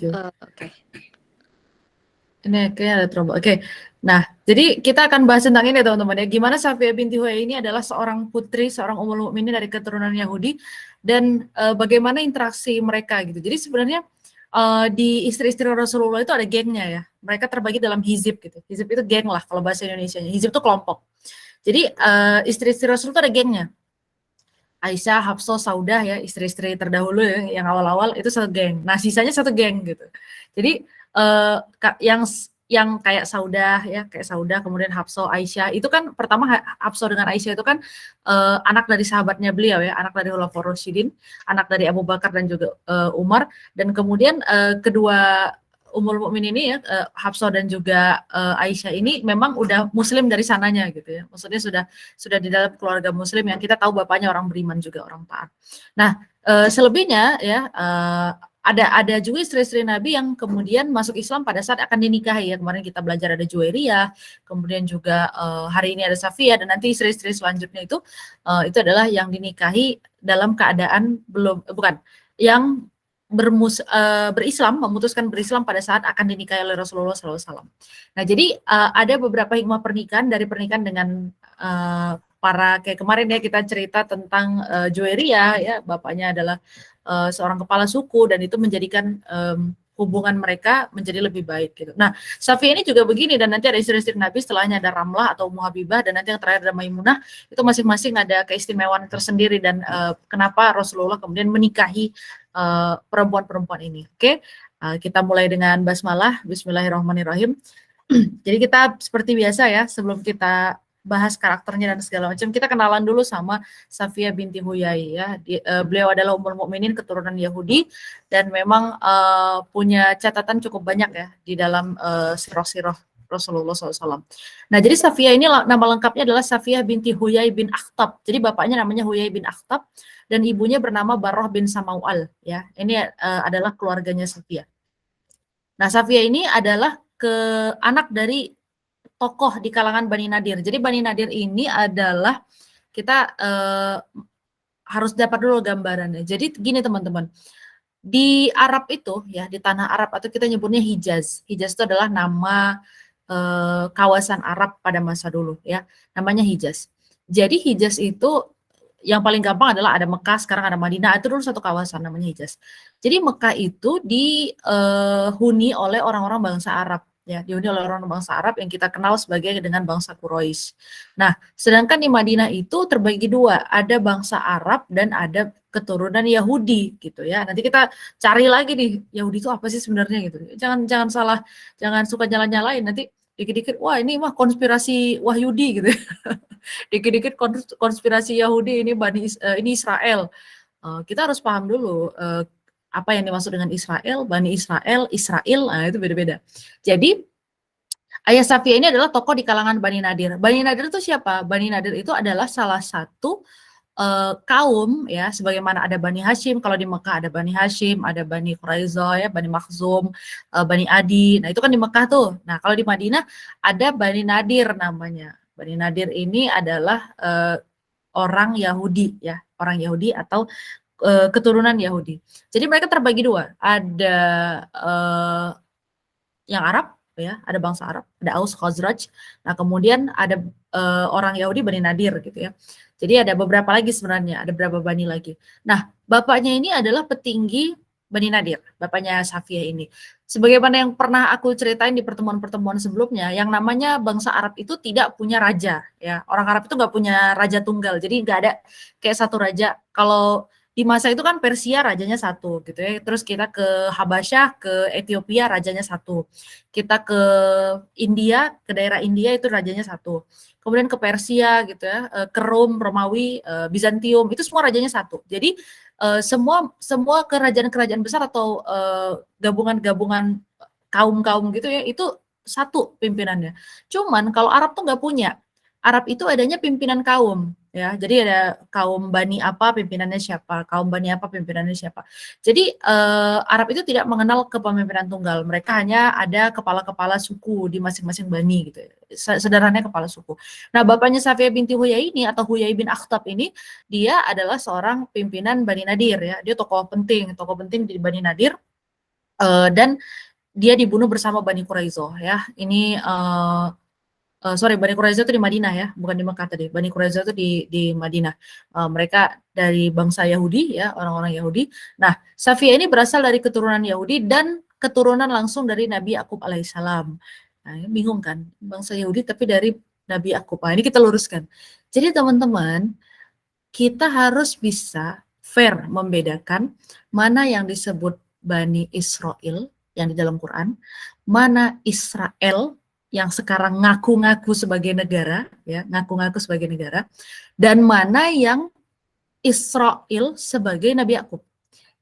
you. Oke. Ini kayaknya ada trouble. Oke. Nah, jadi kita akan bahas tentang ini teman-teman ya. Gimana Safiyah binti Huyai ini adalah seorang putri, seorang Ummul Mukminin dari keturunan Yahudi dan bagaimana interaksi mereka gitu. Jadi sebenarnya di istri-istri Rasulullah itu ada gengnya ya. Mereka terbagi dalam hizib gitu. Hizib itu geng lah kalau bahasa Indonesianya. Hizib itu kelompok. Jadi istri-istri Rasul itu ada gengnya. Aisyah, Hafsah, Saudah ya, istri-istri terdahulu ya, yang awal-awal itu satu geng. Nah, sisanya satu geng gitu. Jadi yang kayak Saudah ya, kayak Saudah, kemudian Hafsah, Aisyah, itu kan pertama Hafsah dengan Aisyah itu kan anak dari sahabatnya beliau ya, anak dari Khulafaur Rasyidin, anak dari Abu Bakar dan juga Umar, dan kemudian kedua Ummul Mukminin ini ya, Hafsah dan juga Aisyah ini memang udah muslim dari sananya gitu ya. Maksudnya sudah di dalam keluarga muslim yang kita tahu bapaknya orang beriman juga, orang taat. Nah, selebihnya ya ada juga istri-istri Nabi yang kemudian masuk Islam pada saat akan dinikahi ya. Kemarin kita belajar ada Juwairiyah, kemudian juga hari ini ada Safiyah, dan nanti istri-istri selanjutnya itu adalah yang dinikahi dalam keadaan bukan yang berislam, memutuskan berislam pada saat akan dinikahi oleh Rasulullah SAW. Nah, jadi ada beberapa hikmah pernikahan dari pernikahan dengan para kayak kemarin ya kita cerita tentang Juwairiyah ya, bapaknya adalah seorang kepala suku dan itu menjadikan hubungan mereka menjadi lebih baik gitu. Nah, Safiyah ini juga begini, dan nanti ada istri-istri Nabi, setelahnya ada Ramlah atau Ummu Habibah, dan nanti yang terakhir ada Maimunah. Itu masing-masing ada keistimewaan tersendiri dan kenapa Rasulullah kemudian menikahi perempuan-perempuan ini. Oke, kita mulai dengan basmalah. Bismillahirrahmanirrahim. Jadi kita seperti biasa ya, sebelum kita bahas karakternya dan segala macam, kita kenalan dulu sama Safiyah binti Huyai ya. Beliau adalah Ummul Mukminin keturunan Yahudi dan memang punya catatan cukup banyak ya di dalam sirah-sirah Rasulullah SAW. Nah, jadi Safiyah ini nama lengkapnya adalah Safiyah binti Huyai bin Akhtab. Jadi bapaknya namanya Huyai bin Akhtab dan ibunya bernama Barrah bin Samawal ya. Ini adalah keluarganya Safiyah. Nah, Safiyah ini adalah anak dari tokoh di kalangan Bani Nadir. Jadi Bani Nadir ini adalah kita harus dapat dulu gambarannya. Jadi gini teman-teman, di Arab itu ya, di tanah Arab atau kita nyebutnya Hijaz. Hijaz itu adalah nama kawasan Arab pada masa dulu ya, namanya Hijaz. Jadi Hijaz itu yang paling gampang adalah ada Mekah, sekarang ada Madinah, itu dulu satu kawasan namanya Hijaz. Jadi Mekah itu dihuni oleh orang-orang bangsa Arab ya, dihuni oleh orang bangsa Arab yang kita kenal sebagai dengan bangsa Quraisy. Nah, sedangkan di Madinah itu terbagi dua, ada bangsa Arab dan ada keturunan Yahudi gitu ya. Nanti kita cari lagi nih, Yahudi itu apa sih sebenarnya gitu. Jangan salah, jangan suka nyala-nyalain, nanti dikit-dikit wah ini mah konspirasi Wahyudi gitu. Dikit-dikit konspirasi Yahudi ini ini Israel. Kita harus paham dulu apa yang dimaksud dengan Israel, Bani Israel, nah itu beda-beda. Jadi Ayah Safiyah ini adalah tokoh di kalangan Bani Nadir. Bani Nadir itu siapa? Bani Nadir itu adalah salah satu kaum ya, sebagaimana ada Bani Hashim, kalau di Mekah ada Bani Hashim, ada Bani Quraiza ya, Bani Makhzum, Bani Adi. Nah, itu kan di Mekah tuh. Nah, kalau di Madinah ada Bani Nadir namanya. Bani Nadir ini adalah orang Yahudi ya, orang Yahudi atau keturunan Yahudi. Jadi mereka terbagi dua, ada yang Arab ya, ada bangsa Arab, ada Aus Khazraj. Nah, kemudian ada orang Yahudi Bani Nadir gitu ya. Jadi ada beberapa lagi sebenarnya, ada beberapa bani lagi. Nah, bapaknya ini adalah petinggi Bani Nadir, bapaknya Safiyah ini. Sebagaimana yang pernah aku ceritain di pertemuan-pertemuan sebelumnya, yang namanya bangsa Arab itu tidak punya raja ya. Orang Arab itu nggak punya raja tunggal. Jadi nggak ada kayak satu raja. Kalau di masa itu kan Persia rajanya satu gitu ya. Terus kita ke Habasyah, ke Ethiopia rajanya satu. Kita ke India, ke daerah India itu rajanya satu. Kemudian ke Persia gitu ya, ke Romawi, Bizantium, itu semua rajanya satu. Jadi semua kerajaan-kerajaan besar atau gabungan-gabungan kaum-kaum gitu ya, itu satu pimpinannya. Cuman kalau Arab tuh nggak punya. Arab itu adanya pimpinan kaum ya. Jadi ada kaum Bani apa pimpinannya siapa, kaum Bani apa pimpinannya siapa. Jadi Arab itu tidak mengenal kepemimpinan tunggal. Mereka hanya ada kepala-kepala suku di masing-masing Bani gitu. Sederhananya kepala suku. Nah, bapaknya Safiyah binti Huyai ini atau Huyai bin Akhtab ini, dia adalah seorang pimpinan Bani Nadir ya. Dia tokoh penting di Bani Nadir. dan dia dibunuh bersama Bani Quraisyah ya. Ini sorry, Bani Quraisyah itu di Madinah ya, bukan di Mekah tadi. Bani Quraisyah itu di Madinah. Mereka dari bangsa Yahudi ya, orang-orang Yahudi. Nah, Safiyah ini berasal dari keturunan Yahudi dan keturunan langsung dari Nabi Yakub alaihissalam. Nah, ini bingung kan, bangsa Yahudi tapi dari Nabi Yakub. Nah, ini kita luruskan. Jadi teman-teman, kita harus bisa fair membedakan mana yang disebut Bani Israel yang di dalam Quran, mana Israel yang sekarang ngaku-ngaku sebagai negara, ya, ngaku-ngaku sebagai negara, dan mana yang Israel sebagai Nabi Yakub.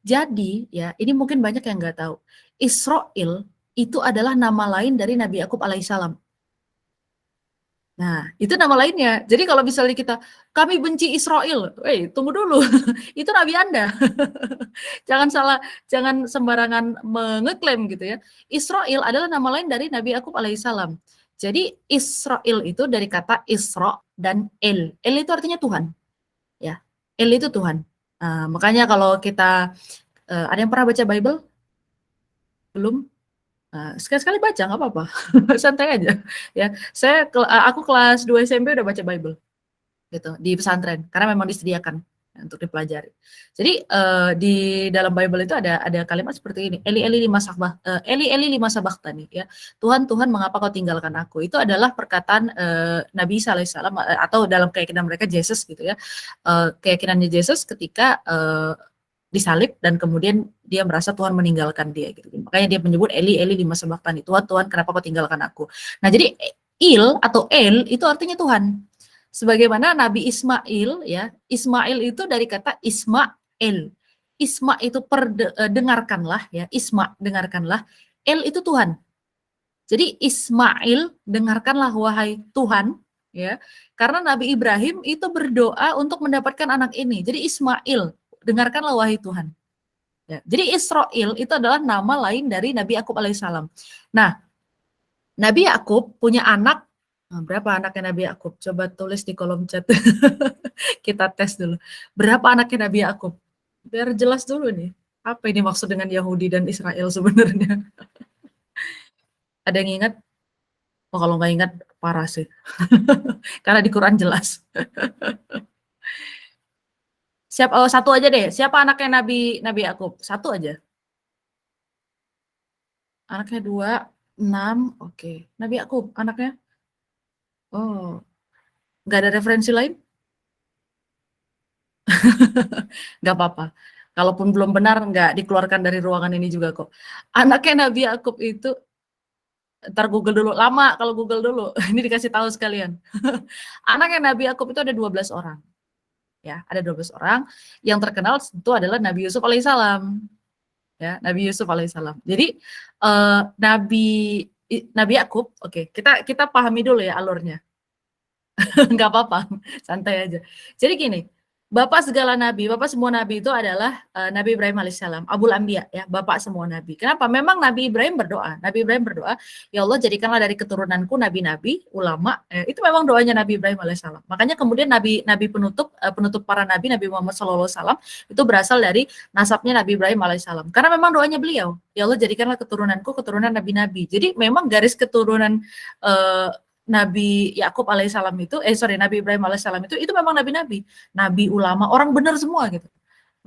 Jadi, ya, ini mungkin banyak yang nggak tahu. Israel itu adalah nama lain dari Nabi Yakub alaihissalam. Nah, itu nama lainnya. Jadi kalau misalnya kita, kami benci Israel, tunggu dulu, itu Nabi Anda. Jangan salah, jangan sembarangan mengeklaim gitu ya. Israel adalah nama lain dari Nabi Yakub alaihissalam. Jadi Israel itu dari kata Isra dan El. El itu artinya Tuhan. Ya, El itu Tuhan. Nah, makanya kalau kita, ada yang pernah baca Bible? Belum? Sekali-sekali baca nggak apa-apa, santai aja ya. Aku kelas 2 SMP udah baca Bible gitu di pesantren karena memang disediakan untuk dipelajari. Jadi di dalam Bible itu ada kalimat seperti ini, Eli Eli lima sabachthani ya. Tuhan Tuhan mengapa kau tinggalkan aku? Itu adalah perkataan Nabi Isa alaihissalam atau dalam keyakinan mereka Yesus gitu ya. Keyakinannya Yesus ketika disalib dan kemudian dia merasa Tuhan meninggalkan dia gitu. Makanya dia menyebut Eli Eli lima sabachthani, Tuhan Tuhan kenapa kau tinggalkan aku. Nah, jadi Il atau El itu artinya Tuhan. Sebagaimana Nabi Ismail ya, Ismail itu dari kata Ismail. Isma itu dengarkanlah ya, Isma dengarkanlah. El itu Tuhan. Jadi Ismail dengarkanlah wahai Tuhan ya. Karena Nabi Ibrahim itu berdoa untuk mendapatkan anak ini. Jadi Ismail dengarkanlah wahai Tuhan. Ya, jadi Israel itu adalah nama lain dari Nabi Yakub alaihissalam. Nah, Nabi Yakub punya anak, berapa anaknya Nabi Yakub? Coba tulis di kolom chat. Kita tes dulu. Berapa anaknya Nabi Yakub? Biar jelas dulu nih. Apa ini maksud dengan Yahudi dan Israel sebenarnya? Ada yang ingat? Oh, kalau nggak ingat, parah sih. Karena di Quran jelas. Satu aja deh. Siapa anaknya Nabi Yakub? Satu aja. Anaknya 2, 6. Oke. Nabi Yakub anaknya? Oh, nggak ada referensi lain? Nggak apa-apa. Kalaupun belum benar, nggak dikeluarkan dari ruangan ini juga kok. Anaknya Nabi Yakub itu, ntar Google dulu. Lama kalau Google dulu. Ini dikasih tahu sekalian. Anaknya Nabi Yakub itu ada 12 orang. Ya, ada 12 orang. Yang terkenal tentu adalah Nabi Yusuf alaihissalam. Ya, Nabi Yusuf alaihissalam. Jadi Nabi Yakub, oke, kita pahami dulu ya alurnya. Nggak apa-apa, santai aja. Jadi gini, bapak segala nabi, bapak semua nabi itu adalah Nabi Ibrahim alaihissalam, Abul Anbiya ya, bapak semua nabi. Kenapa? Memang Nabi Ibrahim berdoa. Nabi Ibrahim berdoa, ya Allah jadikanlah dari keturunanku nabi-nabi, ulama. Itu memang doanya Nabi Ibrahim alaihissalam. Makanya kemudian nabi penutup para nabi, Nabi Muhammad SAW itu berasal dari nasabnya Nabi Ibrahim alaihissalam. Karena memang doanya beliau, ya Allah jadikanlah keturunanku keturunan nabi-nabi. Jadi memang garis keturunan Nabi Yakub alaihissalam itu, Nabi Ibrahim alaihissalam itu memang nabi-nabi, nabi ulama, orang benar semua gitu.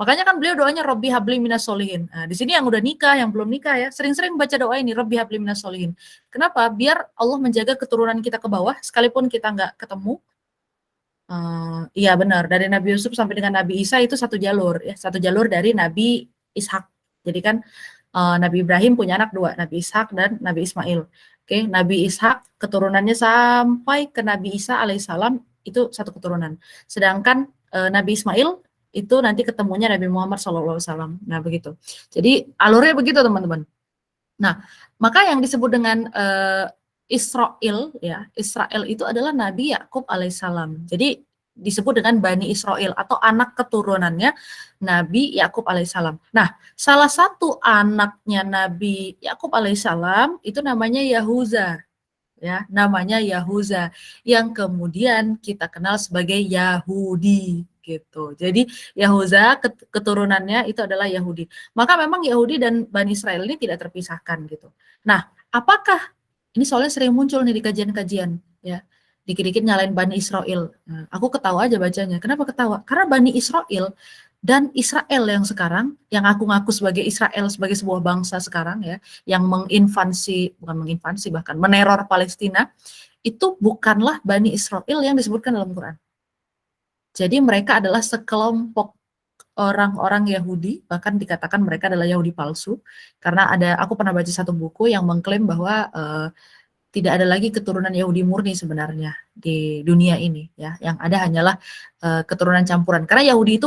Makanya kan beliau doanya Robbi habli minas solihin. Nah, di sini yang udah nikah, yang belum nikah ya, sering-sering baca doa ini Robbi habli minas solihin. Kenapa? Biar Allah menjaga keturunan kita ke bawah, sekalipun kita nggak ketemu. Iya benar, dari Nabi Yusuf sampai dengan Nabi Isa itu satu jalur ya, satu jalur dari Nabi Ishak. Jadi kan Nabi Ibrahim punya anak 2, Nabi Ishak dan Nabi Ismail. Oke, Nabi Ishak keturunannya sampai ke Nabi Isa alaihissalam itu satu keturunan. Sedangkan Nabi Ismail itu nanti ketemunya Nabi Muhammad SAW. Nah begitu. Jadi alurnya begitu teman-teman. Nah maka yang disebut dengan Israel ya, Israel itu adalah Nabi Yakub alaihissalam. Jadi disebut dengan Bani Israel atau anak keturunannya Nabi Yakub alaihissalam. Nah, salah satu anaknya Nabi Yakub alaihissalam itu namanya Yahuza, ya, namanya Yahuza, yang kemudian kita kenal sebagai Yahudi, gitu. Jadi Yahuza keturunannya itu adalah Yahudi. Maka memang Yahudi dan Bani Israel ini tidak terpisahkan gitu. Nah, apakah ini soalnya sering muncul nih di kajian-kajian ya. Dikit-dikit nyalain Bani Israel. Nah, aku ketawa aja bacanya. Kenapa ketawa? Karena Bani Israel dan Israel yang sekarang, yang aku ngaku sebagai Israel, sebagai sebuah bangsa sekarang ya, yang bukan menginvasi, bahkan meneror Palestina, itu bukanlah Bani Israel yang disebutkan dalam Quran. Jadi mereka adalah sekelompok orang-orang Yahudi, bahkan dikatakan mereka adalah Yahudi palsu, karena aku pernah baca satu buku yang mengklaim bahwa tidak ada lagi keturunan Yahudi murni sebenarnya di dunia ini ya, yang ada hanyalah keturunan campuran. Karena Yahudi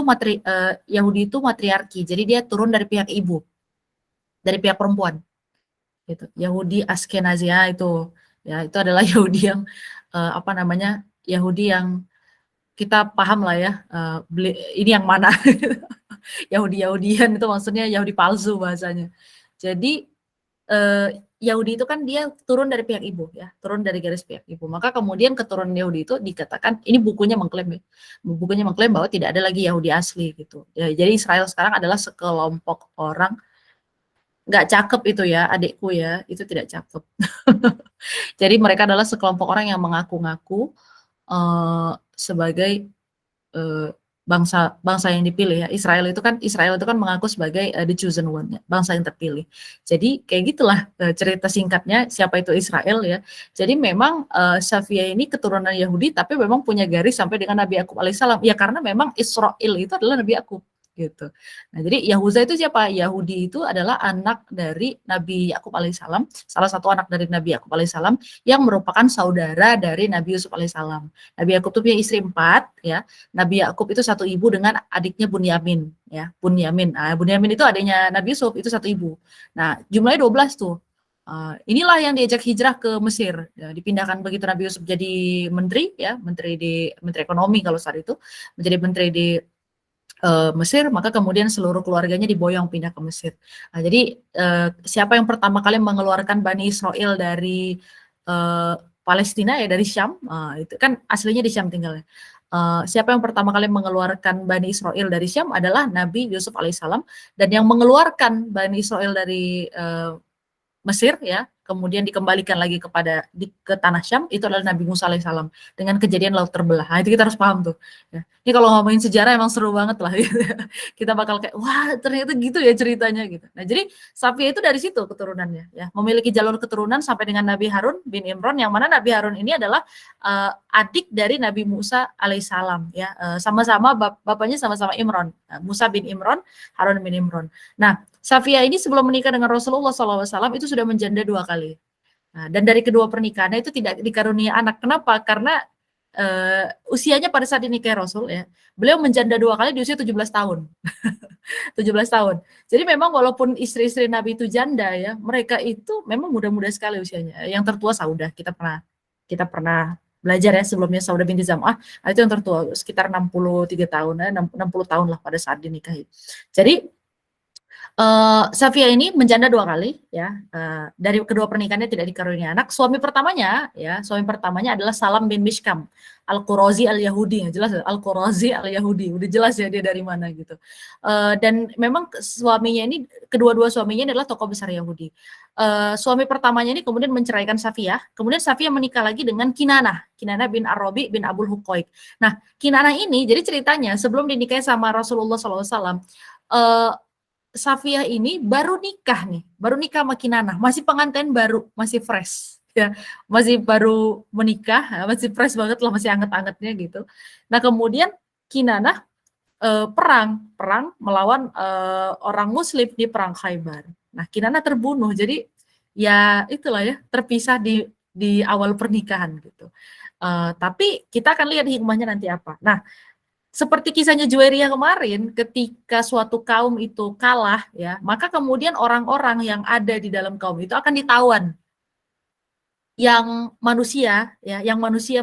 itu matriarki, jadi dia turun dari pihak ibu, dari pihak perempuan gitu. Yahudi Askenazia itu ya, itu adalah Yahudi yang apa namanya? Yahudi yang kita paham lah ya, ini yang mana. Yahudi-Yahudian itu maksudnya Yahudi palsu bahasanya. Jadi Yahudi itu kan dia turun dari pihak ibu ya, turun dari garis pihak ibu. Maka kemudian keturunan Yahudi itu dikatakan, ini bukunya mengklaim ya, bukunya mengklaim bahwa tidak ada lagi Yahudi asli gitu. Ya, jadi Israel sekarang adalah sekelompok orang, nggak cakep itu ya adikku ya, itu tidak cakep. Jadi mereka adalah sekelompok orang yang mengaku-ngaku sebagai bangsa yang dipilih ya. Israel itu kan mengaku sebagai the chosen one ya, bangsa yang terpilih. Jadi kayak gitulah cerita singkatnya siapa itu Israel ya. Jadi memang Safia ini keturunan Yahudi tapi memang punya garis sampai dengan Nabi Yakub alaihissalam. Ya karena memang Israel itu adalah Nabi Yakub gitu. Nah, jadi Yahuza itu siapa? Yahudi itu adalah anak dari Nabi Yakub alaihissalam, salah satu anak dari Nabi Yakub alaihissalam yang merupakan saudara dari Nabi Yusuf alaihissalam. Nabi Yakub itu punya istri 4 ya. Nabi Yakub itu satu ibu dengan adiknya Bunyamin ya. Bunyamin. Nah, Bunyamin itu adiknya Nabi Yusuf, itu satu ibu. Nah, jumlahnya 12 tuh. Inilah yang diajak hijrah ke Mesir. Ya, dipindahkan begitu Nabi Yusuf jadi menteri ya, menteri ekonomi kalau saat itu, menjadi menteri di Mesir, maka kemudian seluruh keluarganya diboyong pindah ke Mesir. Nah, jadi siapa yang pertama kali mengeluarkan Bani Israel dari Palestina ya, dari Syam, itu kan aslinya di Syam tinggalnya. Siapa yang pertama kali mengeluarkan Bani Israel dari Syam adalah Nabi Yusuf alaihissalam, dan yang mengeluarkan Bani Israel dari Mesir ya, kemudian dikembalikan lagi ke tanah Syam, itu adalah Nabi Musa alaihissalam dengan kejadian laut terbelah. Nah, itu kita harus paham tuh. Ya. Ini kalau ngomongin sejarah emang seru banget lah. Gitu. Kita bakal kayak wah ternyata gitu ya ceritanya gitu. Nah jadi Safia itu dari situ keturunannya ya, memiliki jalur keturunan sampai dengan Nabi Harun bin Imran, yang mana Nabi Harun ini adalah adik dari Nabi Musa alaihissalam ya, sama-sama bapaknya sama-sama Imran, Musa bin Imran, Harun bin Imran. Nah Safia ini sebelum menikah dengan Rasulullah SAW itu sudah menjanda 2 kali. Nah, dan dari kedua pernikahannya itu tidak dikaruniai anak. Kenapa? Karena usianya pada saat dinikahi Rasul ya, beliau menjanda 2 kali di usia 17 tahun. 17 tahun. Jadi memang walaupun istri-istri Nabi itu janda ya, mereka itu memang muda-muda sekali usianya. Yang tertua Saudah, kita pernah belajar ya sebelumnya, Saudah binti Zam'ah, itu yang tertua sekitar 63 tahun ya, 60 tahun lah pada saat dinikahi. Jadi Safia ini menjanda 2 kali ya, dari kedua pernikahannya tidak dikaruniai anak. Suami pertamanya adalah Salam bin Mishkam Al-Qurazi Al-Yahudi, jelas Al-Qurazi Al-Yahudi, udah jelas ya dia dari mana gitu. Dan memang kedua-dua suaminya ini adalah tokoh besar Yahudi. Suami pertamanya ini kemudian menceraikan Safia, kemudian Safia menikah lagi dengan Kinanah bin Ar-Rabi bin Abul Huqaiq. Nah, Kinanah ini jadi ceritanya sebelum dinikahi sama Rasulullah SAW, Safia ini baru nikah sama Kinanah, masih pengantin baru, masih fresh ya, masih baru menikah, masih fresh banget lah, masih anget-angetnya gitu. Nah kemudian Kinanah perang melawan orang Muslim di perang Khaybar. Nah Kinanah terbunuh, jadi ya itulah ya, terpisah di awal pernikahan gitu. Tapi kita akan lihat hikmahnya nanti apa. Nah seperti kisahnya Juwairiyah kemarin, ketika suatu kaum itu kalah ya, maka kemudian orang-orang yang ada di dalam kaum itu akan ditawan. Yang manusia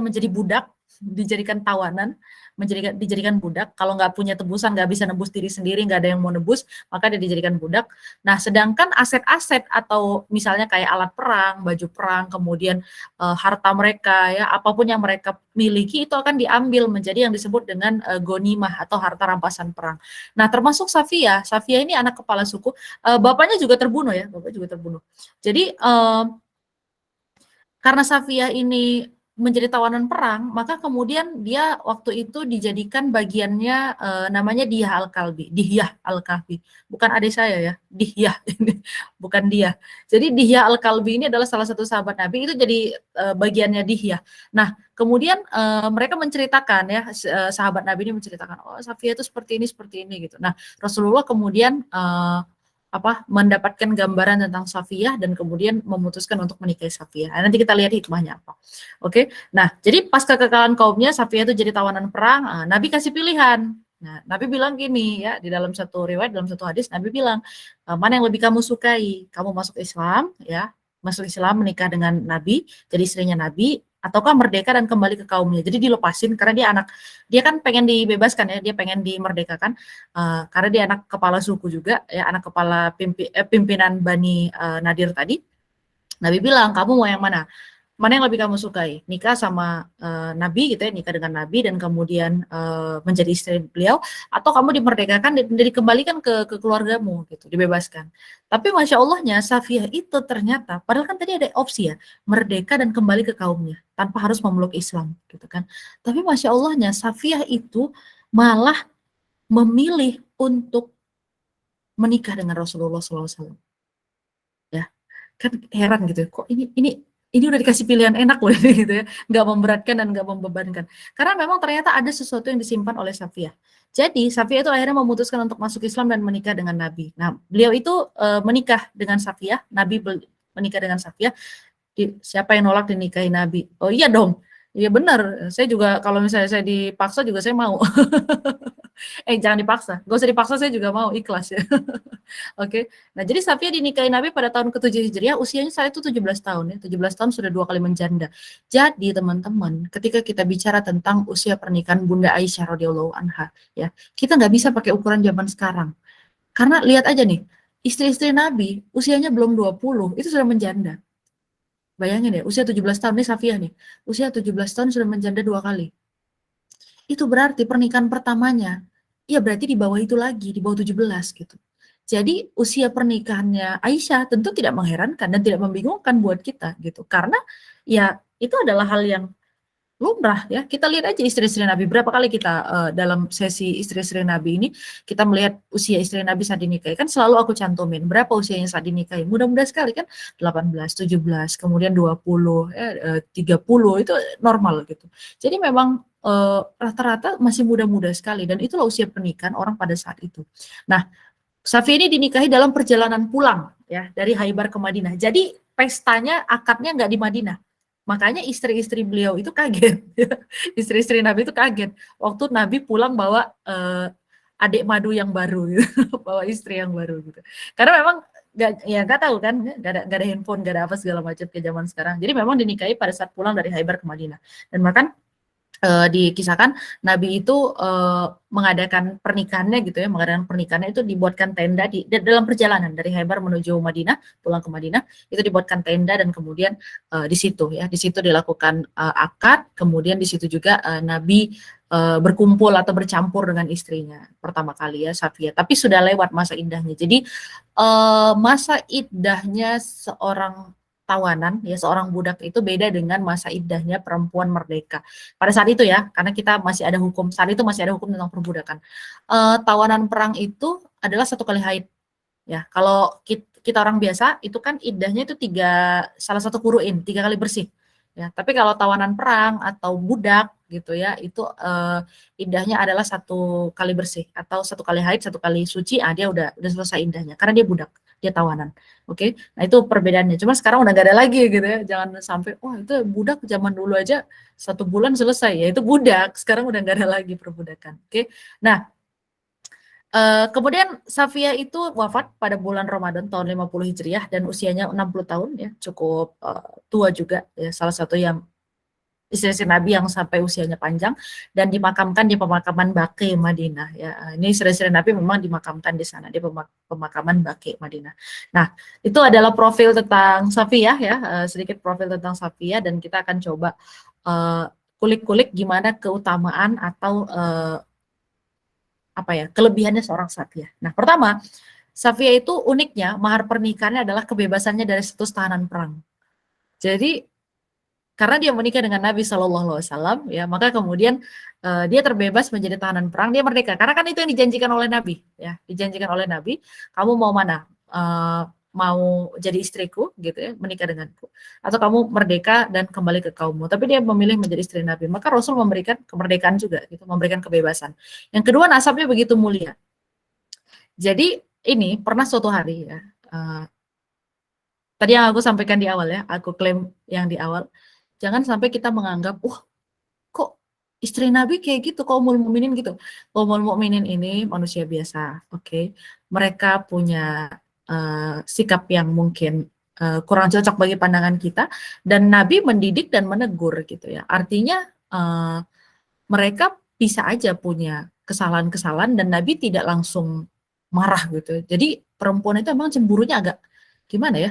menjadi budak, dijadikan tawanan, dijadikan budak. Kalau nggak punya tebusan, nggak bisa nebus diri sendiri, nggak ada yang mau nebus, maka dia dijadikan budak. Nah, sedangkan aset-aset atau misalnya kayak alat perang, baju perang, kemudian harta mereka, ya apapun yang mereka miliki itu akan diambil menjadi yang disebut dengan gonimah atau harta rampasan perang. Nah, termasuk Safia. Safia ini anak kepala suku. Bapaknya juga terbunuh ya, bapaknya juga terbunuh. Jadi karena Safiyah ini menjadi tawanan perang, maka kemudian dia waktu itu dijadikan bagiannya namanya Diyah Al-Kalbi, Dihyah Al-Kalbi. Bukan adik saya ya, Dihyah ini, bukan dia. Jadi Dihyah Al-Kalbi ini adalah salah satu sahabat Nabi, itu jadi bagiannya Dihyah. Nah, kemudian mereka menceritakan ya, sahabat Nabi ini menceritakan, oh Safiyah itu seperti ini gitu. Nah, Rasulullah kemudian mendapatkan gambaran tentang Safiyah dan kemudian memutuskan untuk menikahi Safiyah. Nah, nanti kita lihat hikmahnya apa. Oke. Nah, jadi pas kekekalan kaumnya Safiyah itu jadi tawanan perang, Nabi kasih pilihan. Nah, Nabi bilang gini ya, di dalam satu riwayat, dalam satu hadis Nabi bilang, mana yang lebih kamu sukai? Kamu masuk Islam ya, masuk Islam menikah dengan Nabi, jadi istrinya Nabi, ataukah merdeka dan kembali ke kaumnya. Jadi dilepasin karena dia kan pengen dibebaskan ya, dia pengen dimerdekakan. Karena dia anak kepala suku juga, ya anak kepala pimpinan Bani Nadir tadi. Nabi bilang, kamu mau yang mana? Mana yang lebih kamu sukai? Nikah sama Nabi gitu ya, nikah dengan Nabi dan kemudian menjadi istri beliau, atau kamu dimerdekakan dan dikembalikan ke keluargamu gitu, dibebaskan. Tapi Masya Allahnya Safiyah itu ternyata, padahal kan tadi ada opsi ya, merdeka dan kembali ke kaumnya, tanpa harus memeluk Islam gitu kan. Tapi Masya Allahnya Safiyah itu malah memilih untuk menikah dengan Rasulullah SAW. Ya, kan heran gitu. Kok ini udah dikasih pilihan enak loh ini gitu ya, nggak memberatkan dan nggak membebankan. Karena memang ternyata ada sesuatu yang disimpan oleh Safiyah. Jadi Safiyah itu akhirnya memutuskan untuk masuk Islam dan menikah dengan Nabi. Nah, beliau itu menikah dengan Safiyah, Nabi menikah dengan Safiyah. Siapa yang nolak dinikahi Nabi? Oh iya dong. Iya benar. Saya juga kalau misalnya saya dipaksa juga saya mau. Jangan dipaksa. Gak usah dipaksa, saya juga mau ikhlas ya. Oke. Nah, jadi Safiyah dinikahi Nabi pada tahun ke-7 Hijriah, usianya saat itu 17 tahun ya. 17 tahun sudah 2 kali menjanda. Jadi, teman-teman, ketika kita bicara tentang usia pernikahan Bunda Aisyah radhiyallahu anha, ya, kita nggak bisa pakai ukuran zaman sekarang. Karena lihat aja nih, istri-istri Nabi usianya belum 20, itu sudah menjanda. Bayangin ya, usia 17 tahun nih Safiyah nih. Usia 17 tahun sudah menjanda 2 kali. Itu berarti pernikahan pertamanya, ya berarti di bawah itu lagi, di bawah 17 gitu. Jadi usia pernikahannya Aisyah tentu tidak mengherankan dan tidak membingungkan buat kita gitu. Karena ya itu adalah hal yang lumrah ya. Kita lihat aja istri-istri Nabi, berapa kali kita dalam sesi istri-istri Nabi ini kita melihat usia istri Nabi saat dinikahi, kan selalu aku cantumin berapa usianya saat dinikahi. Mudah-mudah sekali kan 18, 17, kemudian 20, 30 itu normal gitu. Jadi memang rata-rata masih muda-muda sekali dan itulah usia pernikahan orang pada saat itu. Nah, Safi ini dinikahi dalam perjalanan pulang ya dari Haibar ke Madinah. Jadi pestanya akadnya nggak di Madinah. Makanya istri-istri beliau itu kaget. Istri-istri Nabi itu kaget waktu Nabi pulang bawa adik madu yang baru gitu. Bawa istri yang baru gitu. Karena memang nggak tahu kan, nggak ada handphone, nggak ada apa segala macam ke zaman sekarang. Jadi memang dinikahi pada saat pulang dari Haibar ke Madinah. Dan bahkan dikisahkan Nabi itu mengadakan pernikahannya gitu ya, mengadakan pernikahannya itu dibuatkan tenda di dalam perjalanan dari Haibar menuju Madinah, pulang ke Madinah, itu dibuatkan tenda dan kemudian di situ ya, di situ dilakukan akad, kemudian di situ juga Nabi berkumpul atau bercampur dengan istrinya pertama kali ya, Safiyah. Tapi sudah lewat masa indahnya. Jadi masa indahnya seorang tawanan ya, seorang budak itu beda dengan masa indahnya perempuan merdeka pada saat itu ya, karena kita masih ada hukum, saat itu masih ada hukum tentang perbudakan. Tawanan perang itu adalah 1 kali haid ya. Kalau kita orang biasa itu kan iddahnya itu salah satu kuruin, 3 kali bersih ya. Tapi kalau tawanan perang atau budak gitu ya, itu iddahnya adalah 1 kali bersih atau 1 kali haid, 1 kali suci, dia udah selesai iddahnya karena dia budak, dia tawanan. Oke. Nah, itu perbedaannya. Cuma sekarang udah nggak ada lagi gitu ya. Jangan sampai wah itu budak zaman dulu aja 1 bulan selesai ya, itu budak. Sekarang udah nggak ada lagi perbudakan. Oke. Nah, kemudian Safiyah itu wafat pada bulan Ramadan tahun 50 Hijriah dan usianya 60 tahun ya, cukup tua juga ya, salah satu yang istri Nabi yang sampai usianya panjang dan dimakamkan di pemakaman Baqi Madinah ya. Ini istri Nabi memang dimakamkan di sana di pemakaman Baqi Madinah. Nah, itu adalah profil tentang Safiyah ya, sedikit profil tentang Safiyah dan kita akan coba kulik-kulik gimana keutamaan atau apa ya, kelebihannya seorang Safiyah. Nah, pertama, Safiyah itu uniknya mahar pernikahannya adalah kebebasannya dari status tahanan perang. Jadi karena dia menikah dengan Nabi Shallallahu Alaihi Wasallam, ya maka kemudian dia terbebas menjadi tahanan perang, dia merdeka. Karena kan itu yang dijanjikan oleh Nabi, ya dijanjikan oleh Nabi. Kamu mau mana? Mau jadi istriku, gitu ya, menikah denganku, atau kamu merdeka dan kembali ke kaummu. Tapi dia memilih menjadi istri Nabi. Maka Rasul memberikan kemerdekaan juga, gitu, memberikan kebebasan. Yang kedua, nasabnya begitu mulia. Jadi ini pernah suatu hari ya. Tadi yang aku sampaikan di awal ya, aku klaim yang di awal. Jangan sampai kita menganggap, kok istri Nabi kayak gitu, kok Ummul Mukminin gitu. Ummul Mukminin ini manusia biasa, oke. Mereka punya sikap yang mungkin kurang cocok bagi pandangan kita, dan Nabi mendidik dan menegur gitu ya. Artinya mereka bisa aja punya kesalahan-kesalahan dan Nabi tidak langsung marah gitu. Jadi perempuan itu emang cemburunya agak gimana ya?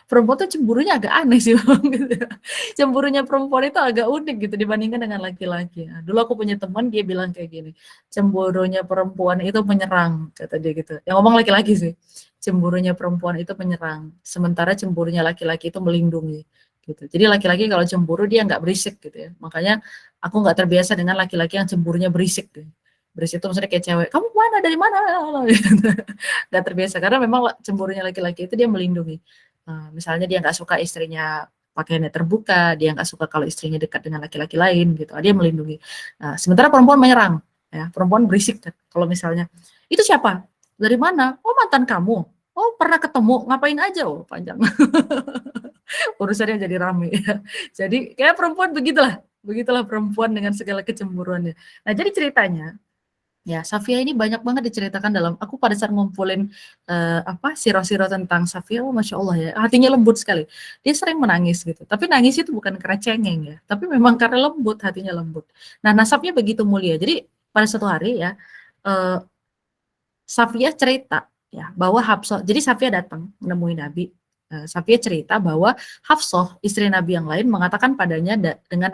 Perempuan tuh cemburunya agak aneh sih Bang, gitu ya. Cemburunya perempuan itu agak unik gitu dibandingkan dengan laki-laki. Nah, dulu aku punya teman dia bilang kayak gini, cemburunya perempuan itu menyerang, kata dia gitu. Yang ngomong laki-laki sih. Cemburunya perempuan itu menyerang, sementara cemburunya laki-laki itu melindungi. Gitu. Jadi laki-laki kalau cemburu dia nggak berisik gitu ya. Makanya aku nggak terbiasa dengan laki-laki yang cemburunya berisik. Gitu. Berisik itu maksudnya kayak cewek, kamu mana dari mana? Nggak terbiasa karena memang cemburunya laki-laki itu dia melindungi. Misalnya dia nggak suka istrinya pakaiannya terbuka, dia nggak suka kalau istrinya dekat dengan laki-laki lain gitu, dia melindungi. Sementara perempuan menyerang, ya perempuan berisik. Kalau misalnya itu siapa? Dari mana? Oh mantan kamu. Oh pernah ketemu, ngapain aja? Oh panjang. Urusannya jadi rame. Ya. Jadi kayak perempuan begitulah, begitulah perempuan dengan segala kecemburuannya. Nah jadi ceritanya ya, Safiyah ini banyak banget diceritakan dalam aku pada saat ngumpulin siro-siro tentang Safiyah, oh masya Allah ya, hatinya lembut sekali. Dia sering menangis gitu, tapi nangis itu bukan karena cengeng ya, tapi memang karena lembut, hatinya lembut. Nah, nasabnya begitu mulia. Jadi pada suatu hari ya, uh, Safiyah cerita ya bahwa Hafsah, jadi Safiyah datang menemui Nabi. Safiyah cerita bahwa Hafsah, istri Nabi yang lain, mengatakan padanya dengan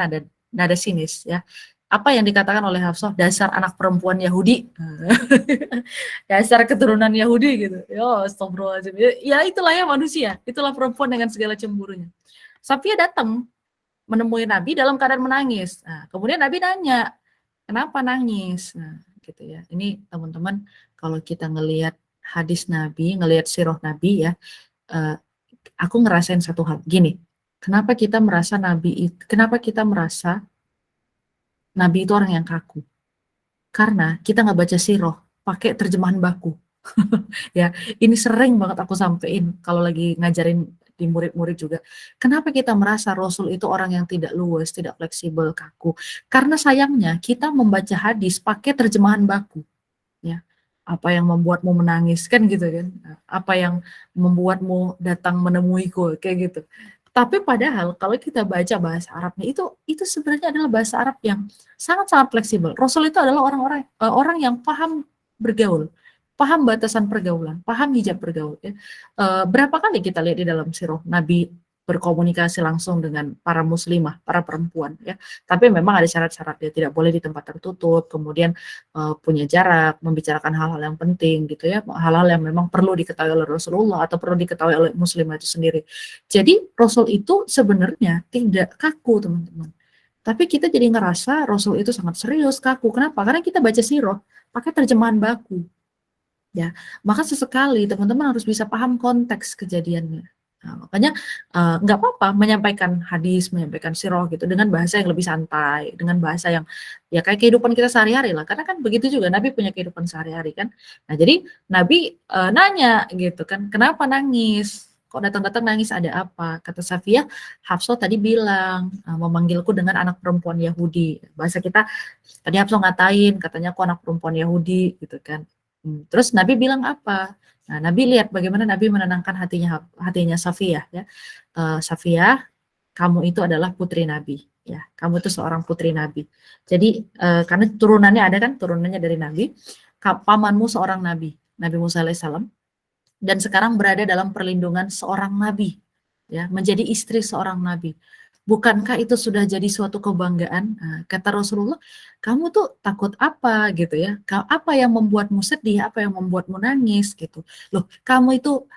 nada sinis ya. Apa yang dikatakan oleh Hafsah, dasar anak perempuan Yahudi, dasar keturunan Yahudi gitu. Ya, astagfirullahaladzim. Ya itulah ya manusia, itulah perempuan dengan segala cemburunya. Safiyah datang menemui Nabi dalam keadaan menangis. Nah, kemudian Nabi nanya, kenapa nangis? Nah, gitu ya. Ini teman-teman, kalau kita ngelihat hadis Nabi, ngelihat sirah Nabi ya, aku ngerasain satu hal. Gini, kenapa kita merasa Nabi itu orang yang kaku? Karena kita nggak baca sirah, pakai terjemahan baku. Ya, ini sering banget aku sampein kalau lagi ngajarin di murid-murid juga. Kenapa kita merasa Rasul itu orang yang tidak luwes, tidak fleksibel, kaku? Karena sayangnya kita membaca hadis pakai terjemahan baku. Ya, apa yang membuatmu menangis kan gitu kan? Apa yang membuatmu datang menemuiku kayak gitu. Tapi padahal kalau kita baca bahasa Arabnya itu sebenarnya adalah bahasa Arab yang sangat-sangat fleksibel. Rasul itu adalah orang yang paham bergaul, paham batasan pergaulan, paham hijab bergaul. Ya. Berapa kali kita lihat di dalam sirah Nabi berkomunikasi langsung dengan para muslimah, para perempuan. Ya. Tapi memang ada syarat-syarat, dia tidak boleh di tempat tertutup, kemudian punya jarak, membicarakan hal-hal yang penting gitu ya, hal-hal yang memang perlu diketahui oleh Rasulullah atau perlu diketahui oleh muslimah itu sendiri. Jadi Rasul itu sebenarnya tidak kaku teman-teman. Tapi kita jadi ngerasa Rasul itu sangat serius, kaku. Kenapa? Karena kita baca sirah pakai terjemahan baku. Ya, maka sesekali teman-teman harus bisa paham konteks kejadiannya. Nah, makanya nggak apa-apa menyampaikan hadis, menyampaikan sirah gitu dengan bahasa yang lebih santai, dengan bahasa yang ya kayak kehidupan kita sehari-hari lah. Karena kan begitu juga Nabi punya kehidupan sehari-hari kan. Nah jadi Nabi nanya gitu kan, kenapa nangis? Kok datang-datang nangis ada apa? Kata Safiyah, Hafsah tadi bilang memanggilku dengan anak perempuan Yahudi. Bahasa kita tadi Hafsah ngatain, katanya aku anak perempuan Yahudi gitu kan. Terus Nabi bilang apa? Nah, Nabi lihat bagaimana Nabi menenangkan hatinya Safiyah ya. Safiyah, kamu itu adalah putri Nabi. ya kamu itu seorang putri Nabi. Jadi karena turunannya ada kan, turunannya dari Nabi, pamanmu seorang Nabi, Nabi Musa alaihissalam, dan sekarang berada dalam perlindungan seorang Nabi, ya menjadi istri seorang Nabi. Bukankah itu sudah jadi suatu kebanggaan? Nah, kata Rasulullah, kamu tuh takut apa gitu ya? Apa yang membuatmu sedih? Apa yang membuatmu nangis gitu? Loh, kamu itu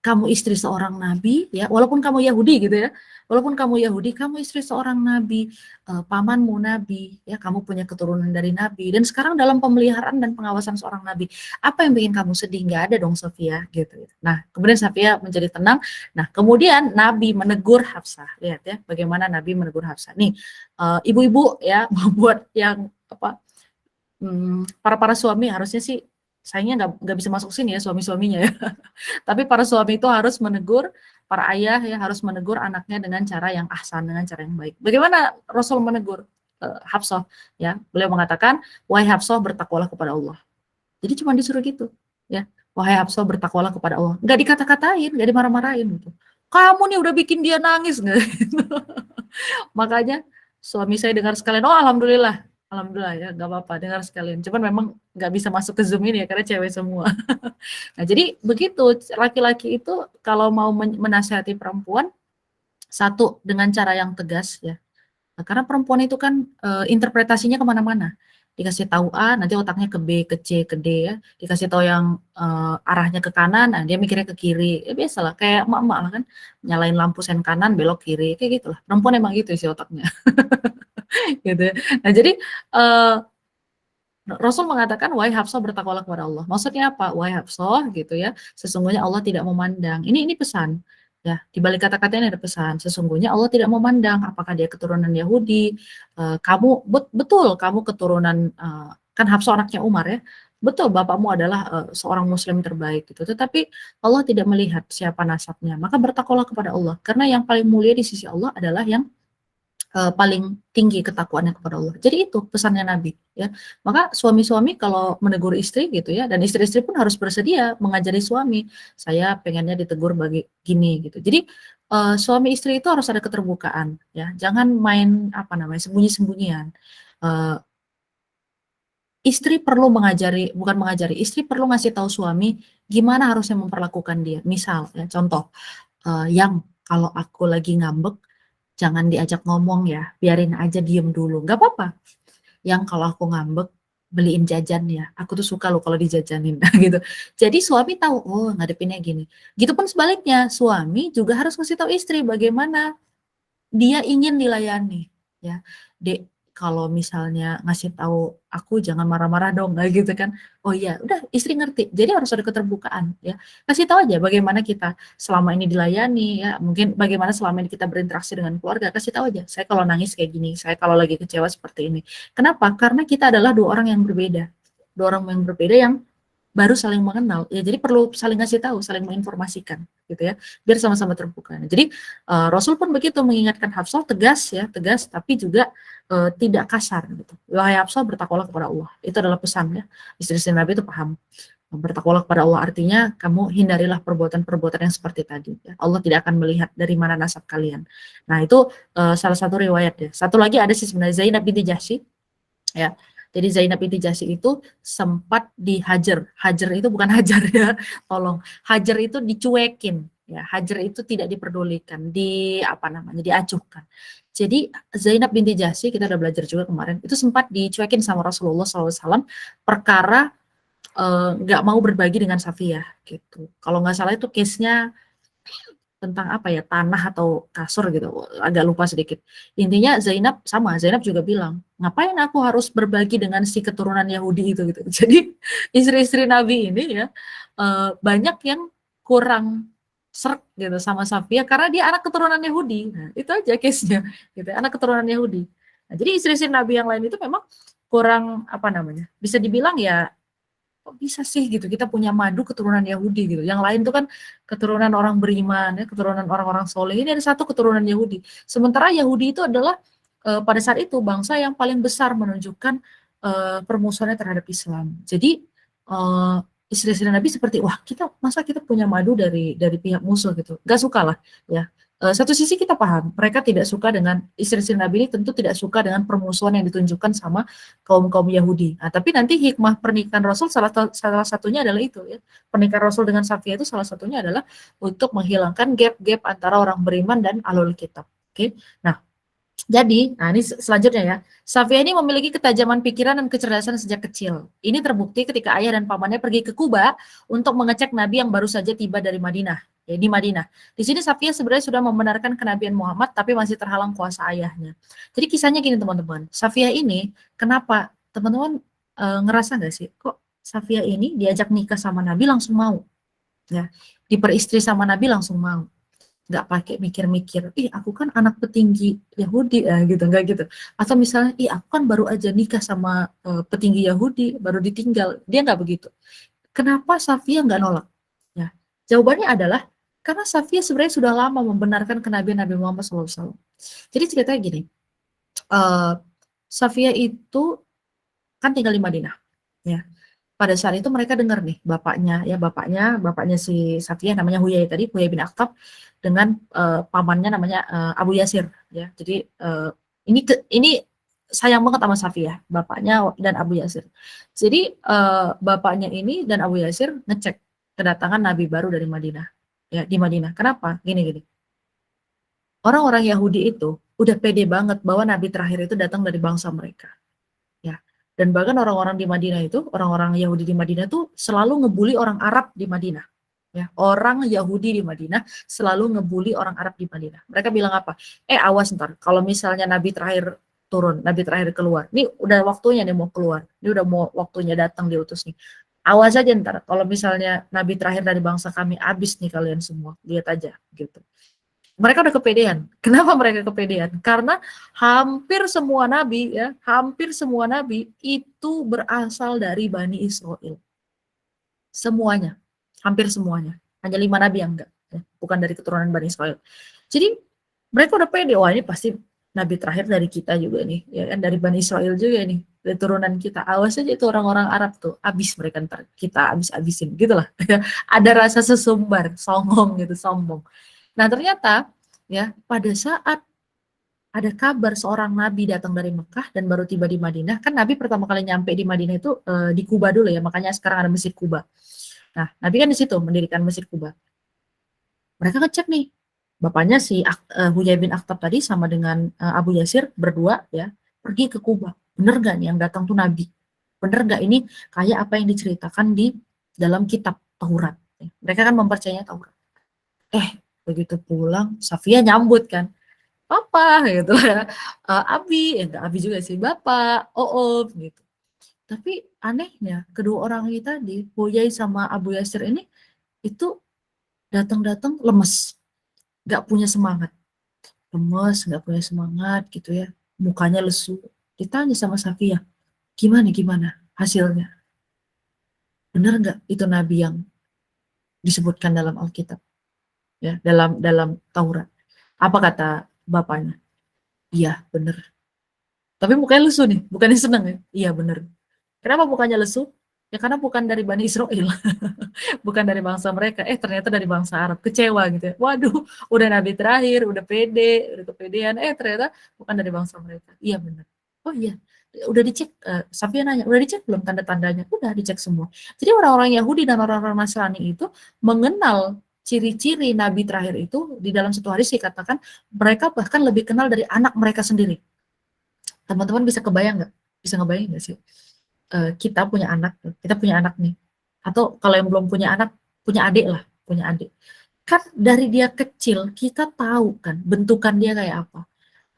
kamu istri seorang nabi ya, walaupun kamu Yahudi gitu ya, walaupun kamu Yahudi, kamu istri seorang nabi, pamanmu nabi, ya kamu punya keturunan dari nabi, dan sekarang dalam pemeliharaan dan pengawasan seorang nabi. Apa yang bikin kamu sedih? Nggak ada dong Sofia gitu. Nah, kemudian Sofia menjadi tenang. Nah, kemudian Nabi menegur Hafsah. Lihat ya, bagaimana Nabi menegur Hafsah. Nih, ibu-ibu ya, membuat yang apa? Para suami harusnya sih sayangnya nggak bisa masuk sini ya, suami-suaminya ya. Tapi para suami itu harus menegur, para ayah ya harus menegur anaknya dengan cara yang ahsan, dengan cara yang baik. Bagaimana Rasul menegur Hafsah? Ya, beliau mengatakan, wahai Hafsah bertakwalah kepada Allah. Jadi cuma disuruh gitu, ya. Wahai Hafsah bertakwalah kepada Allah. Nggak dikata-katain, nggak dimarah-marahin gitu. Kamu nih udah bikin dia nangis nggak? Makanya suami saya dengar sekalian, oh alhamdulillah, alhamdulillah ya, nggak apa-apa dengar sekalian. Cuman memang nggak bisa masuk ke Zoom ini ya karena cewek semua. Nah, jadi begitu laki-laki itu kalau mau menasihati perempuan, satu dengan cara yang tegas ya. Nah, karena perempuan itu kan interpretasinya kemana-mana. Dikasih tahu A, nanti otaknya ke B, ke C, ke D ya. Dikasih tahu yang arahnya ke kanan, nah dia mikirnya ke kiri. Ya biasalah, kayak emak-emak lah kan, nyalain lampu sen kanan, belok kiri, kayak gitulah. Perempuan emang gitu sih otaknya, gitu. Ya. Nah jadi Rasul mengatakan, wahai Hafsah bertakwalah kepada Allah. Maksudnya apa? Wahai Hafsah gitu ya, sesungguhnya Allah tidak memandang. Ini pesan. Ya, di balik kata-kata ini ada pesan. Sesungguhnya Allah tidak memandang apakah dia keturunan Yahudi. Kamu betul kamu keturunan kan Hafsah anaknya Umar ya. Betul bapakmu adalah seorang muslim terbaik gitu. Tetapi Allah tidak melihat siapa nasabnya. Maka bertakwalah kepada Allah karena yang paling mulia di sisi Allah adalah yang paling tinggi ketakwaannya kepada Allah. Jadi itu pesannya Nabi ya. Maka suami-suami kalau menegur istri gitu ya, dan istri-istri pun harus bersedia mengajari suami. Saya pengennya ditegur bagi gini gitu. Jadi suami istri itu harus ada keterbukaan ya. Jangan main apa namanya sembunyi-sembunyian. Uh, Istri perlu mengajari, bukan mengajari, istri perlu ngasih tahu suami gimana harusnya memperlakukan dia. Misal ya, contoh yang kalau aku lagi ngambek jangan diajak ngomong ya, biarin aja diem dulu, nggak apa-apa. Yang kalau aku ngambek, beliin jajan ya, aku tuh suka loh kalau dijajanin, gitu. Jadi suami tahu, oh ngadepinnya gini. Gitu pun sebaliknya, suami juga harus ngasih tahu istri bagaimana dia ingin dilayani, ya. Dek, kalau misalnya ngasih tahu aku jangan marah-marah dong, kayak gitu kan. Oh iya, udah istri ngerti. Jadi harus ada keterbukaan, ya. Kasih tahu aja bagaimana kita selama ini dilayani, ya. Mungkin bagaimana selama ini kita berinteraksi dengan keluarga. Kasih tahu aja. Saya kalau nangis kayak gini, saya kalau lagi kecewa seperti ini. Kenapa? Karena kita adalah dua orang yang berbeda. Dua orang yang berbeda yang baru saling mengenal ya, jadi perlu saling ngasih tahu, saling menginformasikan gitu ya, biar sama-sama terbuka. Nah, jadi Rasul pun begitu mengingatkan Hafsah, tegas ya, tegas tapi juga tidak kasar gitu. Wahai Hafsah bertakwalah kepada Allah, itu adalah pesan ya. Istri-istri Nabi itu paham, bertakwalah kepada Allah artinya kamu hindarilah perbuatan-perbuatan yang seperti tadi ya. Allah tidak akan melihat dari mana nasab kalian. Nah itu salah satu riwayat ya. Satu lagi ada sih sebenarnya Zainab binti Jahsy ya. Jadi Zainab binti Jahsy itu sempat dihajar. Hajar itu bukan hajar ya, tolong. Hajar itu dicuekin, ya. Hajar itu tidak diperdulikan, apa namanya, diacuhkan. Jadi Zainab binti Jahsy kita udah belajar juga kemarin, itu sempat dicuekin sama Rasulullah SAW perkara nggak mau berbagi dengan Safiyah gitu. Kalau nggak salah itu case-nya tentang apa ya, tanah atau kasur gitu, agak lupa sedikit. Intinya Zainab juga bilang, ngapain aku harus berbagi dengan si keturunan Yahudi itu gitu. Jadi istri-istri Nabi ini ya banyak yang kurang serk gitu sama Safiyah karena dia anak keturunan Yahudi. Nah, itu aja case-nya gitu, anak keturunan Yahudi. Nah, jadi istri-istri Nabi yang lain itu memang kurang apa namanya? Bisa dibilang ya kok bisa sih gitu kita punya madu keturunan Yahudi gitu, yang lain tuh kan keturunan orang beriman ya, keturunan orang-orang soleh, ini ada satu keturunan Yahudi, sementara Yahudi itu adalah pada saat itu bangsa yang paling besar menunjukkan permusuhannya terhadap Islam. Jadi istri-istri Nabi seperti wah kita masa kita punya madu dari pihak musuh gitu, gak suka lah ya. Satu sisi kita paham, mereka tidak suka dengan istri-istri Nabi ini tentu tidak suka dengan permusuhan yang ditunjukkan sama kaum-kaum Yahudi. Nah, tapi nanti hikmah pernikahan Rasul salah satunya adalah itu ya. Pernikahan Rasul dengan Safiyah itu salah satunya adalah untuk menghilangkan gap-gap antara orang beriman dan ahlul kitab. Oke. Nah, jadi, nah ini selanjutnya ya. Safiyah ini memiliki ketajaman pikiran dan kecerdasan sejak kecil. Ini terbukti ketika ayah dan pamannya pergi ke Kuba untuk mengecek Nabi yang baru saja tiba dari Madinah. Ya, di Madinah. Di sini Safiyah sebenarnya sudah membenarkan kenabian Muhammad, tapi masih terhalang kuasa ayahnya. Jadi kisahnya gini teman-teman. Safiyah ini, kenapa? Teman-teman ngerasa nggak sih? Kok Safiyah ini diajak nikah sama Nabi langsung mau? Ya, diperistri sama Nabi langsung mau, nggak pakai mikir-mikir, ih aku kan anak petinggi Yahudi gitu, nggak gitu. Atau misalnya, ih aku kan baru aja nikah sama petinggi Yahudi, baru ditinggal, dia nggak begitu. Kenapa Safiyah nggak nolak? Ya, jawabannya adalah karena Safiyah sebenarnya sudah lama membenarkan kenabian Nabi Muhammad SAW. Jadi ceritanya gini, uh, Safiyah itu kan tinggal di Madinah, ya. Pada saat itu mereka dengar nih bapaknya si Safiyah namanya Huyai tadi, Huyai bin Akhtab dengan pamannya namanya Abu Yasir ya. Jadi ini sayang banget sama Safiyah, bapaknya dan Abu Yasir. Jadi bapaknya ini dan Abu Yasir ngecek kedatangan Nabi baru dari Madinah. Ya, di Madinah. Kenapa? Gini. Orang-orang Yahudi itu udah pede banget bahwa Nabi terakhir itu datang dari bangsa mereka. Ya. Dan bahkan orang-orang di Madinah itu, orang-orang Yahudi di Madinah tuh selalu ngebully orang Arab di Madinah. Ya, orang Yahudi di Madinah selalu ngebully orang Arab di Madinah. Mereka bilang apa? Awas ntar, kalau misalnya Nabi terakhir turun, Nabi terakhir keluar. Ini udah waktunya nih mau keluar. Ini udah mau waktunya datang diutus nih. Awas aja ntar, kalau misalnya Nabi terakhir dari bangsa kami, habis nih kalian semua. Lihat aja, gitu. Mereka udah kepedean. Kenapa mereka kepedean? Karena hampir semua nabi ya, hampir semua nabi itu berasal dari Bani Israel. Semuanya, hampir semuanya. Hanya 5 nabi yang enggak, ya, bukan dari keturunan Bani Israel. Jadi mereka udah pede, wah ini pasti nabi terakhir dari kita juga nih, ya kan dari Bani Israel juga nih, dari turunan kita. Awas aja itu orang-orang Arab tuh, habis mereka ntar kita habis-habisin gitu lah. Ada rasa sesumbar, songong gitu, sombong. Nah ternyata ya pada saat ada kabar seorang nabi datang dari Mekah dan baru tiba di Madinah, kan Nabi pertama kali nyampe di Madinah itu di Kuba dulu ya, makanya sekarang ada Masjid Kuba. Nah, Nabi kan di situ mendirikan Masjid Kuba. Mereka ngecek nih, bapaknya si Huyai bin Akhtab tadi sama dengan Abu Yasir berdua ya, pergi ke Kuba. Bener gak nih yang datang tuh Nabi? Bener gak ini kayak apa yang diceritakan di dalam kitab Taurat? Mereka kan mempercayai Taurat. Begitu pulang, Safiyah nyambut kan, "Papa," gitu ya, "Abi," enggak Abi juga sih, "Bapak," "Oom," gitu. Tapi anehnya kedua orang ini tadi, Huyai sama Abu Yasir ini, itu datang-datang lemes, nggak punya semangat, lemes, nggak punya semangat gitu ya, mukanya lesu. Ditanya sama Safiyah, "Gimana hasilnya? Bener nggak itu nabi yang disebutkan dalam Alkitab?" Ya, dalam Taurat. Apa kata bapaknya? "Iya, bener." Tapi mukanya lesu nih, bukannya seneng ya? Iya bener. Kenapa mukanya lesu? Ya karena bukan dari Bani Israel, bukan dari bangsa mereka. Ternyata dari bangsa Arab. Kecewa gitu ya. Waduh, udah nabi terakhir, udah pede, udah kepedean. Ternyata bukan dari bangsa mereka. Iya bener. Oh iya, udah dicek. Safia nanya, udah dicek belum tanda-tandanya? Udah dicek semua. Jadi orang-orang Yahudi dan orang-orang Nasrani itu mengenal ciri-ciri nabi terakhir itu di dalam satu hadis dikatakan mereka bahkan lebih kenal dari anak mereka sendiri. Teman-teman bisa kebayang nggak? Bisa ngebayang nggak sih? Kita punya anak nih. Atau kalau yang belum punya anak, punya adik lah, punya adik. Kan dari dia kecil, kita tahu kan bentukan dia kayak apa.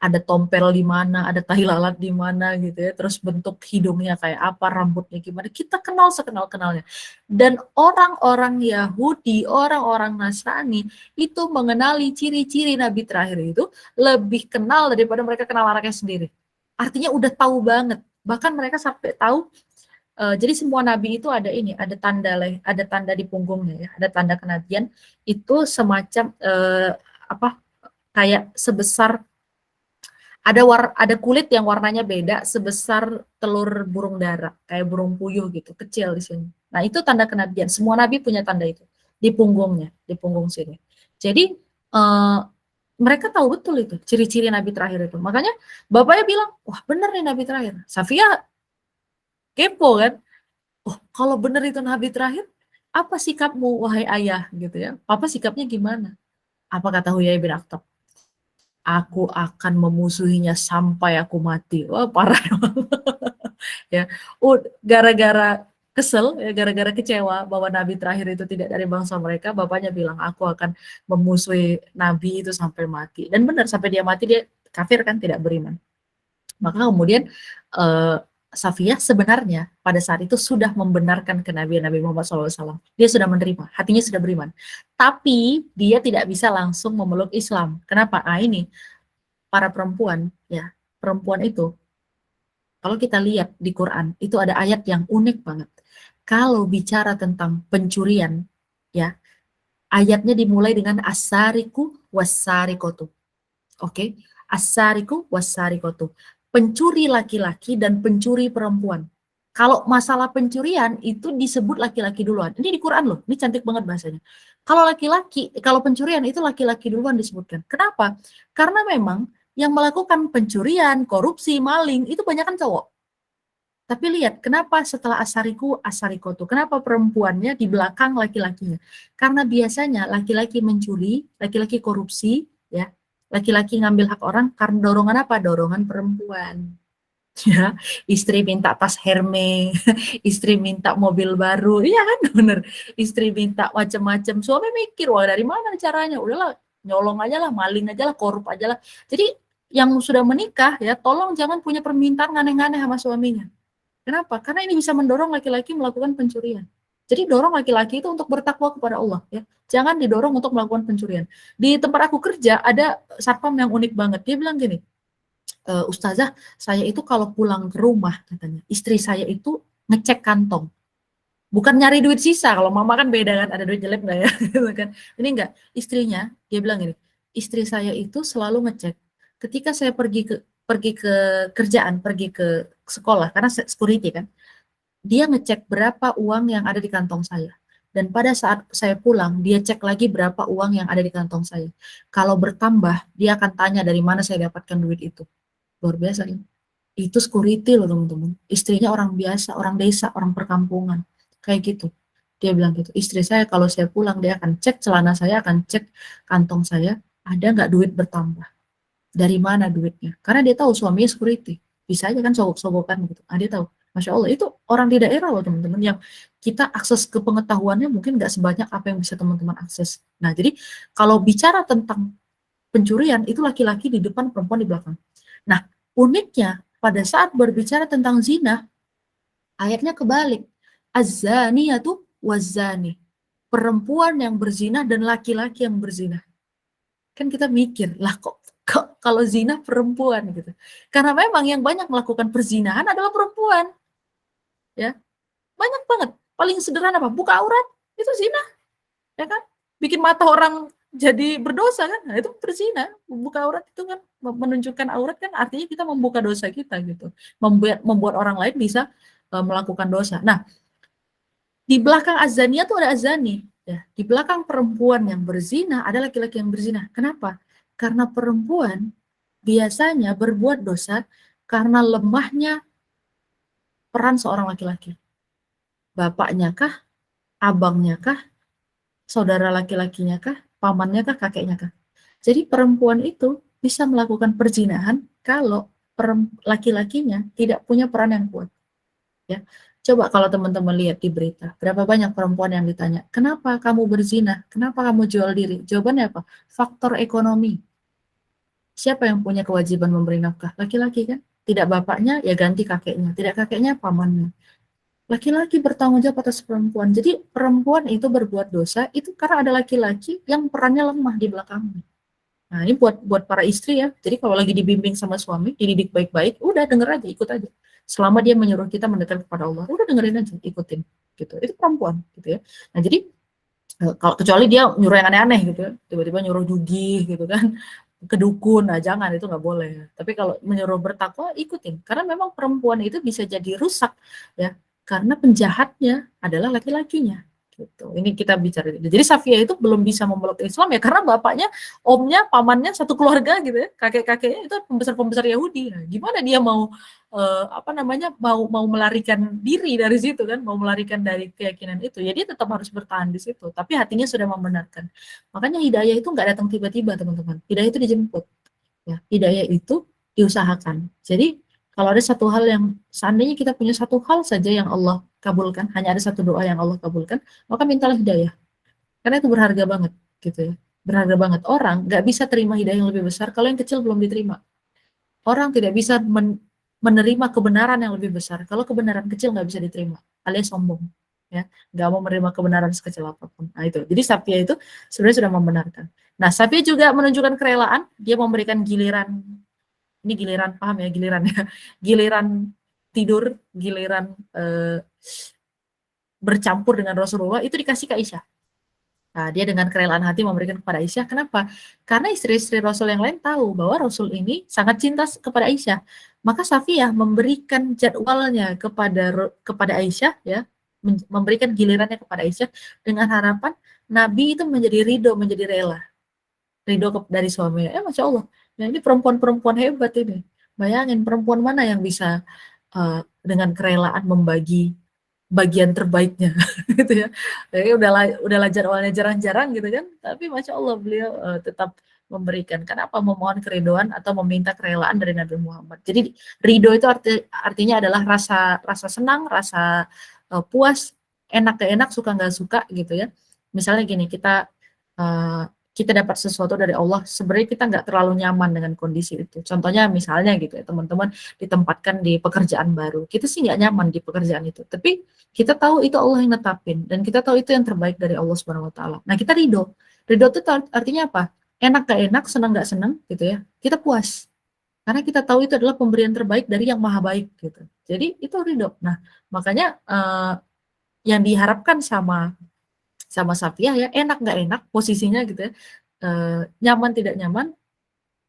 Ada tompel di mana, ada tahi lalat di mana gitu ya, terus bentuk hidungnya kayak apa, rambutnya gimana, kita kenal sekenal-kenalnya. Dan orang-orang Yahudi, orang-orang Nasrani, itu mengenali ciri-ciri Nabi terakhir itu lebih kenal daripada mereka kenal anaknya sendiri. Artinya udah tahu banget, bahkan mereka sampai tahu, jadi semua nabi itu ada ini, ada tanda di punggungnya ya, ada tanda kenabian, itu semacam, apa, kayak sebesar ada kulit yang warnanya beda sebesar telur burung dara, kayak burung puyuh gitu, kecil di sini. Nah, itu tanda kenabian. Semua nabi punya tanda itu di punggungnya, di punggung sini. Jadi Mereka tahu betul itu, ciri-ciri nabi terakhir itu. Makanya bapaknya bilang, wah bener nih nabi terakhir. Safia kepo kan, oh kalau bener itu nabi terakhir, apa sikapmu wahai ayah gitu ya. Papa sikapnya gimana? Apa kata Huyai bin Akhtab? Aku akan memusuhinya sampai aku mati. Wah parah ya. Gara-gara kesel, ya, gara-gara kecewa bahwa nabi terakhir itu tidak dari bangsa mereka, bapaknya bilang aku akan memusuhi nabi itu sampai mati. Dan benar sampai dia mati dia kafir kan, tidak beriman. Maka kemudian eh, Safiyah sebenarnya pada saat itu sudah membenarkan kenabian Nabi Muhammad SAW. Dia sudah menerima, hatinya sudah beriman. Tapi dia tidak bisa langsung memeluk Islam. Kenapa? Ah ini para perempuan, ya perempuan itu kalau kita lihat di Quran itu ada ayat yang unik banget. Kalau bicara tentang pencurian, ya ayatnya dimulai dengan asariku wasarikotu. Oke, asariku wasarikotu. Pencuri laki-laki dan pencuri perempuan. Kalau masalah pencurian itu disebut laki-laki duluan. Ini di Quran loh, ini cantik banget bahasanya. Kalau laki-laki, kalau pencurian itu laki-laki duluan disebutkan. Kenapa? Karena memang yang melakukan pencurian, korupsi, maling itu banyak kan cowok. Tapi lihat, kenapa setelah asariku, asarikotu, kenapa perempuannya di belakang laki-lakinya? Karena biasanya laki-laki mencuri, laki-laki korupsi, ya, laki-laki ngambil hak orang karena dorongan apa? Dorongan perempuan. Ya, istri minta tas Hermes, istri minta mobil baru, iya kan, bener. Istri minta macam-macam, suami mikir, wah dari mana caranya? Udahlah, nyolong aja lah, maling aja lah, korup aja lah. Jadi yang sudah menikah ya, tolong jangan punya permintaan aneh-aneh sama suaminya. Kenapa? Karena ini bisa mendorong laki-laki melakukan pencurian. Jadi dorong laki-laki itu untuk bertakwa kepada Allah ya. Jangan didorong untuk melakukan pencurian. Di tempat aku kerja ada satpam yang unik banget. Dia bilang gini, Ustazah, saya itu kalau pulang ke rumah katanya, istri saya itu ngecek kantong. Bukan nyari duit sisa. Kalau mama kan beda kan, ada duit jelek nggak ya? Gitu kan. Ini enggak. Istrinya, dia bilang gini, istri saya itu selalu ngecek. Ketika saya pergi ke kerjaan, pergi ke sekolah, karena security kan, dia ngecek berapa uang yang ada di kantong saya. Dan pada saat saya pulang, dia cek lagi berapa uang yang ada di kantong saya. Kalau bertambah, dia akan tanya dari mana saya dapatkan duit itu. Luar biasa ya. Itu security loh teman-teman. Istrinya orang biasa, orang desa, orang perkampungan. Kayak gitu. Dia bilang gitu. Istri saya kalau saya pulang, dia akan cek celana saya, akan cek kantong saya, ada nggak duit bertambah. Dari mana duitnya? Karena dia tahu suaminya security. Bisa aja kan sogok-sogokan gitu. Ah, dia tahu. Masya Allah, itu orang di daerah loh teman-teman, yang kita akses ke pengetahuannya mungkin nggak sebanyak apa yang bisa teman-teman akses. Nah, jadi kalau bicara tentang pencurian, itu laki-laki di depan, perempuan di belakang. Nah, uniknya pada saat berbicara tentang zina, ayatnya kebalik. Az-zaniyatu waz-zani. Perempuan yang berzina dan laki-laki yang berzina. Kan kita mikir, lah kok kalau zina perempuan gitu. Karena memang yang banyak melakukan perzinahan adalah perempuan, ya. Banyak banget. Paling sederhana apa? Buka aurat, itu zina, ya kan? Bikin mata orang jadi berdosa kan? Nah, itu berzina. Buka aurat itu kan menunjukkan aurat kan artinya kita membuka dosa kita gitu. Membuat orang lain bisa melakukan dosa. Nah, di belakang azania tuh ada azani. Ya, di belakang perempuan yang berzina ada laki-laki yang berzina. Kenapa? Karena perempuan biasanya berbuat dosa karena lemahnya peran seorang laki-laki. Bapaknya kah? Abangnya kah? Saudara laki-lakinya kah? Pamannya kah? Kakeknya kah? Jadi perempuan itu bisa melakukan perzinahan kalau laki-lakinya tidak punya peran yang kuat. Ya. Coba kalau teman-teman lihat di berita, berapa banyak perempuan yang ditanya, kenapa kamu berzina? Kenapa kamu jual diri? Jawabannya apa? Faktor ekonomi. Siapa yang punya kewajiban memberi nafkah? Laki-laki kan? Tidak bapaknya, ya ganti kakeknya. Tidak kakeknya, pamannya. Laki-laki bertanggung jawab atas perempuan. Jadi perempuan itu berbuat dosa, itu karena ada laki-laki yang perannya lemah di belakangnya. Nah ini buat para istri ya. Jadi kalau lagi dibimbing sama suami, dididik baik-baik, udah denger aja, ikut aja. Selama dia menyuruh kita mendekat kepada Allah, udah dengerin aja, ikutin. Gitu. Itu perempuan, gitu ya. Nah jadi kalau kecuali dia nyuruh yang aneh-aneh gitu ya, tiba-tiba nyuruh judi gitu kan, ke dukun, nah jangan, itu nggak boleh. Tapi kalau menyuruh bertakwa, ikutin. Karena memang perempuan itu bisa jadi rusak ya, karena penjahatnya adalah laki-lakinya gitu. Ini kita bicara. Jadi Safiyah itu belum bisa memeluk Islam ya karena bapaknya, omnya, pamannya satu keluarga gitu ya, kakek-kakeknya itu pembesar-pembesar Yahudi. Nah, gimana dia mau apa namanya, mau melarikan diri dari situ kan, mau melarikan dari keyakinan itu. Ya dia tetap harus bertahan di situ, tapi hatinya sudah membenarkan. Makanya hidayah itu nggak datang tiba-tiba, teman-teman. Hidayah itu dijemput. Ya, hidayah itu diusahakan. Jadi kalau ada satu hal yang seandainya kita punya satu hal saja yang Allah kabulkan, hanya ada satu doa yang Allah kabulkan, maka mintalah hidayah. Karena itu berharga banget, gitu ya. Berharga banget. Orang nggak bisa terima hidayah yang lebih besar kalau yang kecil belum diterima. Orang tidak bisa menerima kebenaran yang lebih besar kalau kebenaran kecil nggak bisa diterima, alias sombong. Ya, nggak mau menerima kebenaran sekecil apapun. Nah itu. Jadi Safiya itu sebenarnya sudah membenarkan. Nah Safiya juga menunjukkan kerelaan, dia memberikan giliran, ini giliran, paham ya, giliran ya, giliran tidur, giliran bercampur dengan Rasulullah itu dikasih ke Aisyah. Nah, dia dengan kerelaan hati memberikan kepada Aisyah. Kenapa? Karena istri-istri Rasul yang lain tahu bahwa Rasul ini sangat cinta kepada Aisyah. Maka Safiyah memberikan jadwalnya kepada Aisyah, ya, memberikan gilirannya kepada Aisyah dengan harapan Nabi itu menjadi ridho, menjadi rela, ridho dari suaminya. Masya Allah. Nah, ini perempuan-perempuan hebat ini. Bayangin perempuan mana yang bisa dengan kerelaan membagi bagian terbaiknya gitu ya. Jadi udahlah jadwalnya jarang-jarang gitu kan, tapi Masya Allah beliau tetap memberikan. Kenapa? Memohon keridoan atau meminta kerelaan dari Nabi Muhammad. Jadi ridho itu artinya adalah rasa rasa senang, rasa puas, enak ke enak, suka nggak suka gitu ya. Misalnya gini, uh, kita dapat sesuatu dari Allah, sebenarnya kita nggak terlalu nyaman dengan kondisi itu. Contohnya misalnya gitu ya, teman-teman ditempatkan di pekerjaan baru. Kita sih nggak nyaman di pekerjaan itu, tapi kita tahu itu Allah yang netapin dan kita tahu itu yang terbaik dari Allah Subhanahu wa taala. Nah, kita ridho. Ridho itu artinya apa? Enak gak enak, senang gak senang gitu ya. Kita puas. Karena kita tahu itu adalah pemberian terbaik dari yang maha baik gitu. Jadi itu ridho. Nah, makanya yang diharapkan sama Safiyah ya, enak gak enak posisinya gitu ya. Nyaman tidak nyaman,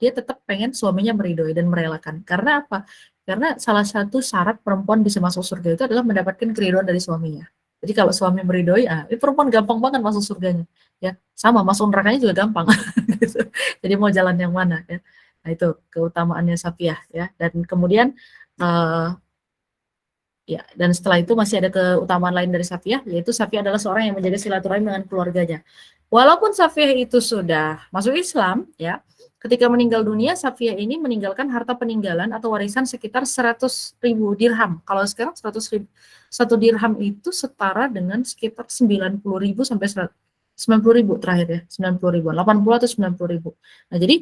dia tetap pengen suaminya meridhoi dan merelakan. Karena apa? Karena salah satu syarat perempuan bisa masuk surga itu adalah mendapatkan keridhaan dari suaminya. Jadi kalau suami meridhoi, ini perempuan gampang banget masuk surganya. Ya, sama masuk nerakanya juga gampang. Gitu. Jadi mau jalan yang mana ya? Nah itu keutamaannya Safiyah ya. Dan kemudian uh, ya, dan setelah itu masih ada keutamaan lain dari Safiyah, yaitu Safiyah adalah seorang yang menjaga silaturahmi dengan keluarganya. Walaupun Safiyah itu sudah masuk Islam, ya, ketika meninggal dunia, Safiyah ini meninggalkan harta peninggalan atau warisan sekitar 100.000 dirham. Kalau sekarang 100.000, satu dirham itu setara dengan sekitar 90.000 sampai 90.000 terakhir ya, 90.000, 80 atau 90.000. Nah, jadi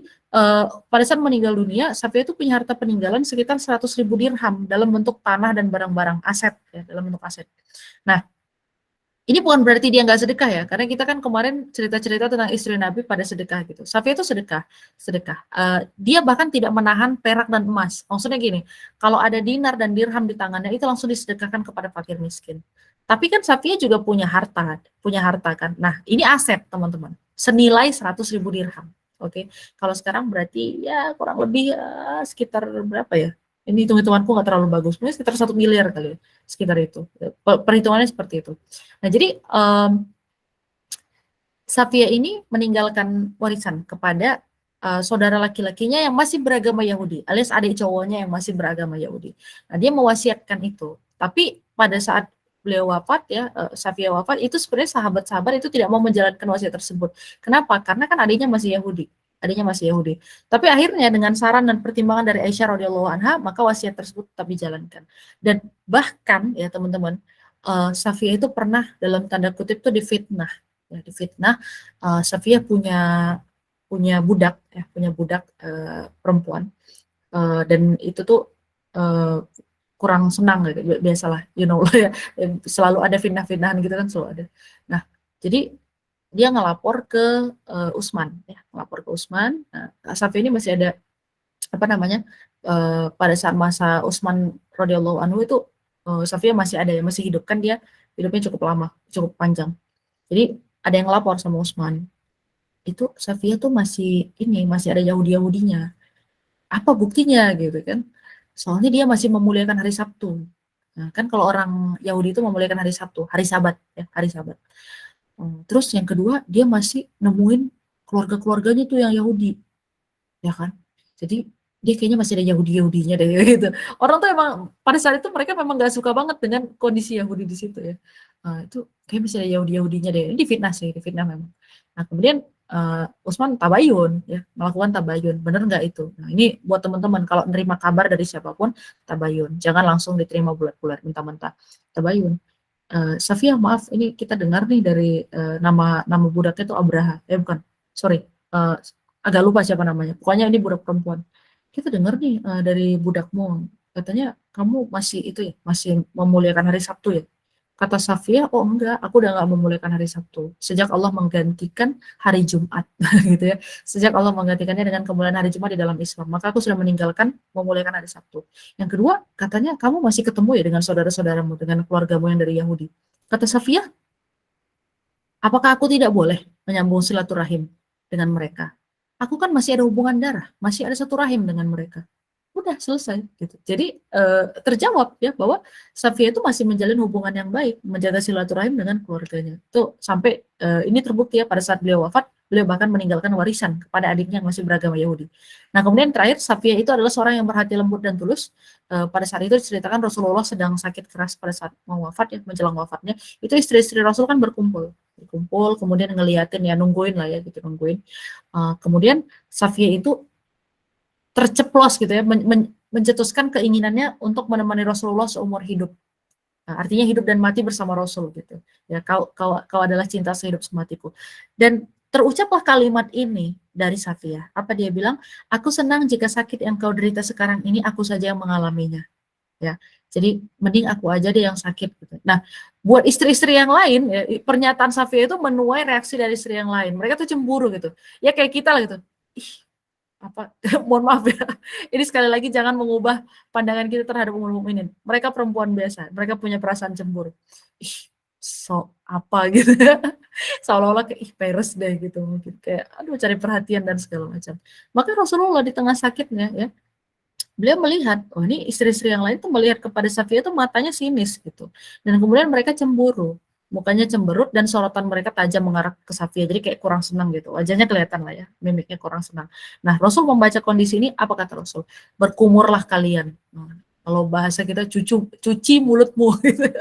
pada saat meninggal dunia, Safiyah itu punya harta peninggalan sekitar 100.000 dirham dalam bentuk tanah dan barang-barang aset ya, dalam bentuk aset. Nah, ini bukan berarti dia nggak sedekah ya, karena kita kan kemarin cerita-cerita tentang istri Nabi pada sedekah gitu. Safiyah itu sedekah. Dia bahkan tidak menahan perak dan emas. Maksudnya gini, kalau ada dinar dan dirham di tangannya itu langsung disedekahkan kepada fakir miskin. Tapi kan Safiyah juga punya harta kan. Nah, ini aset teman-teman, senilai 100.000 dirham. Oke, kalau sekarang berarti ya kurang lebih sekitar berapa ya? Ini hitung-hitunganku nggak terlalu bagus, mungkin sekitar 1 miliar kali ya, sekitar itu. Perhitungannya seperti itu. Nah, jadi Safiyah ini meninggalkan warisan kepada saudara laki-lakinya yang masih beragama Yahudi, alias adik cowoknya yang masih beragama Yahudi. Nah, dia mewasiatkan itu. Tapi pada saat beliau wafat ya, Safiyah wafat, itu sebenarnya sahabat-sahabat itu tidak mau menjalankan wasiat tersebut. Kenapa? Karena kan adiknya masih Yahudi. Adiknya masih Yahudi. Tapi akhirnya dengan saran dan pertimbangan dari Aisyah radhiyallahu anha, maka wasiat tersebut tetap dijalankan. Dan bahkan ya teman-teman, Safiyah itu pernah dalam tanda kutip itu difitnah. Ya, difitnah. Safiyah punya budak ya, punya budak perempuan. Dan itu tuh kurang senang gitu. Biasalah, you know ya. Selalu ada fitnah-fitnahan gitu kan, selalu ada. Nah, jadi dia ngelapor ke Utsman ya, ngelapor ke Utsman. Nah, Safiyah ini masih ada apa namanya? Pada saat masa Utsman radhiyallahu anhu itu Safiyah masih ada ya, masih hidup kan, dia hidupnya cukup lama, cukup panjang. Jadi ada yang lapor sama Utsman. Itu Safiyah tuh masih ada Yahudi-Yahudinya. Apa buktinya gitu kan? Soalnya dia masih memuliakan hari Sabtu. Nah, kan kalau orang Yahudi itu memuliakan hari Sabtu, hari Sabat ya, hari Sabat. Terus yang kedua, dia masih nemuin keluarga-keluarganya tuh yang Yahudi, ya kan. Jadi dia kayaknya masih ada Yahudi-Yahudinya deh gitu. Orang tuh emang pada saat itu mereka memang nggak suka banget dengan kondisi Yahudi di situ ya. Itu kayak masih ada Yahudi-Yahudinya deh. Ini difitnah sih, difitnah memang. Nah, kemudian Utsman tabayun ya, melakukan tabayun. Bener nggak itu? Nah, ini buat teman-teman kalau nerima kabar dari siapapun tabayun. Jangan langsung diterima bulat-bulat mentah-mentah. Tabayun. Safia maaf ini kita dengar nih dari nama nama budaknya itu Abraha. Bukan. Sorry. Eh, agak lupa siapa namanya. Pokoknya ini budak perempuan. Kita dengar nih dari budakmu, katanya kamu masih itu ya, masih memuliakan hari Sabtu ya. Kata Safia, oh enggak, aku udah nggak memuliakan hari Sabtu. Sejak Allah menggantikan hari Jumat, gitu ya. Sejak Allah menggantikannya dengan kemuliaan hari Jumat di dalam Islam, maka aku sudah meninggalkan memuliakan hari Sabtu. Yang kedua, katanya kamu masih ketemu ya dengan saudara-saudaramu, dengan keluargamu yang dari Yahudi. Kata Safia, apakah aku tidak boleh menyambung silaturahim dengan mereka? Aku kan masih ada hubungan darah, masih ada satu rahim dengan mereka. Udah selesai gitu. Jadi terjawab ya bahwa Safia itu masih menjalin hubungan yang baik, menjaga silaturahim dengan keluarganya. Itu sampai ini terbukti ya pada saat beliau wafat, beliau bahkan meninggalkan warisan kepada adiknya yang masih beragama Yahudi. Nah, kemudian terakhir Safia itu adalah seorang yang berhati lembut dan tulus. Pada saat itu diceritakan Rasulullah sedang sakit keras pada saat mau wafat ya, menjelang wafatnya. Itu istri-istri Rasul kan berkumpul kemudian ngeliatin ya, nungguin lah ya gitu, nungguin. Kemudian Safia itu terceplos gitu ya, mencetuskan keinginannya untuk menemani Rasulullah seumur hidup. Nah, artinya hidup dan mati bersama Rasul gitu. Ya, kau adalah cinta sehidup sematiku. Dan terucaplah kalimat ini dari Safia. Apa dia bilang? Aku senang jika sakit yang kau derita sekarang ini aku saja yang mengalaminya. Ya. Jadi mending aku aja deh yang sakit gitu. Nah, buat istri-istri yang lain ya, pernyataan Safia itu menuai reaksi dari istri yang lain. Mereka tuh cemburu gitu. Ya kayak kita lah gitu. Ih, apa mohon maaf ya, ini sekali lagi jangan mengubah pandangan kita terhadap ummul mukminin. Mereka perempuan biasa, mereka punya perasaan cemburu. Ih, so apa gitu ya. Seolah-olah kayak ih peres deh gitu mungkin kayak aduh cari perhatian dan segala macam. Maka Rasulullah di tengah sakitnya ya, beliau melihat, oh ini istri-istri yang lain tuh melihat kepada Safia tuh matanya sinis gitu. Dan kemudian mereka cemburu, mukanya cemberut dan sorotan mereka tajam mengarah ke Safia. Jadi kayak kurang senang gitu. Wajahnya kelihatan lah ya, mimiknya kurang senang. Nah, Rasul membaca kondisi ini, apa kata Rasul? Berkumurlah kalian. Nah, kalau bahasa kita cuci mulutmu gitu.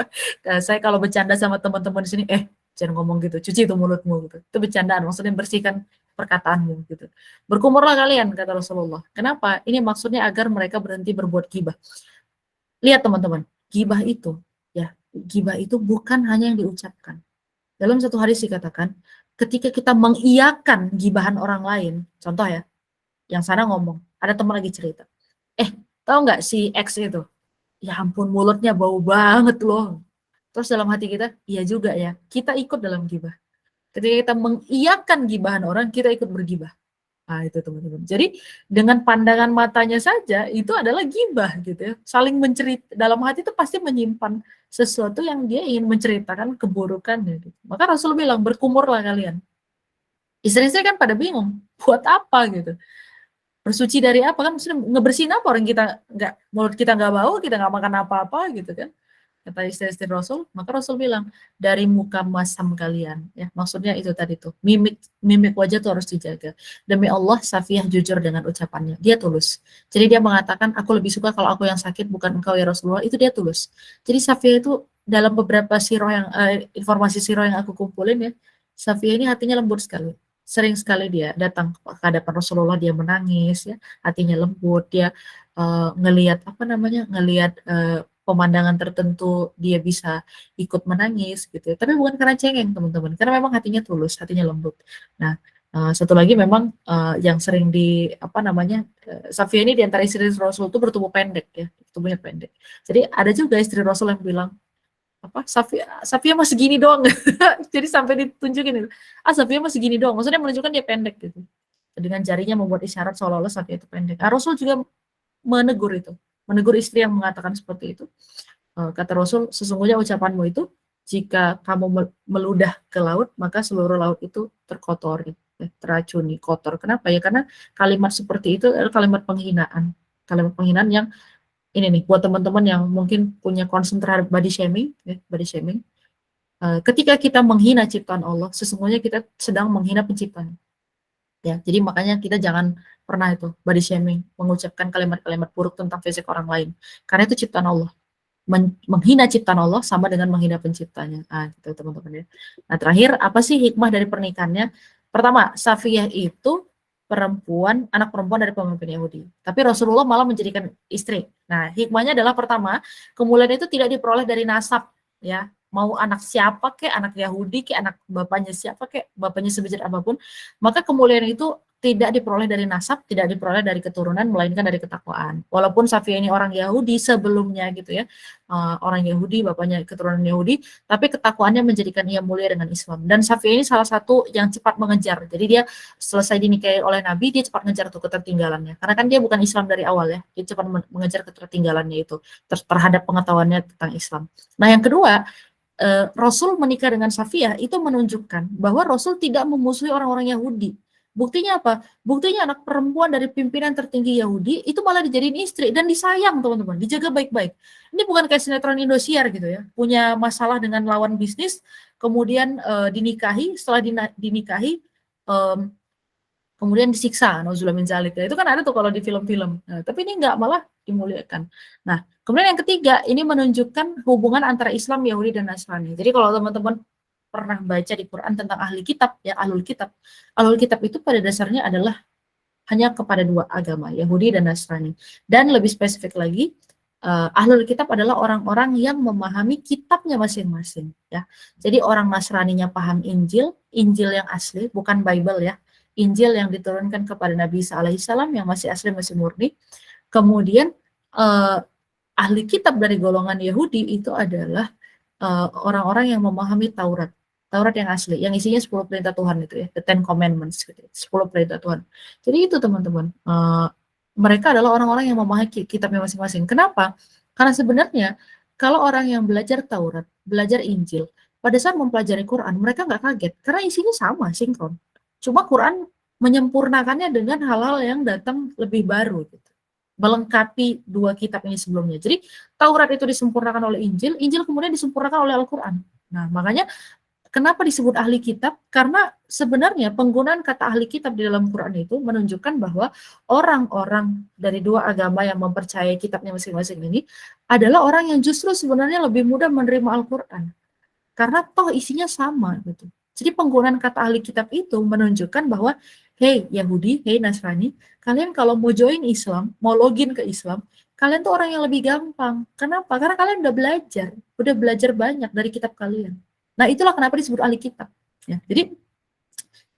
Nah, saya kalau bercanda sama teman-teman di sini, jangan ngomong gitu, cuci itu mulutmu gitu. Itu bercandaan, maksudnya bersihkan perkataanmu gitu. Berkumurlah kalian, kata Rasulullah. Kenapa? Ini maksudnya agar mereka berhenti berbuat gibah. Lihat teman-teman, gibah itu, ya, gibah itu bukan hanya yang diucapkan. Dalam satu hadis dikatakan, ketika kita mengiyakan gibahan orang lain, contoh ya, yang sana ngomong, ada teman lagi cerita, tahu nggak si X itu? Ya ampun mulutnya bau banget loh. Terus dalam hati kita, iya juga ya, kita ikut dalam gibah. Ketika kita mengiyakan gibahan orang, kita ikut bergibah. Nah, itu teman-teman. Jadi dengan pandangan matanya saja itu adalah gibah gitu ya. Saling dalam hati itu pasti menyimpan sesuatu yang dia ingin menceritakan keburukannya gitu. Maka Rasul bilang berkumurlah kalian. Istri-istri kan pada bingung, buat apa gitu. Bersuci dari apa kan maksudnya ngebersihin apa orang kita nggak mulut kita nggak bau, kita nggak makan apa-apa gitu kan. Kata istri-istri Rasul, maka Rasul bilang dari muka masam kalian ya, maksudnya itu tadi tuh mimik wajah tuh harus dijaga. Demi Allah Safiyah jujur dengan ucapannya, dia tulus. Jadi dia mengatakan aku lebih suka kalau aku yang sakit bukan engkau ya Rasulullah, itu dia tulus. Jadi Safiyah itu dalam beberapa sirah yang informasi sirah yang aku kumpulin ya, Safiyah ini hatinya lembut sekali. Sering sekali dia datang ke hadapan Rasulullah, dia menangis ya, hatinya lembut, dia ngelihat apa namanya, ngelihat pemandangan tertentu dia bisa ikut menangis gitu ya. Tapi bukan karena cengeng teman-teman, karena memang hatinya tulus, hatinya lembut. Nah, satu lagi memang yang sering di apa namanya, Safia ini di antara istri Rasul itu bertubuh pendek ya, tubuhnya pendek. Jadi ada juga istri Rasul yang bilang apa Safia masih gini doang. Jadi sampai ditunjukin itu. Safia masih gini doang. Maksudnya menunjukkan dia pendek gitu. Dengan jarinya membuat isyarat seolah-olah Safia itu pendek. Rasul juga menegur itu. Menegur istri yang mengatakan seperti itu. Kata Rasul, sesungguhnya ucapanmu itu jika kamu meludah ke laut, maka seluruh laut itu terkotori, teracuni, kotor. Kenapa ya? Karena kalimat seperti itu adalah kalimat penghinaan. Kalimat penghinaan yang ini nih buat teman-teman yang mungkin punya concern terhadap body shaming, ya, body shaming. Ketika kita menghina ciptaan Allah, sesungguhnya kita sedang menghina penciptanya. Ya, jadi makanya kita jangan pernah itu body shaming, mengucapkan kalimat-kalimat buruk tentang fisik orang lain. Karena itu ciptaan Allah. Menghina ciptaan Allah sama dengan menghina penciptanya. Ah, gitu teman-teman ya. Nah, terakhir apa sih hikmah dari pernikahannya? Pertama, Safiyah itu anak perempuan dari pemimpin Yahudi. Tapi Rasulullah malah menjadikan istri. Nah, hikmahnya adalah pertama, kemuliaan itu tidak diperoleh dari nasab, ya. Mau anak siapa kek, anak Yahudi kek, anak bapaknya siapa kek, bapaknya sebejat apapun, maka kemuliaan itu tidak diperoleh dari nasab, tidak diperoleh dari keturunan, melainkan dari ketakwaan. Walaupun Safiyah ini orang Yahudi sebelumnya gitu ya, orang Yahudi, bapaknya keturunan Yahudi, tapi ketakwaannya menjadikan ia mulia dengan Islam. Dan Safiyah ini salah satu yang cepat mengejar. Jadi dia selesai dinikahi oleh Nabi, dia cepat mengejar tuh ketertinggalannya. Karena kan dia bukan Islam dari awal ya, dia cepat mengejar ketertinggalannya itu terhadap pengetahuannya tentang Islam. Nah yang kedua, Rasul menikah dengan Safiyah itu menunjukkan bahwa Rasul tidak memusuhi orang-orang Yahudi. Buktinya apa? Buktinya anak perempuan dari pimpinan tertinggi Yahudi itu malah dijadiin istri dan disayang teman-teman, dijaga baik-baik. Ini bukan kayak sinetron Indosiar gitu ya, punya masalah dengan lawan bisnis, kemudian dinikahi, setelah dinikahi um, kemudian disiksa, nauzubillah min zalik. Itu kan ada tuh kalau di film-film. Nah, tapi ini enggak, malah dimuliakan. Nah, kemudian yang ketiga, ini menunjukkan hubungan antara Islam, Yahudi, dan Nasrani. Jadi kalau teman-teman pernah baca di Quran tentang ahli kitab, ya ahlul kitab. Ahlul kitab itu pada dasarnya adalah hanya kepada dua agama, Yahudi dan Nasrani. Dan lebih spesifik lagi, ahlul kitab adalah orang-orang yang memahami kitabnya masing-masing. Ya, jadi orang Nasraninya paham Injil, Injil yang asli, bukan Bible ya, Injil yang diturunkan kepada Nabi Isa alaihissalam yang masih asli, masih murni. Kemudian eh, ahli kitab dari golongan Yahudi itu adalah orang-orang yang memahami Taurat. Taurat yang asli, yang isinya 10 perintah Tuhan itu ya, the Ten Commandments gitu, 10 perintah Tuhan. Jadi itu teman-teman, mereka adalah orang-orang yang memahami kitabnya masing-masing. Kenapa? Karena sebenarnya kalau orang yang belajar Taurat, belajar Injil, pada saat mempelajari Quran, mereka nggak kaget, karena isinya sama, sinkron. Cuma Quran menyempurnakannya dengan hal-hal yang datang lebih baru, gitu, melengkapi dua kitab ini sebelumnya. Jadi Taurat itu disempurnakan oleh Injil, Injil kemudian disempurnakan oleh Al-Quran. Nah, makanya kenapa disebut ahli kitab? Karena sebenarnya penggunaan kata ahli kitab di dalam Quran itu menunjukkan bahwa orang-orang dari dua agama yang mempercayai kitabnya masing-masing ini adalah orang yang justru sebenarnya lebih mudah menerima Al-Quran. Karena toh isinya sama gitu. Jadi penggunaan kata ahli kitab itu menunjukkan bahwa hey Yahudi, hey Nasrani, kalian kalau mau join Islam, mau login ke Islam, kalian tuh orang yang lebih gampang. Kenapa? Karena kalian udah belajar banyak dari kitab kalian. Nah, itulah kenapa disebut ahli kitab. Ya, jadi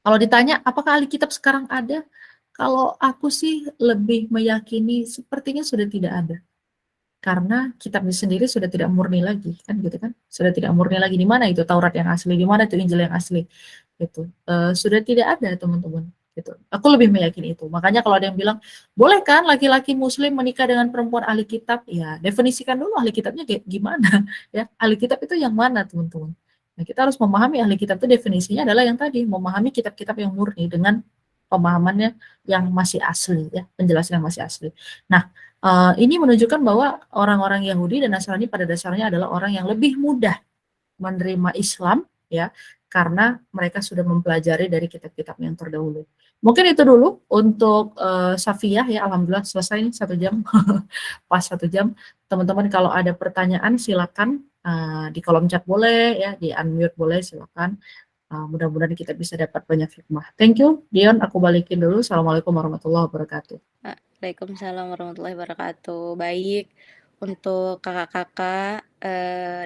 kalau ditanya apakah ahli kitab sekarang ada? Kalau aku sih lebih meyakini sepertinya sudah tidak ada. Karena kitabnya sendiri sudah tidak murni lagi, kan gitu kan? Sudah tidak murni lagi, di mana itu Taurat yang asli, di mana itu Injil yang asli, gitu. Sudah tidak ada teman-teman, gitu. Aku lebih meyakini itu. Makanya kalau ada yang bilang, boleh kan laki-laki Muslim menikah dengan perempuan ahli kitab? Ya, definisikan dulu ahli kitabnya kayak gimana, ya? Ahli kitab itu yang mana, teman-teman? Nah, kita harus memahami ahli kitab itu definisinya adalah yang tadi, memahami kitab-kitab yang murni dengan pemahamannya yang masih asli, ya, penjelasan yang masih asli. Nah, ini menunjukkan bahwa orang-orang Yahudi dan Nasrani pada dasarnya adalah orang yang lebih mudah menerima Islam ya karena mereka sudah mempelajari dari kitab-kitab yang terdahulu. Mungkin itu dulu untuk Safiyah ya, alhamdulillah selesai nih 1 jam pas 1 jam. Teman-teman kalau ada pertanyaan silakan di kolom chat boleh ya, di unmute boleh silakan. Mudah-mudahan kita bisa dapat banyak hikmah. Thank you, Dion. Aku balikin dulu. Assalamualaikum warahmatullahi wabarakatuh. Waalaikumsalam warahmatullahi wabarakatuh. Baik, untuk kakak-kakak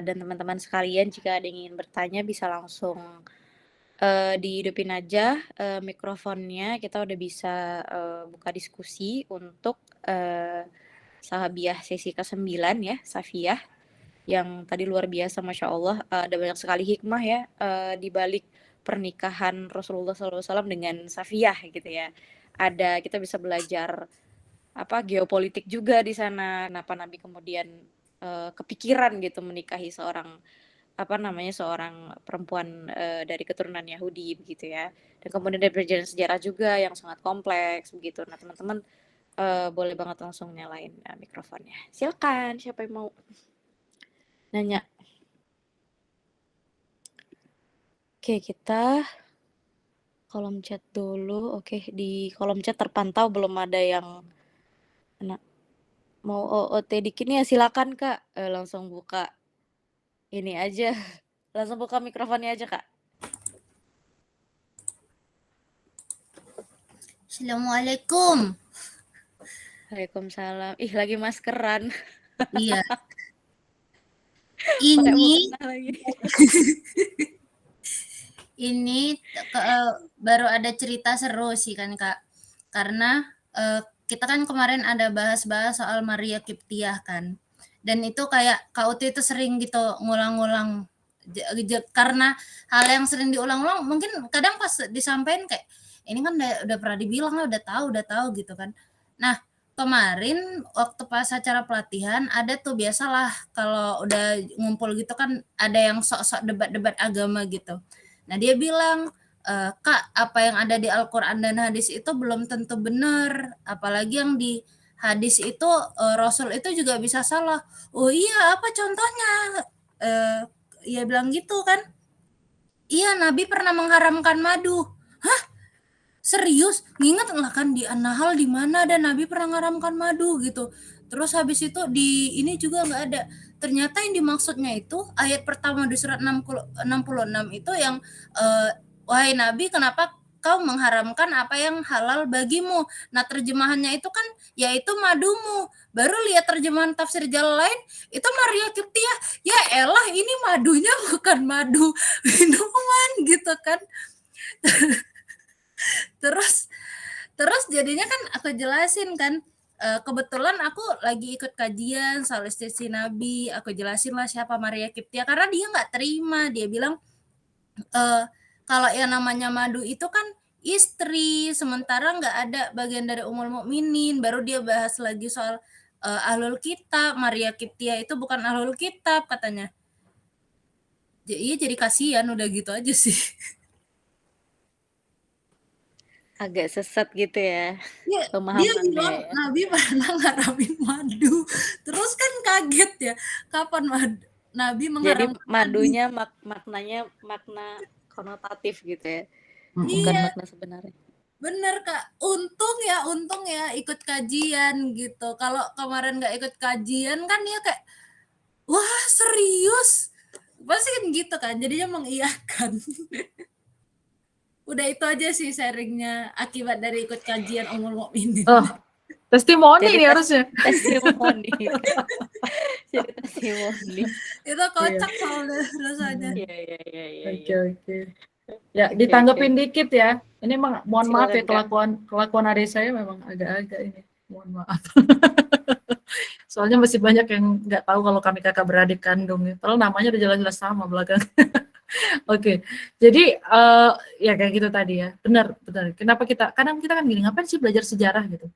dan teman-teman sekalian, jika ada yang ingin bertanya bisa langsung dihidupin aja mikrofonnya. Kita udah bisa buka diskusi untuk sahabiah sesi ke-9 ya, Safiyah, yang tadi luar biasa, Masya Allah. Ada banyak sekali hikmah ya di balik pernikahan Rasulullah SAW dengan Safiyah gitu ya. Kita bisa belajar geopolitik juga di sana. Kenapa Nabi kemudian kepikiran gitu menikahi seorang perempuan dari keturunan Yahudi begitu ya. Dan kemudian ada perjalanan sejarah juga yang sangat kompleks begitu. Nah, teman-teman boleh banget langsung nyalain mikrofonnya. Silakan, siapa yang mau nanya? Oke, kita kolom chat dulu. Oke, di kolom chat terpantau belum ada yang mau OOT dikit nih ya, silakan Kak. Langsung buka ini aja. Langsung buka mikrofonnya aja, Kak. Assalamualaikum. Waalaikumsalam. Ih, lagi maskeran. Iya. Pakai Ini mukena lagi. ini baru ada cerita seru sih kan Kak. Karena kita kan kemarin ada bahas-bahas soal Maria Kiptiah kan. Dan itu kayak Kak Uti itu sering gitu ngulang-ngulang karena hal yang sering diulang-ulang mungkin kadang pas disampaikan kayak ini kan udah pernah dibilang lah, udah tahu gitu kan. Nah, kemarin waktu pas acara pelatihan ada tuh biasalah kalau udah ngumpul gitu kan ada yang sok-sok debat-debat agama gitu. Nah, dia bilang, Kak, apa yang ada di Al-Quran dan hadis itu belum tentu benar, apalagi yang di hadis itu Rasul itu juga bisa salah. Oh iya, apa contohnya? Ia bilang gitu kan. Iya, Nabi pernah mengharamkan madu. Hah? Serius? Nginget lah kan di An-Nahl di mana ada Nabi pernah mengharamkan madu gitu. Terus habis itu di ini juga nggak ada. Ternyata yang dimaksudnya itu ayat pertama di surat 66 itu yang wahai Nabi kenapa kau mengharamkan apa yang halal bagimu. Nah terjemahannya itu kan yaitu madumu. Baru lihat terjemahan tafsir jalan lain itu Maria Kiptiah. Ya elah ini madunya bukan madu minuman gitu kan. Terus jadinya kan aku jelasin kan kebetulan aku lagi ikut kajian soal istri Nabi, aku jelasin lah siapa Maria Kiptiah karena dia nggak terima, dia bilang kalau yang namanya madu itu kan istri, sementara nggak ada bagian dari Ummul Mukminin, baru dia bahas lagi soal Ahlul Kitab, Maria Kiptiah itu bukan Ahlul Kitab katanya. Iya jadi kasihan udah gitu aja sih. Agak sesat gitu ya, Ya, dia pemahamannya bilang ya. Nabi pernah ngaramin madu. Terus kan kaget ya, kapan Nabi Jadi mengharamkan madu? madunya maknanya makna konotatif gitu ya, bukan Iya, makna sebenarnya. bener Kak. Untung ya ikut kajian gitu. Kalau kemarin nggak ikut kajian kan dia kayak, wah serius? Pasti kan gitu kan, jadinya mengiyakan. Udah itu aja sih sharingnya akibat dari ikut kajian Ummul Mukminin. Oh, testimoni Jadi nih harusnya. testimoni. Jadi testimoni. Itu kocak soalnya rasanya. Iya. Oke. Ya, ditanggepin dikit ya. Ini emang mohon maaf ya Silakan, kelakuan adik saya memang agak-agak ini. Mohon maaf. Soalnya masih banyak yang nggak tahu kalau kami kakak beradik kandung. Padahal namanya udah jelas-jelas sama belakang. Oke. Jadi ya kayak gitu tadi ya. Benar. Kenapa kadang kita kan gini, ngapain sih belajar sejarah gitu?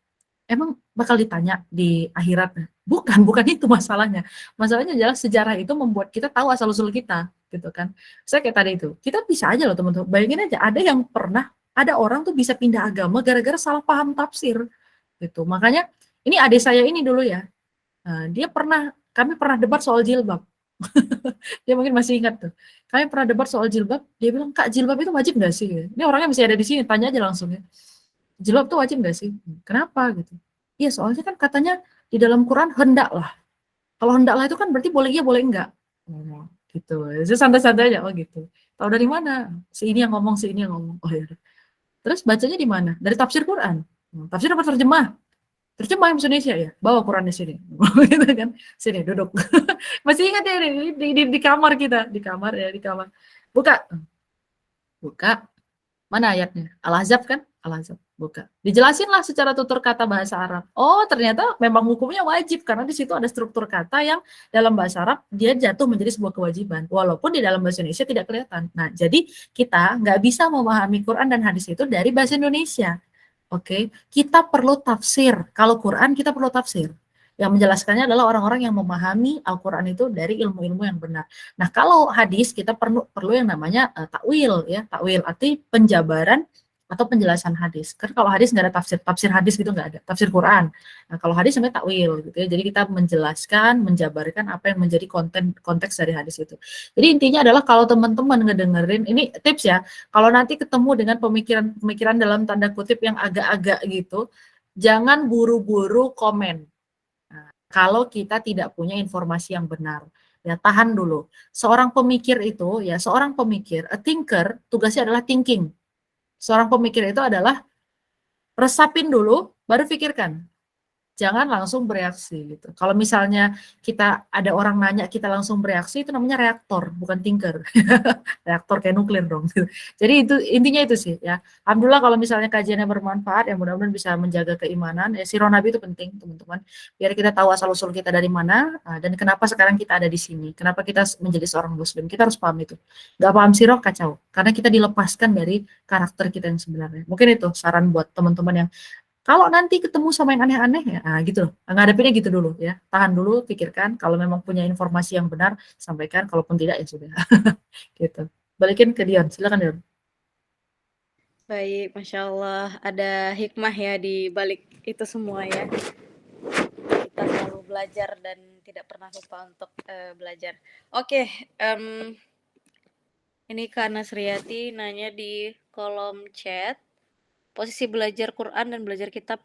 Emang bakal ditanya di akhirat? Bukan itu masalahnya. Masalahnya adalah sejarah itu membuat kita tahu asal-usul kita, gitu kan. Saya kayak tadi itu, kita bisa aja loh teman-teman, bayangin aja ada orang tuh bisa pindah agama gara-gara salah paham tafsir, gitu. Makanya, ini adik saya ini dulu ya, kami pernah debat soal jilbab. Dia mungkin masih ingat tuh. Kami pernah debat soal jilbab, dia bilang, Kak jilbab itu wajib nggak sih? Ini orangnya masih ada di sini, tanya aja langsung ya. Jilbab tuh wajib nggak sih? Kenapa gitu? Iya soalnya kan katanya di dalam Quran hendaklah. Kalau hendaklah itu kan berarti boleh iya boleh enggak. Oh, gitu. Itu santai-santai aja. Oh gitu. Tahu dari mana? Si ini yang ngomong. Oh ya. Terus bacanya di mana? Dari tafsir Quran. Tafsir apa terjemah? Terjemah bahasa Indonesia ya. Bawa Quran di sini. Gitu kan. Sini duduk. Masih ingat ya di kamar kita, di kamar. Buka. Mana ayatnya? Al-Ahzab kan? Al-Ahzab. Buka. Dijelasin lah secara tutur kata bahasa Arab. Oh, ternyata memang hukumnya wajib karena di situ ada struktur kata yang dalam bahasa Arab dia jatuh menjadi sebuah kewajiban. Walaupun di dalam bahasa Indonesia tidak kelihatan. Nah, jadi kita nggak bisa memahami Quran dan hadis itu dari bahasa Indonesia. Oke, kita perlu tafsir. Kalau Quran kita perlu tafsir. Yang menjelaskannya adalah orang-orang yang memahami Al-Quran itu dari ilmu-ilmu yang benar. Nah, kalau hadis kita perlu yang namanya takwil ya. Takwil arti penjabaran atau penjelasan hadis. Karena kalau hadis nggak ada tafsir hadis gitu nggak ada, tafsir Quran. Nah, kalau hadis sebenarnya takwil gitu ya. Jadi kita menjelaskan, menjabarkan apa yang menjadi konteks dari hadis itu. Jadi intinya adalah kalau teman-teman ngedengerin, ini tips ya, kalau nanti ketemu dengan pemikiran-pemikiran dalam tanda kutip yang agak-agak gitu, jangan buru-buru komen. Nah, kalau kita tidak punya informasi yang benar, ya tahan dulu. Seorang pemikir itu, ya seorang pemikir, a thinker, tugasnya adalah thinking. Seorang pemikir itu adalah resapin dulu, baru pikirkan. Jangan langsung bereaksi gitu. Kalau misalnya kita ada orang nanya kita langsung bereaksi itu namanya reaktor, bukan thinker. Reaktor kayak nuklir dong. Jadi itu intinya itu sih ya. Alhamdulillah kalau misalnya kajiannya bermanfaat ya mudah-mudahan bisa menjaga keimanan. Ya sirah Nabi itu penting teman-teman. Biar kita tahu asal usul kita dari mana dan kenapa sekarang kita ada di sini. Kenapa kita menjadi seorang muslim. Kita harus paham itu. Gak paham sirah kacau. Karena kita dilepaskan dari karakter kita yang sebenarnya. Mungkin itu saran buat teman-teman yang kalau nanti ketemu sama yang aneh-aneh ya, gitu loh. Ngadepinnya gitu dulu ya. Tahan dulu, pikirkan. Kalau memang punya informasi yang benar, sampaikan. Kalaupun tidak ya sudah. Gitu. Balikin ke Dion. Silakan Dion. Baik, Masya Allah. Ada hikmah ya di balik itu semua ya. Kita selalu belajar dan tidak pernah lupa untuk belajar. Oke, ini Kak Nasriati nanya di kolom chat. Posisi belajar Quran dan belajar kitab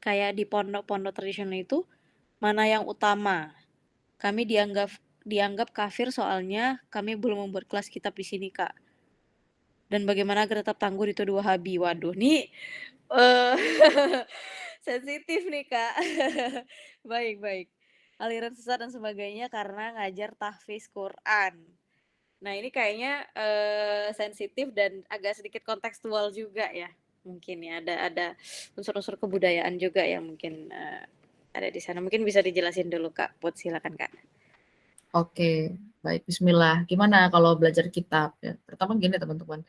kayak di pondok-pondok tradisional itu mana yang utama? Kami dianggap kafir soalnya kami belum membuat kelas kitab di sini, Kak. Dan bagaimana agar tetap tangguh dituduh Wahabi? Waduh, nih sensitif nih, Kak. Baik. Aliran sesat dan sebagainya karena ngajar tahfiz Quran. Nah, ini kayaknya sensitif dan agak sedikit kontekstual juga ya. Mungkin ya ada unsur-unsur kebudayaan juga yang mungkin ada di sana. Mungkin bisa dijelasin dulu Kak. Silakan Kak. Oke, baik. Bismillah. Gimana kalau belajar kitab? Ya, pertama gini teman-teman.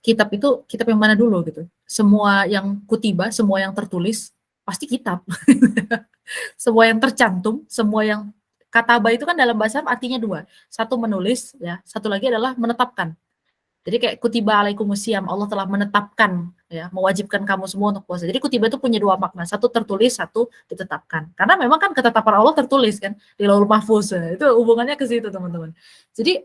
Kitab itu kitab yang mana dulu gitu. Semua yang kutiba, semua yang tertulis pasti kitab. Semua yang tercantum, semua yang kataba itu kan dalam bahasa artinya dua. Satu menulis, ya. Satu lagi adalah menetapkan. Jadi kayak kutiba alaikumusiyam, Allah telah menetapkan, ya, mewajibkan kamu semua untuk puasa. Jadi kutiba itu punya dua makna, satu tertulis, satu ditetapkan. Karena memang kan ketetapan Allah tertulis kan di Lauhul Mahfuz. Ya. Itu hubungannya ke situ teman-teman. Jadi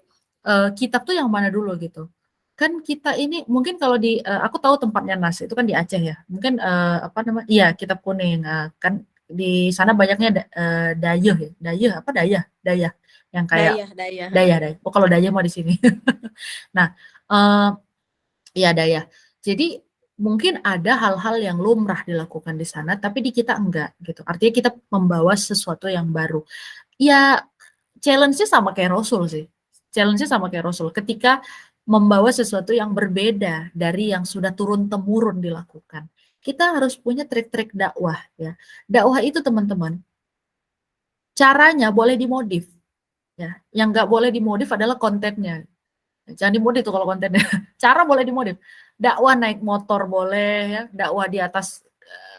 kitab tuh yang mana dulu gitu. Kan kita ini mungkin kalau di aku tahu tempatnya Nas itu kan di Aceh ya. Mungkin apa namanya? Iya, kitab kuning. Kan di sana banyaknya dayeh ya. Dayeh apa dayah? Dayah yang kayak dayah. Oh kalau dayah mah di sini. Nah, ya dayah. Jadi mungkin ada hal-hal yang lumrah dilakukan di sana, tapi di kita enggak gitu. Artinya kita membawa sesuatu yang baru. Ya challenge-nya sama kayak Rasul sih. Challenge-nya sama kayak Rasul. Ketika membawa sesuatu yang berbeda dari yang sudah turun-temurun dilakukan. Kita harus punya trik-trik dakwah ya. Dakwah itu teman-teman, caranya boleh dimodif ya. Yang nggak boleh dimodif adalah kontennya. Jangan dimodif tuh kalau kontennya. Cara boleh dimodif. Dakwah naik motor boleh ya, dakwah di atas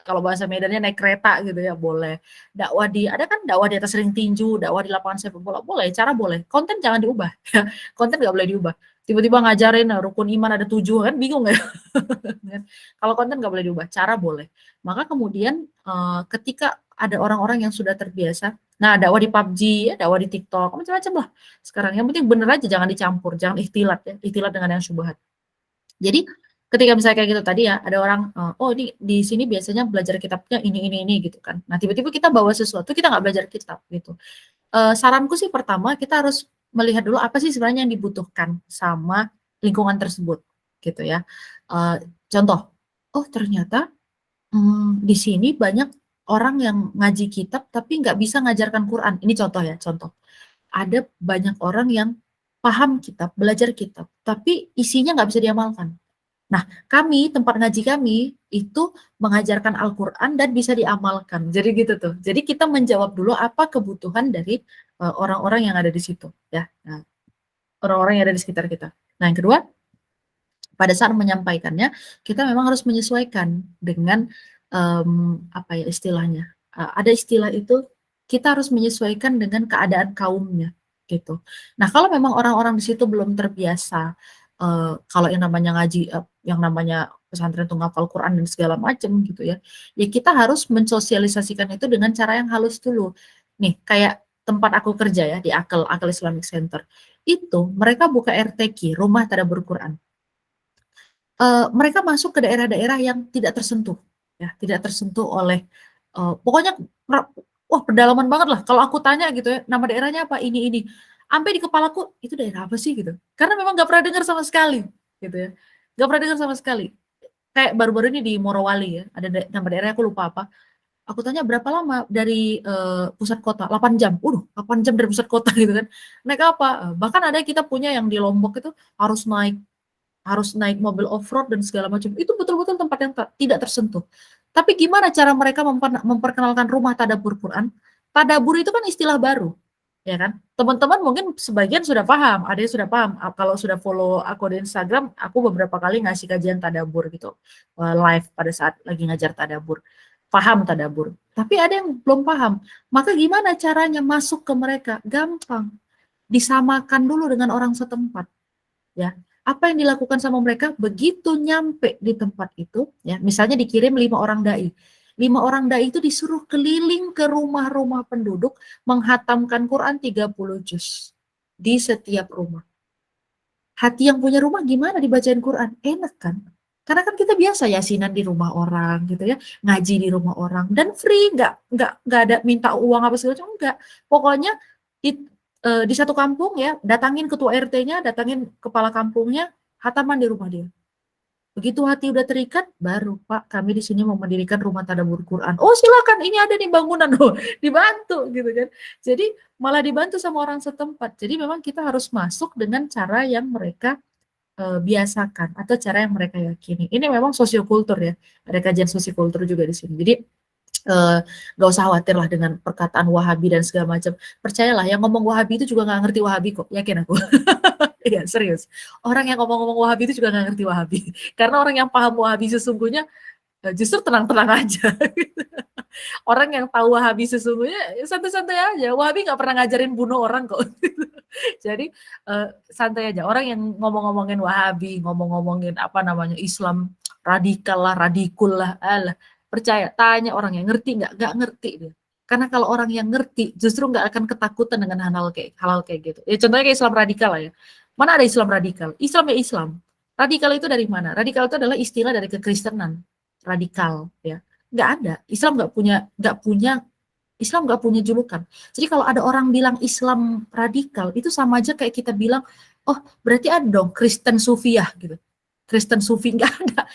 kalau bahasa Medannya naik kereta gitu ya boleh. Dakwah ada kan dakwah di atas ring tinju, dakwah di lapangan sepak bola boleh, cara boleh. Konten jangan diubah. Konten nggak boleh diubah. Tiba-tiba ngajarin rukun iman ada 7 kan bingung ya. Kalau konten nggak boleh diubah, cara boleh. Maka kemudian ketika ada orang-orang yang sudah terbiasa, nah dakwah di PUBG, ya, dakwah di TikTok, macam-macam lah. Sekarang yang penting bener aja, jangan dicampur, jangan ikhtilat ya, ikhtilat dengan yang syubhat. Jadi ketika misalnya kayak gitu tadi ya, ada orang, oh ini di sini biasanya belajar kitabnya ini gitu kan. Nah tiba-tiba kita bawa sesuatu, kita nggak belajar kitab gitu. Saranku sih pertama kita harus melihat dulu apa sih sebenarnya yang dibutuhkan sama lingkungan tersebut gitu ya. Contoh, oh ternyata di sini banyak orang yang ngaji kitab tapi nggak bisa ngajarkan Quran. Ini contoh ya, contoh. Ada banyak orang yang paham kitab, belajar kitab, tapi isinya nggak bisa diamalkan. Nah, tempat ngaji kami itu mengajarkan Al-Quran dan bisa diamalkan. Jadi gitu tuh. Jadi kita menjawab dulu apa kebutuhan dari orang-orang yang ada di situ, ya. Nah, orang-orang yang ada di sekitar kita. Nah, yang kedua, pada saat menyampaikannya kita memang harus menyesuaikan dengan apa ya istilahnya. Ada istilah itu kita harus menyesuaikan dengan keadaan kaumnya gitu. Nah, kalau memang orang-orang di situ belum terbiasa kalau yang namanya ngaji, yang namanya pesantren itu ngafal Quran dan segala macam gitu ya. Ya kita harus mensosialisasikan itu dengan cara yang halus dulu. Nih, kayak tempat aku kerja ya di Akal Islamic Center. Itu mereka buka RTQ, Rumah Tadabbur Quran. Mereka masuk ke daerah-daerah yang tidak tersentuh, ya, tidak tersentuh oleh, pokoknya wah pedalaman banget lah. Kalau aku tanya gitu ya, nama daerahnya apa? Ini. Sampai di kepalaku, itu daerah apa sih gitu? Karena memang nggak pernah dengar sama sekali, gitu ya. Nggak pernah dengar sama sekali. Kayak baru-baru ini di Morowali ya, ada nama daerahnya aku lupa apa. Aku tanya berapa lama dari pusat kota? 8 jam. 8 jam dari pusat kota gitu kan. Naik apa? Bahkan ada kita punya yang di Lombok itu harus naik mobil off-road dan segala macam. Itu betul-betul tempat yang tidak tersentuh. Tapi gimana cara mereka memperkenalkan rumah tadabbur Quran? Tadabbur itu kan istilah baru, ya kan? Teman-teman mungkin sebagian sudah paham, ada yang sudah paham. Kalau sudah follow aku di Instagram, aku beberapa kali ngasih kajian tadabbur gitu, live pada saat lagi ngajar tadabbur. Paham tadabbur. Tapi ada yang belum paham. Maka gimana caranya masuk ke mereka? Gampang. Disamakan dulu dengan orang setempat, ya. Apa yang dilakukan sama mereka begitu nyampe di tempat itu, ya, misalnya dikirim 5 orang dai. 5 orang dai itu disuruh keliling ke rumah-rumah penduduk menghatamkan Quran 30 juz di setiap rumah. Hati yang punya rumah gimana dibacain Quran? Enak kan? Karena kan kita biasa yasinan di rumah orang gitu ya, ngaji di rumah orang dan free, nggak ada minta uang apa segala macam, enggak. Pokoknya di satu kampung ya, datangin ketua RT-nya, datangin kepala kampungnya, hataman di rumah dia. Begitu hati udah terikat, baru Pak kami di sini mau mendirikan rumah tadabbur Quran. Oh silakan, ini ada nih bangunan, oh dibantu gitu kan. Jadi malah dibantu sama orang setempat. Jadi memang kita harus masuk dengan cara yang mereka biasakan atau cara yang mereka yakini. Ini memang sosiokultur ya, ada kajian sosiokultur juga di sini. Jadi nggak usah khawatir lah dengan perkataan Wahabi dan segala macam. Percayalah, yang ngomong Wahabi itu juga nggak ngerti Wahabi kok, yakin aku. Iya serius. Orang yang ngomong-ngomong Wahabi itu juga nggak ngerti Wahabi. Karena orang yang paham Wahabi sesungguhnya justru tenang-tenang aja. Orang yang tahu Wahabi sesungguhnya ya santai-santai aja. Wahabi nggak pernah ngajarin bunuh orang kok. Jadi santai aja. Orang yang ngomong-ngomongin Wahabi, ngomong-ngomongin apa namanya Islam radikal lah, radikul lah, alah. Percaya, tanya orang yang ngerti nggak ngerti dia. Karena kalau orang yang ngerti justru nggak akan ketakutan dengan hal-hal kayak gitu. Ya contohnya kayak Islam radikal lah ya. Mana ada Islam radikal? Islam ya Islam. Radikal itu dari mana? Radikal itu adalah istilah dari kekristenan. Radikal ya. Nggak ada. Islam nggak punya julukan. Jadi kalau ada orang bilang Islam radikal, itu sama aja kayak kita bilang, oh berarti ada dong Kristen Sufiah gitu. Kristen Sufi nggak ada,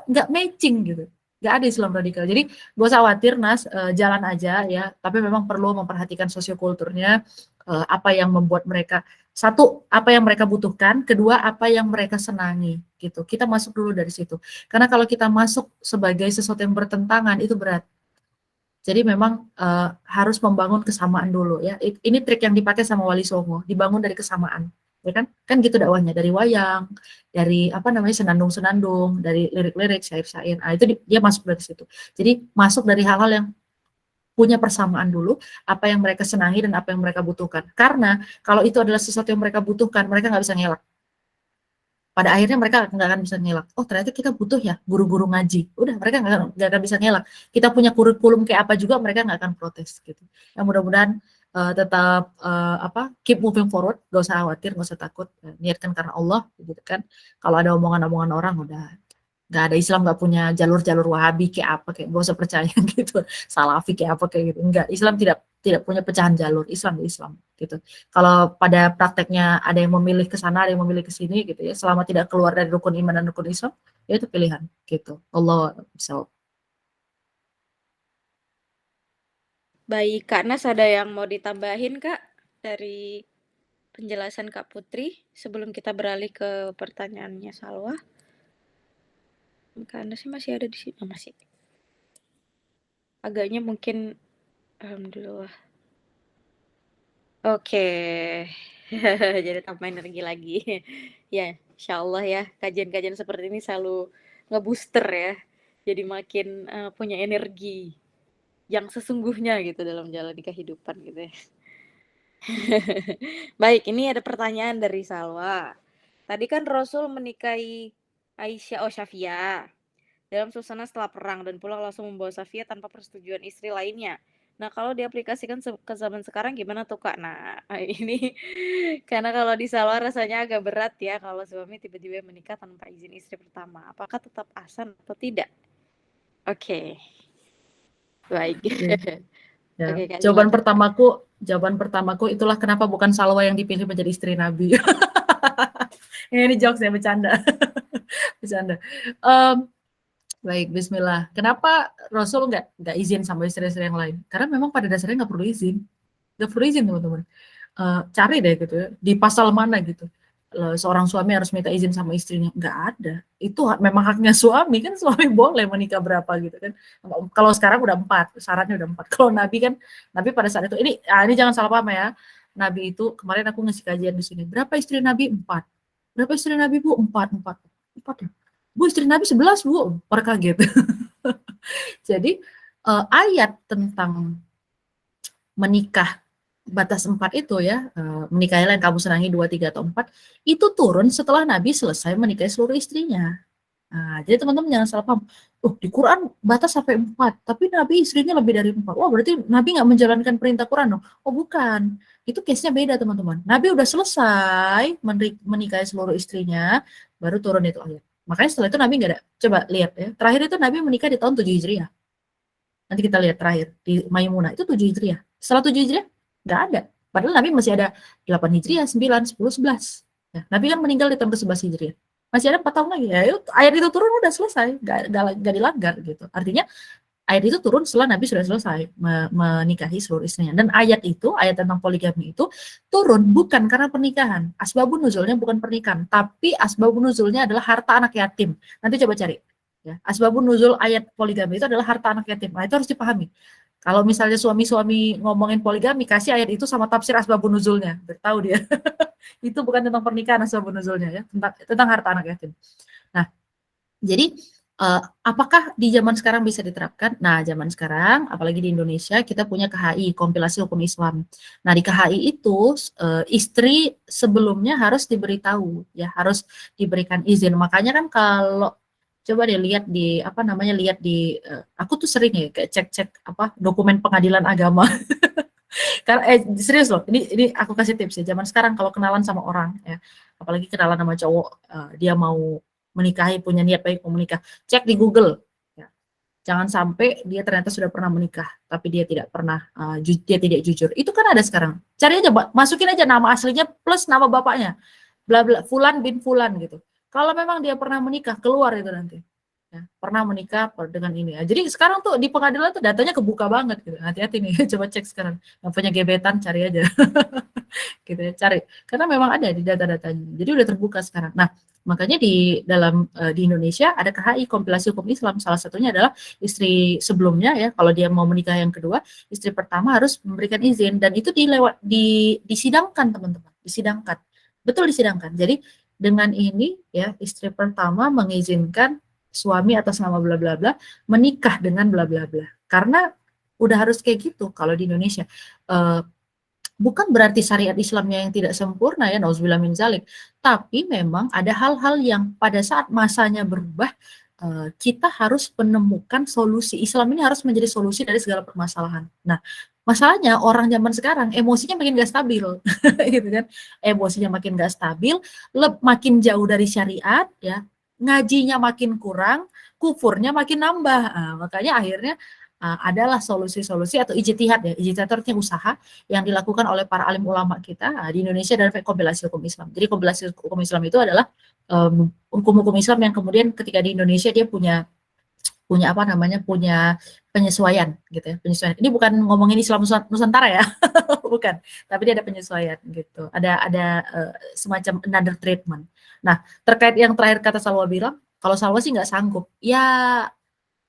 nggak matching gitu. Nggak ada Islam radikal. Jadi gak usah khawatir Nas, jalan aja ya. Tapi memang perlu memperhatikan sosiokulturnya, apa yang membuat mereka, satu, apa yang mereka butuhkan, kedua, apa yang mereka senangi gitu. Kita masuk dulu dari situ. Karena kalau kita masuk sebagai sesuatu yang bertentangan, itu berat. Jadi memang harus membangun kesamaan dulu ya. Ini trik yang dipakai sama Wali Songo, dibangun dari kesamaan, ya kan? Kan gitu dakwahnya, dari wayang, dari apa namanya senandung-senandung, dari lirik-lirik, syair-syair. Nah, itu dia masuk dari situ. Jadi masuk dari hal-hal yang punya persamaan dulu, apa yang mereka senangi dan apa yang mereka butuhkan. Karena kalau itu adalah sesuatu yang mereka butuhkan, mereka nggak bisa ngelak. Pada akhirnya mereka nggak akan bisa ngelak. Oh ternyata kita butuh ya guru-guru ngaji. Udah mereka nggak akan bisa ngelak. Kita punya kurikulum kayak apa juga mereka nggak akan protes gitu. Ya mudah-mudahan tetap keep moving forward. Gak usah khawatir, gak usah takut. Niatkan karena Allah gitu kan. Kalau ada omongan-omongan orang udah nggak ada, Islam nggak punya jalur-jalur Wahabi kayak apa, kayak gak usah percaya gitu, Salafi kayak apa kayak gitu. Enggak, Islam tidak punya pecahan jalur. Islam gitu. Kalau pada prakteknya ada yang memilih ke sana, ada yang memilih ke sini gitu ya, selama tidak keluar dari rukun iman dan rukun Islam, ya itu pilihan gitu. Allah bisa. Baik, Kak Nas ada yang mau ditambahin Kak dari penjelasan Kak Putri sebelum kita beralih ke pertanyaannya Salwa? Kak Nas masih ada di sini? Oh, masih. Agaknya mungkin alhamdulillah. Oke. Jadi tambah energi lagi. Ya, insyaallah ya, kajian-kajian seperti ini selalu ngebooster ya. Jadi makin punya energi yang sesungguhnya gitu dalam jalani kehidupan gitu ya. Baik, ini ada pertanyaan dari Salwa. Tadi kan Rasul menikahi Syafiyyah dalam suasana setelah perang dan pulang langsung membawa Safiyah tanpa persetujuan istri lainnya. Nah, kalau diaplikasikan ke zaman sekarang gimana tuh, Kak? Nah, ini karena kalau di Salwa rasanya agak berat ya kalau suami tiba-tiba menikah tanpa izin istri pertama. Apakah tetap ahsan atau tidak? Oke, baik. Oke. Ya. Oke, Kak, Jawaban silakan. pertamaku itulah kenapa bukan Salwa yang dipilih menjadi istri Nabi. Ini jokes ya, bercanda. Bercanda. Baik, Bismillah. Kenapa Rasul nggak izin sama istri-istri yang lain? Karena memang pada dasarnya nggak perlu izin. Nggak perlu izin, teman-teman. Cari deh gitu ya, di pasal mana gitu. Seorang suami harus minta izin sama istrinya. Nggak ada. Itu memang haknya suami, kan suami boleh menikah berapa gitu kan. Kalau sekarang udah 4, syaratnya udah 4. Kalau Nabi kan, Nabi pada saat itu, ini jangan salah paham ya. Nabi itu, kemarin aku ngasih kajian di sini. Berapa istri Nabi? 4. Berapa istri Nabi, Bu? 4 ya. Bu, istri Nabi 11, Bu. Kaget. Jadi ayat tentang menikah batas 4 itu ya, menikahilah yang kamu senangi 2, 3 atau 4, itu turun setelah Nabi selesai menikahi seluruh istrinya. Nah, jadi teman-teman jangan salah paham. Di Quran batas sampai 4, tapi Nabi istrinya lebih dari 4. Wah, berarti Nabi nggak menjalankan perintah Quran dong? Oh, bukan. Itu case-nya beda, teman-teman. Nabi udah selesai menikahi seluruh istrinya, baru turun itu ayat. Makanya setelah itu Nabi nggak ada. Coba lihat ya. Terakhir itu Nabi menikah di tahun 7 Hijriah. Nanti kita lihat terakhir di Maimunah itu 7 Hijriah. Setelah 7 Hijriah nggak ada. Padahal Nabi masih ada 8 Hijriah, 9, 10, 11. Ya, Nabi kan meninggal di tahun ke-11 Hijriah. Masih ada 4 tahun lagi. Ya, ayat itu turun udah selesai, nggak dilanggar gitu. Artinya ayat itu turun setelah Nabi sudah selesai menikahi seluruh istrinya. Dan ayat itu, ayat tentang poligami itu turun bukan karena pernikahan. Asbabun nuzulnya bukan pernikahan, tapi asbabun nuzulnya adalah harta anak yatim. Nanti coba cari. Ya, asbabun nuzul ayat poligami itu adalah harta anak yatim. Nah, itu harus dipahami. Kalau misalnya suami-suami ngomongin poligami, kasih ayat itu sama tafsir asbabun nuzulnya. Bertahu dia. Itu bukan tentang pernikahan asbabun nuzulnya ya, tentang harta anak yatim. Nah, jadi apakah di zaman sekarang bisa diterapkan? Nah, zaman sekarang, apalagi di Indonesia, kita punya KHI, Kompilasi Hukum Islam. Nah, di KHI itu istri sebelumnya harus diberitahu, ya, harus diberikan izin. Makanya kan kalau coba deh lihat di lihat di aku tuh sering ya kayak cek dokumen pengadilan agama. Karena serius loh, ini aku kasih tips ya. Zaman sekarang kalau kenalan sama orang ya, apalagi kenalan sama cowok, dia mau menikahi, punya niat baik mau menikah, cek di Google ya. Jangan sampai dia ternyata sudah pernah menikah tapi dia tidak pernah dia tidak jujur. Itu kan ada sekarang. Cari aja, masukin aja nama aslinya plus nama bapaknya. Bla bla Fulan bin Fulan gitu. Kalau memang dia pernah menikah, keluar itu nanti. Ya, pernah menikah dengan ini. Jadi sekarang tuh di pengadilan tuh datanya kebuka banget gitu. Hati-hati nih, coba cek sekarang. Yang punya gebetan cari aja. Gitu ya, cari. Karena memang ada di data-datanya. Jadi udah terbuka sekarang. Nah, makanya di Indonesia ada KHI, Kompilasi Hukum Islam. Salah satunya adalah istri sebelumnya ya, kalau dia mau menikah yang kedua, istri pertama harus memberikan izin dan itu disidangkan, teman-teman. Disidangkan. Betul, disidangkan. Jadi dengan ini ya, istri pertama mengizinkan suami atas nama bla bla bla menikah dengan bla bla bla. Karena udah harus kayak gitu kalau di Indonesia. Bukan berarti syariat Islamnya yang tidak sempurna ya, nauzubillah min zalik. Tapi memang ada hal-hal yang pada saat masanya berubah, kita harus menemukan solusi. Islam ini harus menjadi solusi dari segala permasalahan. Nah, masalahnya orang zaman sekarang emosinya makin gak stabil, gitu kan? Emosinya makin gak stabil, makin jauh dari syariat, ya, ngajinya makin kurang, kufurnya makin nambah. Makanya akhirnya adalah solusi-solusi atau ijtihad ya, ijtihad artinya usaha yang dilakukan oleh para alim ulama kita di Indonesia dan kompilasi hukum Islam. Jadi kompilasi hukum Islam itu adalah hukum-hukum Islam yang kemudian ketika di Indonesia dia punya penyesuaian gitu ya, penyesuaian. Ini bukan ngomongin Islam Nusantara ya, bukan, tapi dia ada penyesuaian gitu. Ada semacam another treatment. Nah, terkait yang terakhir kata Salwa bilang, kalau Salwa sih nggak sanggup. Ya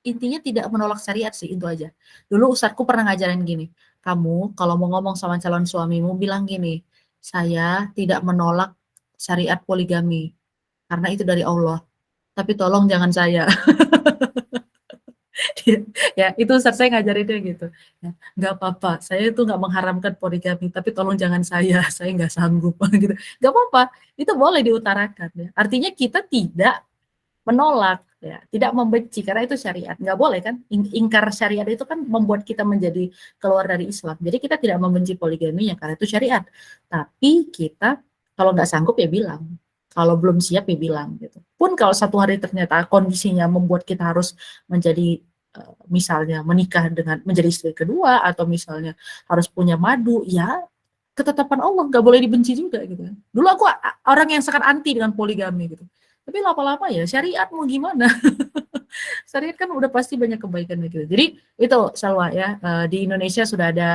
intinya tidak menolak syariat sih, itu aja. Dulu ustadku pernah ngajarin gini, kamu kalau mau ngomong sama calon suamimu bilang gini, saya tidak menolak syariat poligami karena itu dari Allah, tapi tolong jangan saya. Ya, itu Ustaz saya ngajarinnya gitu. Ya, nggak apa-apa, saya itu nggak mengharamkan poligami, tapi tolong jangan saya nggak sanggup gitu. Nggak apa-apa, itu boleh diutarakan ya. Artinya kita tidak menolak ya, tidak membenci karena itu syariat. Nggak boleh kan? Ingkar syariat itu kan membuat kita menjadi keluar dari Islam. Jadi kita tidak membenci poligami ya karena itu syariat. Tapi kita kalau nggak sanggup ya bilang. Kalau belum siap ya bilang gitu. Pun kalau satu hari ternyata kondisinya membuat kita harus menjadi misalnya menikah dengan menjadi istri kedua atau misalnya harus punya madu, ya ketetapan Allah nggak boleh dibenci juga gitu. Dulu aku orang yang sangat anti dengan poligami gitu. Tapi lama-lama ya syariat mau gimana? Syariat kan udah pasti banyak kebaikannya gitu. Jadi itu Salwa ya, di Indonesia sudah ada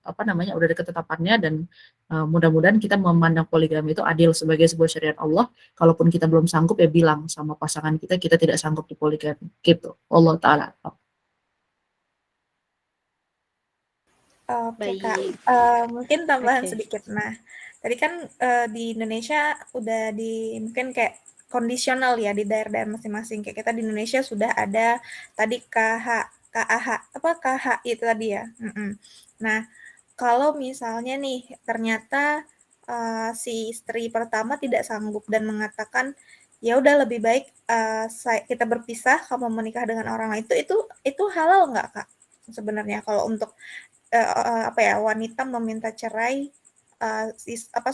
apa namanya, udah ada ketetapannya dan mudah-mudahan kita memandang poligami itu adil sebagai sebuah syariat Allah. Kalaupun kita belum sanggup ya bilang sama pasangan kita tidak sanggup di poligami gitu. Allah taala. Oke Kak, Baik. mungkin tambahan Oke. sedikit. Nah, tadi kan di Indonesia udah mungkin kayak kondisional ya di daerah-daerah masing-masing. Kayak kita di Indonesia sudah ada tadi KHI itu tadi ya. Nah, kalau misalnya nih ternyata si istri pertama tidak sanggup dan mengatakan ya udah lebih baik kita berpisah, kamu menikah dengan orang lain, itu halal nggak Kak? Sebenarnya kalau untuk wanita meminta cerai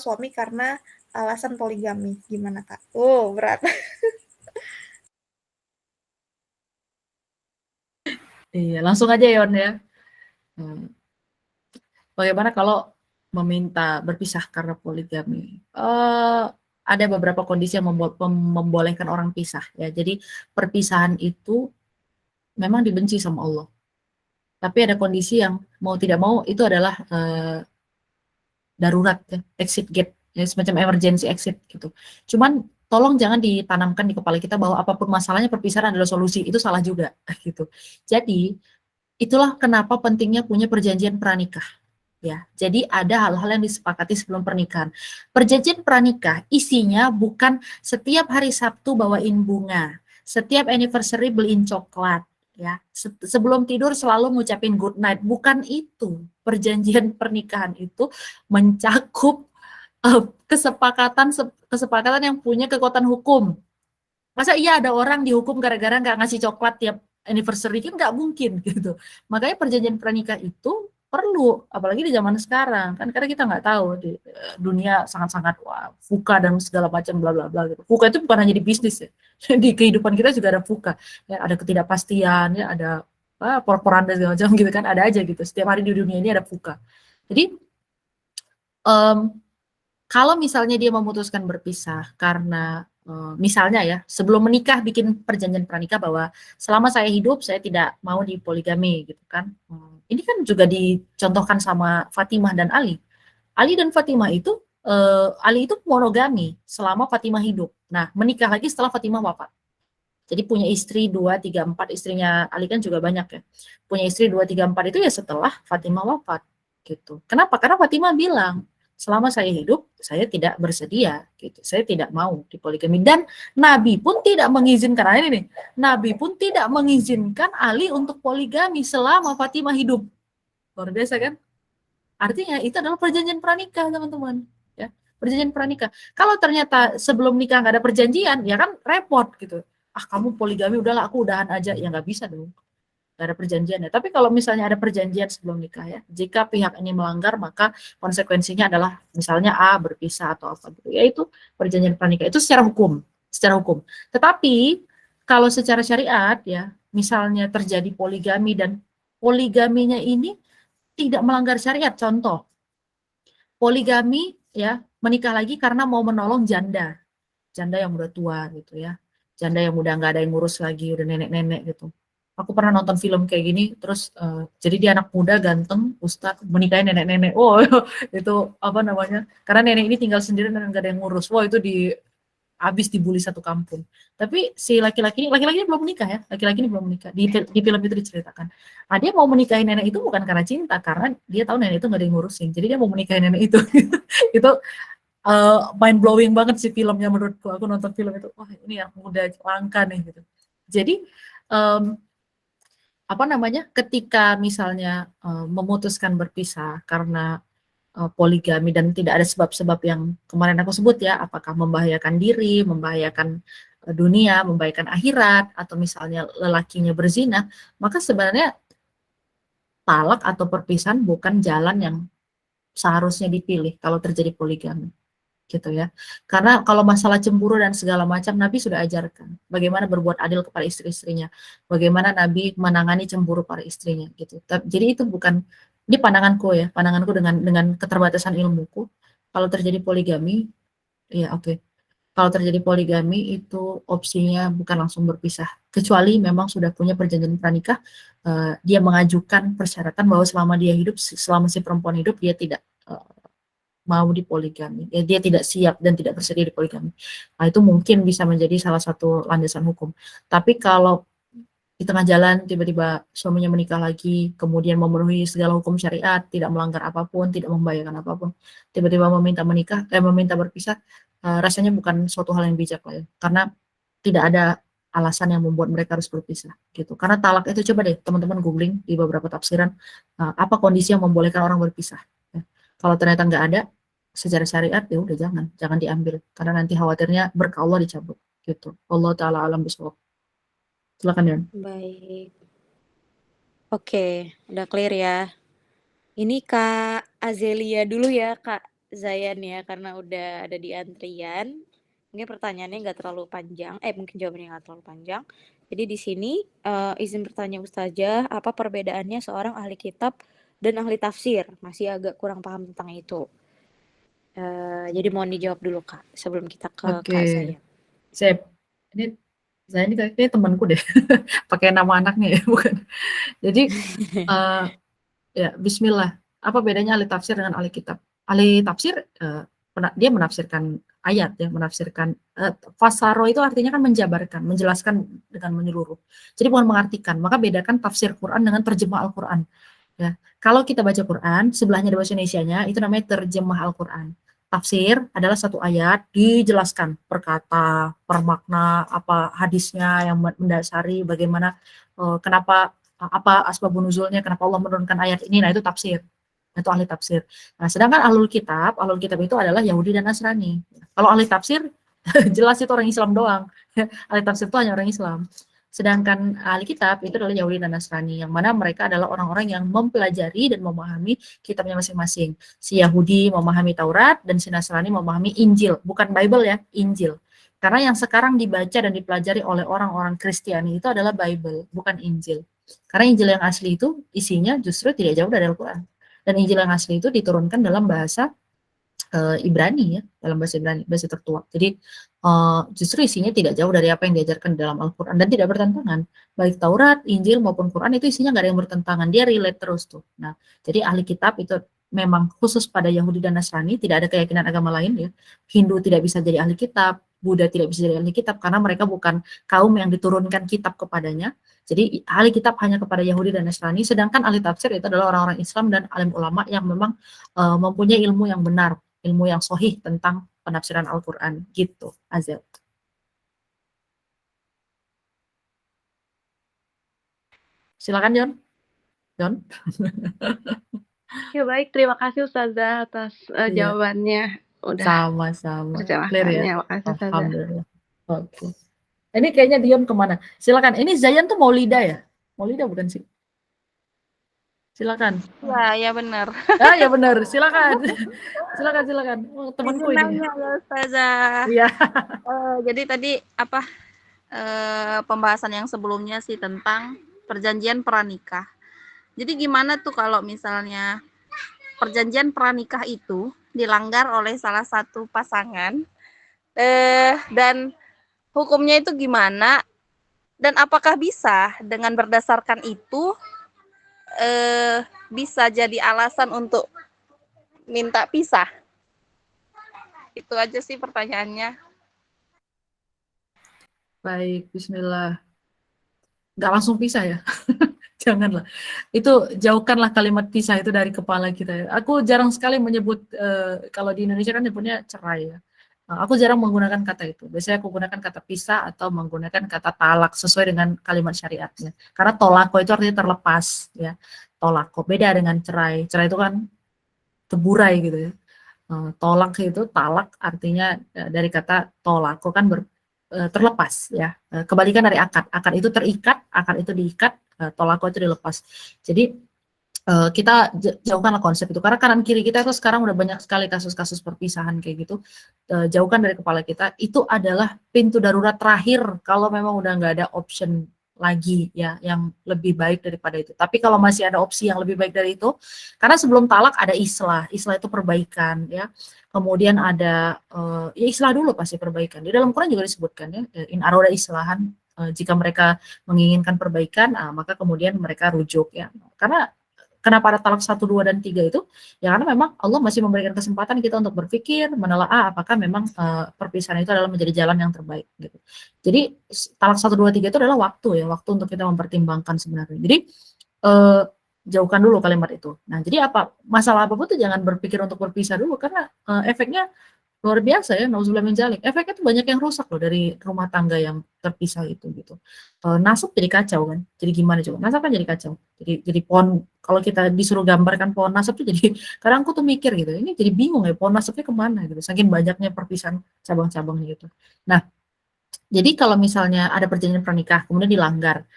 suami karena alasan poligami, gimana Kak? Berat. Iya, langsung aja Yon ya. Bagaimana kalau meminta berpisah karena poligami? Ada beberapa kondisi yang membolehkan orang pisah ya. Jadi perpisahan itu memang dibenci sama Allah. Tapi ada kondisi yang mau tidak mau itu adalah darurat ya, exit gate, ya, semacam emergency exit gitu. Cuman tolong jangan ditanamkan di kepala kita bahwa apapun masalahnya perpisahan adalah solusi, itu salah juga gitu. Jadi itulah kenapa pentingnya punya perjanjian pranikah. Ya, jadi ada hal-hal yang disepakati sebelum pernikahan. Perjanjian pranikah isinya bukan setiap hari Sabtu bawain bunga, setiap anniversary beliin coklat, ya. Sebelum tidur selalu ngucapin good night. Bukan itu. Perjanjian pernikahan itu mencakup kesepakatan yang punya kekuatan hukum. Masa iya ada orang dihukum gara-gara nggak ngasih coklat tiap anniversary, kan nggak mungkin gitu. Makanya perjanjian pranikah itu perlu, apalagi di zaman sekarang kan, karena kita nggak tahu di dunia sangat-sangat VUCA dan segala macam bla bla bla gitu. VUCA itu bukan hanya di bisnis ya, di kehidupan kita juga ada VUCA. Ya, ada ketidakpastian, ya ada poranda segala macam gitu kan, ada aja gitu. Setiap hari di dunia ini ada VUCA. Jadi kalau misalnya dia memutuskan berpisah karena misalnya ya, sebelum menikah bikin perjanjian pranikah bahwa selama saya hidup saya tidak mau dipoligami gitu kan. Ini kan juga dicontohkan sama Fatimah dan Ali. Ali dan Fatimah itu Ali itu monogami selama Fatimah hidup. Nah, menikah lagi setelah Fatimah wafat. Jadi punya istri 2, 3, 4, istrinya Ali kan juga banyak ya. Punya istri 2, 3, 4 itu ya setelah Fatimah wafat gitu. Kenapa? Karena Fatimah bilang, selama saya hidup saya tidak bersedia gitu. Saya tidak mau dipoligami dan Nabi pun tidak mengizinkan. Nah, ini nih, Nabi pun tidak mengizinkan Ali untuk poligami selama Fatimah hidup. Luar biasa kan? Artinya itu adalah perjanjian pranikah, teman-teman. Ya, perjanjian pranikah. Kalau ternyata sebelum nikah nggak ada perjanjian, ya kan repot gitu. Kamu poligami, udahlah aku udahan aja. Ya nggak bisa dong. Nggak ada perjanjiannya. Tapi kalau misalnya ada perjanjian sebelum nikah ya, jika pihak ini melanggar maka konsekuensinya adalah misalnya berpisah atau apa gitu. Yaitu perjanjian pranikah itu secara hukum. Tetapi kalau secara syariat ya, misalnya terjadi poligami dan poligaminya ini tidak melanggar syariat. Contoh, poligami ya, menikah lagi karena mau menolong janda yang udah tua gitu ya, janda yang udah nggak ada yang ngurus lagi, udah nenek-nenek gitu. Aku pernah nonton film kayak gini, terus jadi dia anak muda ganteng, ustadz menikahi nenek-nenek. Oh itu apa namanya? Karena nenek ini tinggal sendiri dan nggak ada yang ngurus. Wah itu habis dibully satu kampung. Tapi si laki-laki ini belum menikah ya, laki-laki ini belum menikah. Di film itu diceritakan. Dia mau menikahi nenek itu bukan karena cinta, karena dia tahu nenek itu nggak ada yang ngurusin. Jadi dia mau menikahi nenek itu. Itu mind blowing banget sih filmnya menurutku. Aku nonton film itu, wah ini yang muda langka nih gitu. Jadi apa namanya, ketika misalnya, memutuskan berpisah karena, poligami dan tidak ada sebab-sebab yang kemarin aku sebut ya, apakah membahayakan diri, membahayakan, dunia, membahayakan akhirat, atau misalnya lelakinya berzina, maka sebenarnya talak atau perpisahan bukan jalan yang seharusnya dipilih kalau terjadi poligami, gitu ya. Karena kalau masalah cemburu dan segala macam Nabi sudah ajarkan bagaimana berbuat adil kepada istri-istrinya, bagaimana Nabi menangani cemburu para istrinya gitu. Jadi itu bukan, ini pandanganku ya, pandanganku dengan keterbatasan ilmuku, kalau terjadi poligami, ya oke. Kalau terjadi poligami itu opsinya bukan langsung berpisah, kecuali memang sudah punya perjanjian pranikah, dia mengajukan persyaratan bahwa selama dia hidup, selama si perempuan hidup dia tidak, mau dipoligami, ya dia tidak siap dan tidak bersedia dipoligami. Nah, itu mungkin bisa menjadi salah satu landasan hukum. Tapi kalau di tengah jalan tiba-tiba suaminya menikah lagi, kemudian memenuhi segala hukum syariat, tidak melanggar apapun, tidak membahayakan apapun, tiba-tiba meminta berpisah, rasanya bukan suatu hal yang bijak lah ya. Karena tidak ada alasan yang membuat mereka harus berpisah gitu. Karena talak itu coba deh teman-teman googling di beberapa tafsiran, apa kondisi yang membolehkan orang berpisah. Ya. Kalau ternyata nggak ada secara syariat ya udah jangan diambil karena nanti khawatirnya berkah Allah dicabut gitu. Allah taala alam bisawab. Silakan Yon. Baik. Oke, udah clear ya. Ini Kak Azelia dulu ya, Kak Zayan ya, karena udah ada di antrian. Mungkin pertanyaannya nggak terlalu panjang, mungkin jawabannya nggak terlalu panjang. Jadi di sini izin bertanya Ustazah, apa perbedaannya seorang ahli kitab dan ahli tafsir? Masih agak kurang paham tentang itu. Jadi mohon dijawab dulu Kak, sebelum kita ke Kak Oke, Zayan. ini saya ini kayaknya temanku deh, pakai nama anaknya ya, bukan. Jadi, ya bismillah, apa bedanya ahli tafsir dengan ahli kitab? Ahli tafsir, dia menafsirkan ayat ya, menafsirkan, fasaro itu artinya kan menjabarkan, menjelaskan dengan menyeluruh. Jadi bukan mengartikan, maka bedakan tafsir Quran dengan terjemah Al-Quran. Ya, kalau kita baca Quran, sebelahnya ada bahasa Indonesianya, itu namanya terjemah Al-Quran. Tafsir adalah satu ayat dijelaskan per kata, per makna, apa hadisnya yang mendasari bagaimana, kenapa, apa asbabun nuzulnya, kenapa Allah menurunkan ayat ini. Nah, itu tafsir. Itu ahli tafsir. Nah, sedangkan ahlul kitab itu adalah Yahudi dan Nasrani. Kalau ahli tafsir jelas itu orang Islam doang. Ahli tafsir itu hanya orang Islam. Sedangkan ahli kitab itu adalah Yahudi dan Nasrani, yang mana mereka adalah orang-orang yang mempelajari dan memahami kitabnya masing-masing. Si Yahudi memahami Taurat dan si Nasrani memahami Injil, bukan Bible ya, Injil. Karena yang sekarang dibaca dan dipelajari oleh orang-orang Kristiani itu adalah Bible, bukan Injil. Karena Injil yang asli itu isinya justru tidak jauh dari Al-Quran. Dan Injil yang asli itu diturunkan dalam bahasa Ibrani ya, dalam bahasa Ibrani, bahasa tertua. Jadi justru isinya tidak jauh dari apa yang diajarkan dalam Al-Quran dan tidak bertentangan. Baik Taurat, Injil maupun Quran itu isinya nggak ada yang bertentangan, dia relate terus tuh. Nah, jadi ahli kitab itu memang khusus pada Yahudi dan Nasrani, tidak ada keyakinan agama lain ya. Hindu tidak bisa jadi ahli kitab, Buddha tidak bisa jadi ahli kitab karena mereka bukan kaum yang diturunkan kitab kepadanya. Jadi ahli kitab hanya kepada Yahudi dan Nasrani, sedangkan ahli tafsir itu adalah orang-orang Islam dan alim ulama yang memang mempunyai ilmu yang benar, ilmu yang sahih tentang penafsiran Al-Quran gitu, Azel. Silakan John. John. Ya baik, terima kasih Ustazah atas Iya. jawabannya. Udah Sama-sama. Clear ya? Makasih Ustazah. Alhamdulillah. Oke. Ini kayaknya Dion kemana? Silakan. Ini Zayan tuh Maulida ya? Maulida bukan sih? Silakan. Ya benar. Ya benar. Silakan. silakan. Oh, temanku ini. Ya Ustazah. Iya. Jadi tadi apa pembahasan yang sebelumnya sih tentang perjanjian pranikah. Jadi gimana tuh kalau misalnya perjanjian pranikah itu dilanggar oleh salah satu pasangan dan hukumnya itu gimana dan apakah bisa dengan berdasarkan itu bisa jadi alasan untuk minta pisah? Itu aja sih pertanyaannya. Baik, bismillah. Nggak langsung pisah ya? Janganlah. Itu jauhkanlah kalimat pisah itu dari kepala kita. Aku jarang sekali menyebut, kalau di Indonesia kan nyebutnya cerai ya. Aku jarang menggunakan kata itu. Biasanya aku gunakan kata pisah atau menggunakan kata talak sesuai dengan kalimat syariatnya. Karena tolako itu artinya terlepas, ya. Tolako beda dengan cerai. Cerai itu kan teburai gitu ya. Tolak itu talak artinya dari kata tolako kan terlepas ya. Kebalikan dari akad. Akad itu terikat, akad itu diikat, tolako itu dilepas. Jadi kita jauhkanlah konsep itu karena kanan kiri kita itu sekarang udah banyak sekali kasus-kasus perpisahan kayak gitu. Jauhkan dari kepala kita, itu adalah pintu darurat terakhir kalau memang udah nggak ada option lagi ya yang lebih baik daripada itu. Tapi kalau masih ada opsi yang lebih baik dari itu, karena sebelum talak ada islah itu perbaikan ya. Kemudian ada ya islah dulu pasti perbaikan. Di dalam Quran juga disebutkan ya, in aroda islahan, jika mereka menginginkan perbaikan, maka kemudian mereka rujuk ya. Karena kenapa ada talak 1, 2, dan 3 itu? Ya karena memang Allah masih memberikan kesempatan kita untuk berpikir, menelaah apakah memang perpisahan itu adalah menjadi jalan yang terbaik gitu. Jadi talak 1, 2, 3 itu adalah waktu ya, waktu untuk kita mempertimbangkan sebenarnya. Jadi jauhkan dulu kalimat itu. Nah, jadi apa? Masalah apapun tuh jangan berpikir untuk berpisah dulu karena efeknya luar biasa ya, nauzubillah min dzalik. Efeknya tuh banyak yang rusak loh dari rumah tangga yang terpisah itu gitu. Nasab jadi kacau kan. Jadi gimana coba? Nasab kan jadi kacau. Jadi pohon, kalau kita disuruh gambarkan pohon nasab tuh jadi kadang aku tuh mikir gitu. Ini jadi bingung ya pohon nasabnya kemana gitu. Saking banyaknya perpisahan cabang-cabangnya gitu. Nah, jadi kalau misalnya ada perjanjian pranikah kemudian dilanggar,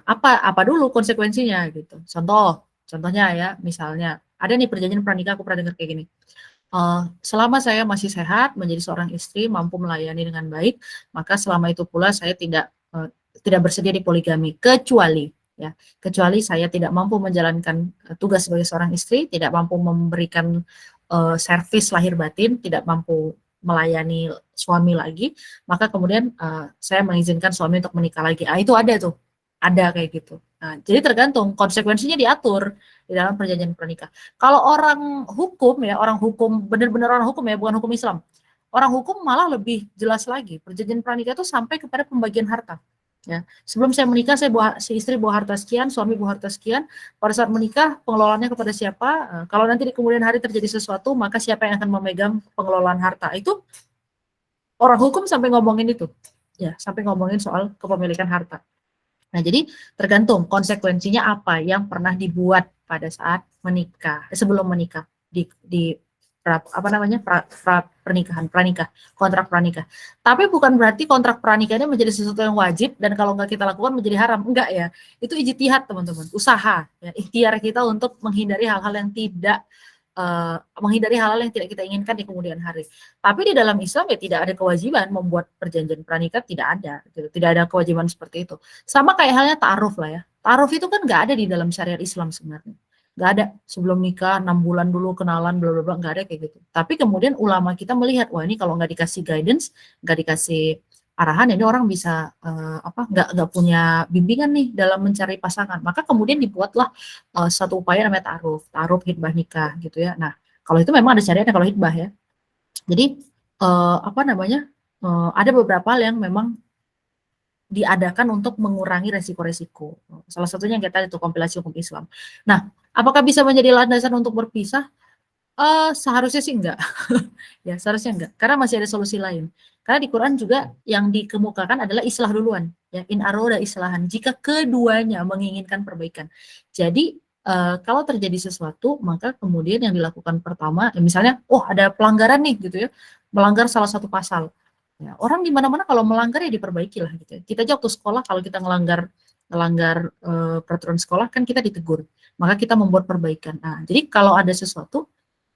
apa dulu konsekuensinya gitu. Contohnya ya, misalnya ada nih perjanjian pranikah aku pernah dengar kayak gini. Selama saya masih sehat, menjadi seorang istri, mampu melayani dengan baik, maka selama itu pula saya tidak bersedia di poligami, kecuali saya tidak mampu menjalankan tugas sebagai seorang istri, tidak mampu memberikan servis lahir batin, tidak mampu melayani suami lagi, maka kemudian saya mengizinkan suami untuk menikah lagi. Itu ada kayak gitu. Nah, jadi tergantung konsekuensinya diatur di dalam perjanjian pernikah. Kalau orang hukum ya, benar-benar orang hukum ya, bukan hukum Islam. Orang hukum malah lebih jelas lagi. Perjanjian pernikah itu sampai kepada pembagian harta. Ya, sebelum saya menikah, si istri bawa harta sekian, suami bawa harta sekian. Pada saat menikah, pengelolaannya kepada siapa? Kalau nanti di kemudian hari terjadi sesuatu, maka siapa yang akan memegang pengelolaan harta? Itu orang hukum sampai ngomongin itu. Ya, sampai ngomongin soal kepemilikan harta. Nah, jadi tergantung konsekuensinya apa yang pernah dibuat pada saat menikah, sebelum menikah di pranikah, kontrak pranikah. Tapi bukan berarti kontrak pranikah ini menjadi sesuatu yang wajib dan kalau nggak kita lakukan menjadi haram. Enggak ya. Itu ijtihad, teman-teman. Usaha ya, ikhtiar kita untuk menghindari hal-hal yang tidak kita inginkan di kemudian hari. Tapi di dalam Islam ya tidak ada kewajiban membuat perjanjian pranikah, tidak ada, gitu. Tidak ada kewajiban seperti itu. Sama kayak halnya ta'aruf lah ya. Ta'aruf itu kan nggak ada di dalam syariat Islam sebenarnya. Nggak ada sebelum nikah 6 bulan dulu kenalan bla bla bla, nggak ada kayak gitu. Tapi kemudian ulama kita melihat wah ini kalau nggak dikasih guidance, nggak dikasih arahan, ini orang bisa nggak punya bimbingan nih dalam mencari pasangan. Maka kemudian dibuatlah satu upaya namanya ta'aruf hitbah nikah gitu ya. Nah, kalau itu memang ada syariatnya kalau hitbah ya. Jadi ada beberapa hal yang memang diadakan untuk mengurangi resiko-resiko. Salah satunya yang kita itu kompilasi hukum Islam. Nah, apakah bisa menjadi landasan untuk berpisah? Seharusnya sih enggak. Ya, seharusnya enggak. Karena masih ada solusi lain. Karena di Quran juga yang dikemukakan adalah islah duluan. Ya, in aroda islahan. Jika keduanya menginginkan perbaikan. Jadi, kalau terjadi sesuatu, maka kemudian yang dilakukan pertama, ya misalnya, ada pelanggaran nih gitu ya. Melanggar salah satu pasal. Ya, orang di mana-mana kalau melanggar ya diperbaiki lah gitu ya. Kita aja waktu sekolah kalau kita melanggar peraturan sekolah kan kita ditegur. Maka kita membuat perbaikan. Nah, jadi kalau ada sesuatu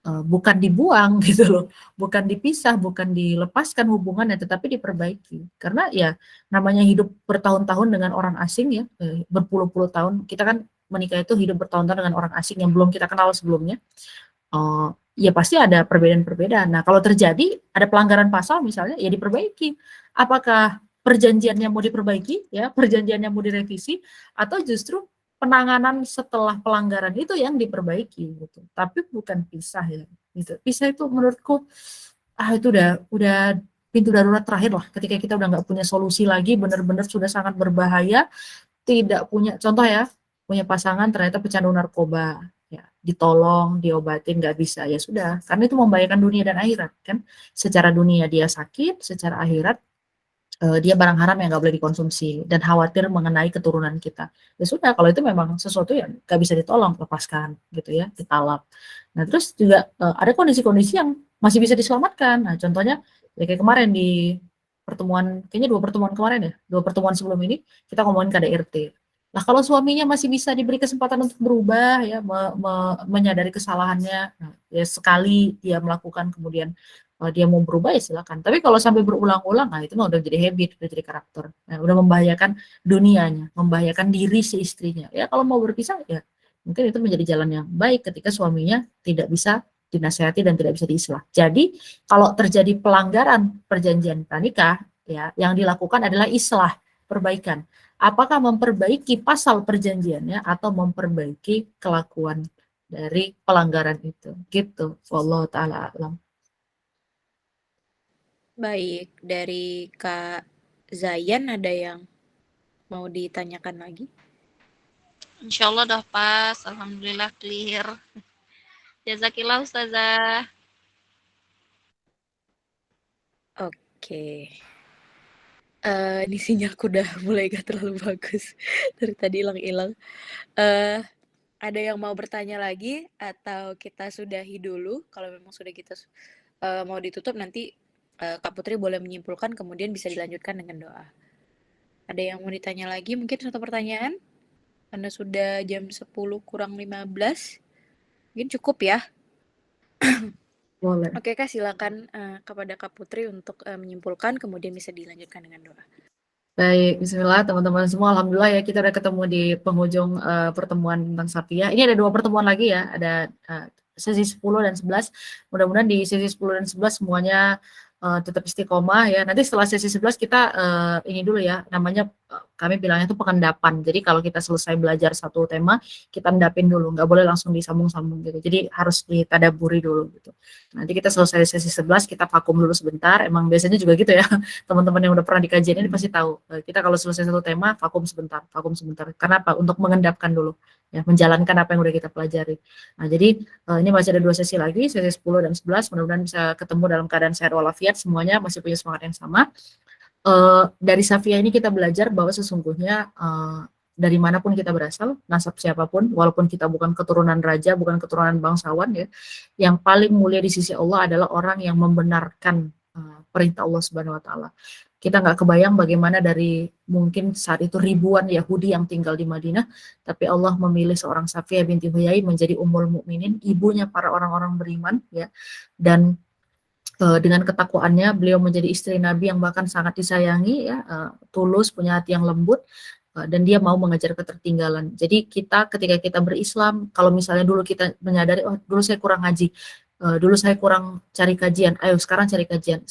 bukan dibuang gitu loh, bukan dipisah, bukan dilepaskan hubungannya, tetapi diperbaiki. Karena ya namanya hidup bertahun-tahun dengan orang asing ya, berpuluh-puluh tahun, kita kan menikah itu hidup bertahun-tahun dengan orang asing yang belum kita kenal sebelumnya, ya pasti ada perbedaan-perbedaan. Nah kalau terjadi ada pelanggaran pasal misalnya, ya diperbaiki. Apakah perjanjiannya mau diperbaiki, ya perjanjiannya mau direvisi, atau justru penanganan setelah pelanggaran itu yang diperbaiki gitu. Tapi bukan pisah ya. Gitu. Pisah itu menurutku itu udah pintu darurat terakhir lah. Ketika kita udah nggak punya solusi lagi, benar-benar sudah sangat berbahaya, tidak punya contoh ya, punya pasangan ternyata pecandu narkoba, ya ditolong, diobatin, nggak bisa, ya sudah, karena itu membahayakan dunia dan akhirat kan. Secara dunia dia sakit, secara akhirat dia barang haram yang nggak boleh dikonsumsi dan khawatir mengenai keturunan kita. Ya sudah, kalau itu memang sesuatu yang nggak bisa ditolong, lepaskan gitu ya, ditalak. Nah terus juga ada kondisi-kondisi yang masih bisa diselamatkan. Nah contohnya ya kayak kemarin di pertemuan, kayaknya 2 pertemuan kemarin ya, 2 pertemuan sebelum ini kita ngomongin KDRT. Nah kalau suaminya masih bisa diberi kesempatan untuk berubah ya, menyadari kesalahannya, nah, ya sekali dia melakukan kemudian dia mau berubah ya silakan. Tapi kalau sampai berulang-ulang, nah itu mah udah jadi habit, udah jadi karakter. Nah, udah membahayakan dunianya, membahayakan diri si istrinya. Ya kalau mau berpisah ya mungkin itu menjadi jalan yang baik ketika suaminya tidak bisa dinasihati dan tidak bisa diislah. Jadi kalau terjadi pelanggaran perjanjian pranikah, ya yang dilakukan adalah islah, perbaikan. Apakah memperbaiki pasal perjanjiannya atau memperbaiki kelakuan dari pelanggaran itu? Gitu. Wallahu taala alam. Baik, dari Kak Zayan ada yang mau ditanyakan lagi? Insya Allah udah pas, alhamdulillah clear. Jazakillah Ustazah. Oke. Ini sinyalku udah mulai gak terlalu bagus. Dari tadi hilang-hilang. Ada yang mau bertanya lagi atau kita sudahi dulu? Kalau memang sudah kita mau ditutup nanti Kak Putri boleh menyimpulkan kemudian bisa dilanjutkan dengan doa. Ada yang mau ditanya lagi? Mungkin satu pertanyaan? Karena sudah jam 10 kurang 15. Mungkin cukup ya? Boleh. Oke Kak, silakan kepada Kak Putri untuk menyimpulkan kemudian bisa dilanjutkan dengan doa. Baik, bismillah teman-teman semua. Alhamdulillah ya kita udah ketemu di penghujung pertemuan tentang Safiyah. Ini ada 2 pertemuan lagi ya, ada sesi 10 dan 11. Mudah-mudahan di sesi 10 dan 11 semuanya tetap istiqomah ya. Nanti setelah sesi 11 kita ini dulu ya, namanya kami bilangnya itu pengendapan. Jadi kalau kita selesai belajar satu tema, kita endapin dulu, nggak boleh langsung disambung-sambung gitu. Jadi harus ditadaburi dulu gitu. Nanti kita selesai sesi 11, kita vakum dulu sebentar. Emang biasanya juga gitu ya. Teman-teman yang udah pernah di kajian ini pasti tahu. Kita kalau selesai satu tema, vakum sebentar. Karena apa? Untuk mengendapkan dulu. Ya, menjalankan apa yang udah kita pelajari. Nah, jadi ini masih ada 2 sesi lagi, sesi 10 dan 11. Mudah-mudahan bisa ketemu dalam keadaan sehat walafiat. Semuanya masih punya semangat yang sama. Dari Safiyah ini kita belajar bahwa sesungguhnya dari manapun kita berasal, nasab siapapun, walaupun kita bukan keturunan raja, bukan keturunan bangsawan ya, yang paling mulia di sisi Allah adalah orang yang membenarkan perintah Allah Subhanahu wa taala. Kita nggak kebayang bagaimana dari mungkin saat itu ribuan Yahudi yang tinggal di Madinah, tapi Allah memilih seorang Safiyah binti Huyai menjadi ummul mukminin, ibunya para orang-orang beriman ya. Dan dengan ketakwaannya beliau menjadi istri Nabi yang bahkan sangat disayangi ya, tulus, punya hati yang lembut, dan dia mau mengejar ketertinggalan. Jadi kita ketika kita berislam, kalau misalnya dulu kita menyadari, oh dulu saya kurang ngaji, dulu saya kurang cari kajian, ayo sekarang cari kajian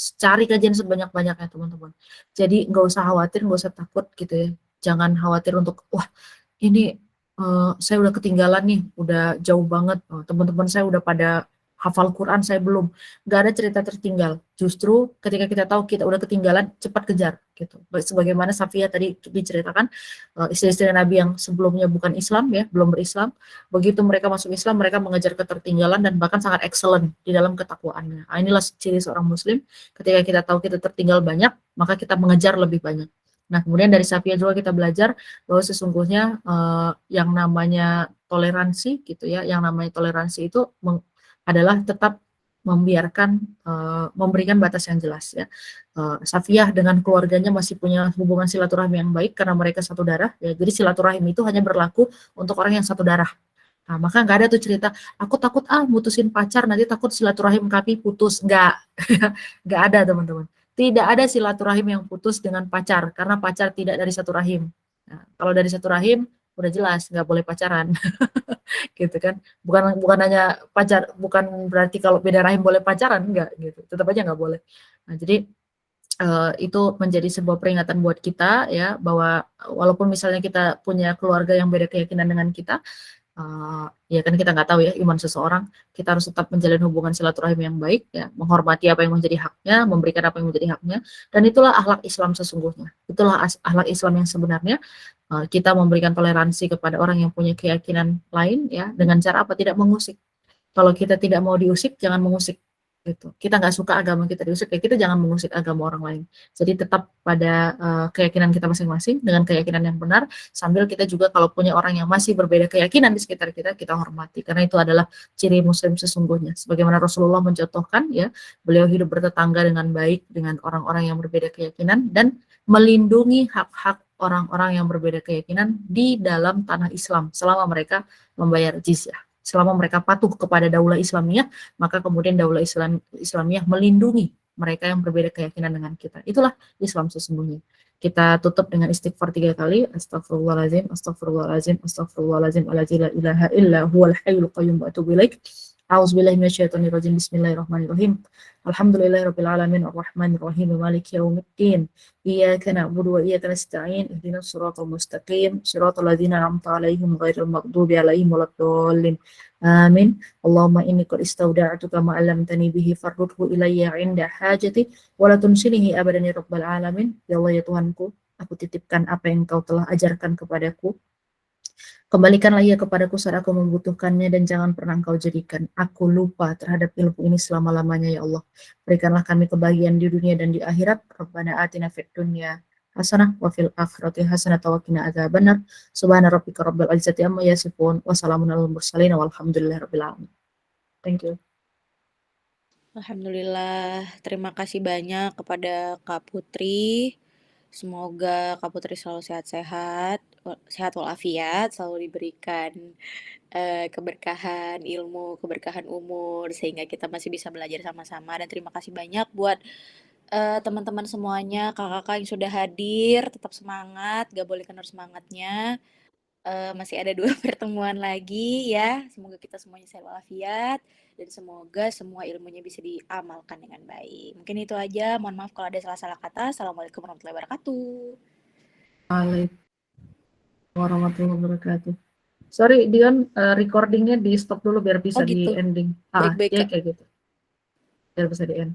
sebanyak-banyaknya teman-teman. Jadi nggak usah khawatir, nggak usah takut gitu ya, jangan khawatir untuk wah ini saya udah ketinggalan nih, udah jauh banget, teman-teman saya udah pada hafal Quran, saya belum. Nggak ada cerita tertinggal. Justru ketika kita tahu kita udah ketinggalan, cepat kejar gitu. Sebagaimana Safiyah tadi diceritakan, istri-istri Nabi yang sebelumnya bukan Islam ya, belum berislam, begitu mereka masuk Islam, mereka mengejar ketertinggalan dan bahkan sangat excellent di dalam ketakwaannya. Nah, inilah ciri seorang muslim, ketika kita tahu kita tertinggal banyak, maka kita mengejar lebih banyak. Nah, kemudian dari Safiyah juga kita belajar bahwa sesungguhnya yang namanya toleransi gitu ya, yang namanya toleransi itu adalah tetap membiarkan memberikan batas yang jelas ya. Safiyah dengan keluarganya masih punya hubungan silaturahmi yang baik karena mereka satu darah ya. Jadi silaturahim itu hanya berlaku untuk orang yang satu darah. Nah, maka nggak ada tuh cerita aku takut mutusin pacar nanti takut silaturahim kami putus, nggak ada teman-teman. Tidak ada silaturahim yang putus dengan pacar karena pacar tidak dari satu rahim. Nah, kalau dari satu rahim udah jelas nggak boleh pacaran. Gitu kan, bukan hanya pacar, bukan berarti kalau beda rahim boleh pacaran, enggak gitu, tetap aja nggak boleh. Nah jadi itu menjadi sebuah peringatan buat kita ya, bahwa walaupun misalnya kita punya keluarga yang beda keyakinan dengan kita, Ya kan kita nggak tahu ya iman seseorang, kita harus tetap menjalin hubungan silaturahim yang baik ya, menghormati apa yang menjadi haknya, memberikan apa yang menjadi haknya, dan itulah akhlak Islam sesungguhnya. Itulah akhlak Islam yang sebenarnya, kita memberikan toleransi kepada orang yang punya keyakinan lain ya, dengan cara apa? Tidak mengusik. Kalau kita tidak mau diusik, jangan mengusik gitu. Kita nggak suka agama kita diusik, ya kita jangan mengusik agama orang lain. Jadi tetap pada keyakinan kita masing-masing dengan keyakinan yang benar, sambil kita juga kalau punya orang yang masih berbeda keyakinan di sekitar kita, kita hormati karena itu adalah ciri muslim sesungguhnya. Sebagaimana Rasulullah mencontohkan ya, beliau hidup bertetangga dengan baik dengan orang-orang yang berbeda keyakinan dan melindungi hak-hak orang-orang yang berbeda keyakinan di dalam tanah Islam selama mereka membayar jizyah. Selama mereka patuh kepada daulah Islamiyah, maka kemudian daulah Islamiyah melindungi mereka yang berbeda keyakinan dengan kita. Itulah Islam sesungguhnya. Kita tutup dengan istighfar 3 kali. Astagfirullahaladzim, astagfirullahaladzim, astagfirullahaladzim, la ilaha illa huwal hayyul qayyum wa atubu ilaik. A'udzubillahi minasyaitonirrajim. Bismillahirrahmanirrahim. Alhamdulillahirabbil alamin arrahmanir rahim maliki yaumiddin. Iyyaka na'budu wa iyyaka nasta'in. Ihdinas siratal mustaqim. Shiratal ladzina an'amta 'alaihim ghairil maghdubi 'alaihim waladdallin. Amin. Allahumma inni qad istawda'tuka ma 'allamtani bihi fardudhu ilayya 'inda hajati wa la tunsinihi abadan ya rabbal alamin. Ya Allah ya Tuhanku, aku titipkan apa yang Engkau telah ajarkan kepadaku. Kembalikanlah ia kepadaku saat aku membutuhkannya dan jangan pernah Engkau jadikan aku lupa terhadap ilmu ini selama-lamanya ya Allah. Berikanlah kami kebahagiaan di dunia dan di akhirat. Rabbana atina fid dunya hasanah wa fil akhirati hasanah wa qina adzabannar. Subhana rabbika rabbil izzati amma yasifun wa salamun alal mursalin walhamdulillahirabbil alamin. Thank you. Alhamdulillah, terima kasih banyak kepada Kak Putri. Semoga Kak Putri selalu sehat-sehat, sehat walafiat, selalu diberikan keberkahan ilmu, keberkahan umur, sehingga kita masih bisa belajar sama-sama. Dan terima kasih banyak buat teman-teman semuanya, kakak-kakak yang sudah hadir, tetap semangat, gak boleh kendor semangatnya. Masih ada 2 pertemuan lagi ya. Semoga kita semuanya sehat walafiat dan semoga semua ilmunya bisa diamalkan dengan baik. Mungkin itu aja. Mohon maaf kalau ada salah-salah kata. Assalamualaikum warahmatullahi wabarakatuh. Waalaikumsalam warahmatullahi wabarakatuh. Sorry, Dion, recordingnya di stop dulu biar bisa Oh gitu. di ending. Baik-baik, Ya Kak. kayak gitu. Biar bisa di end.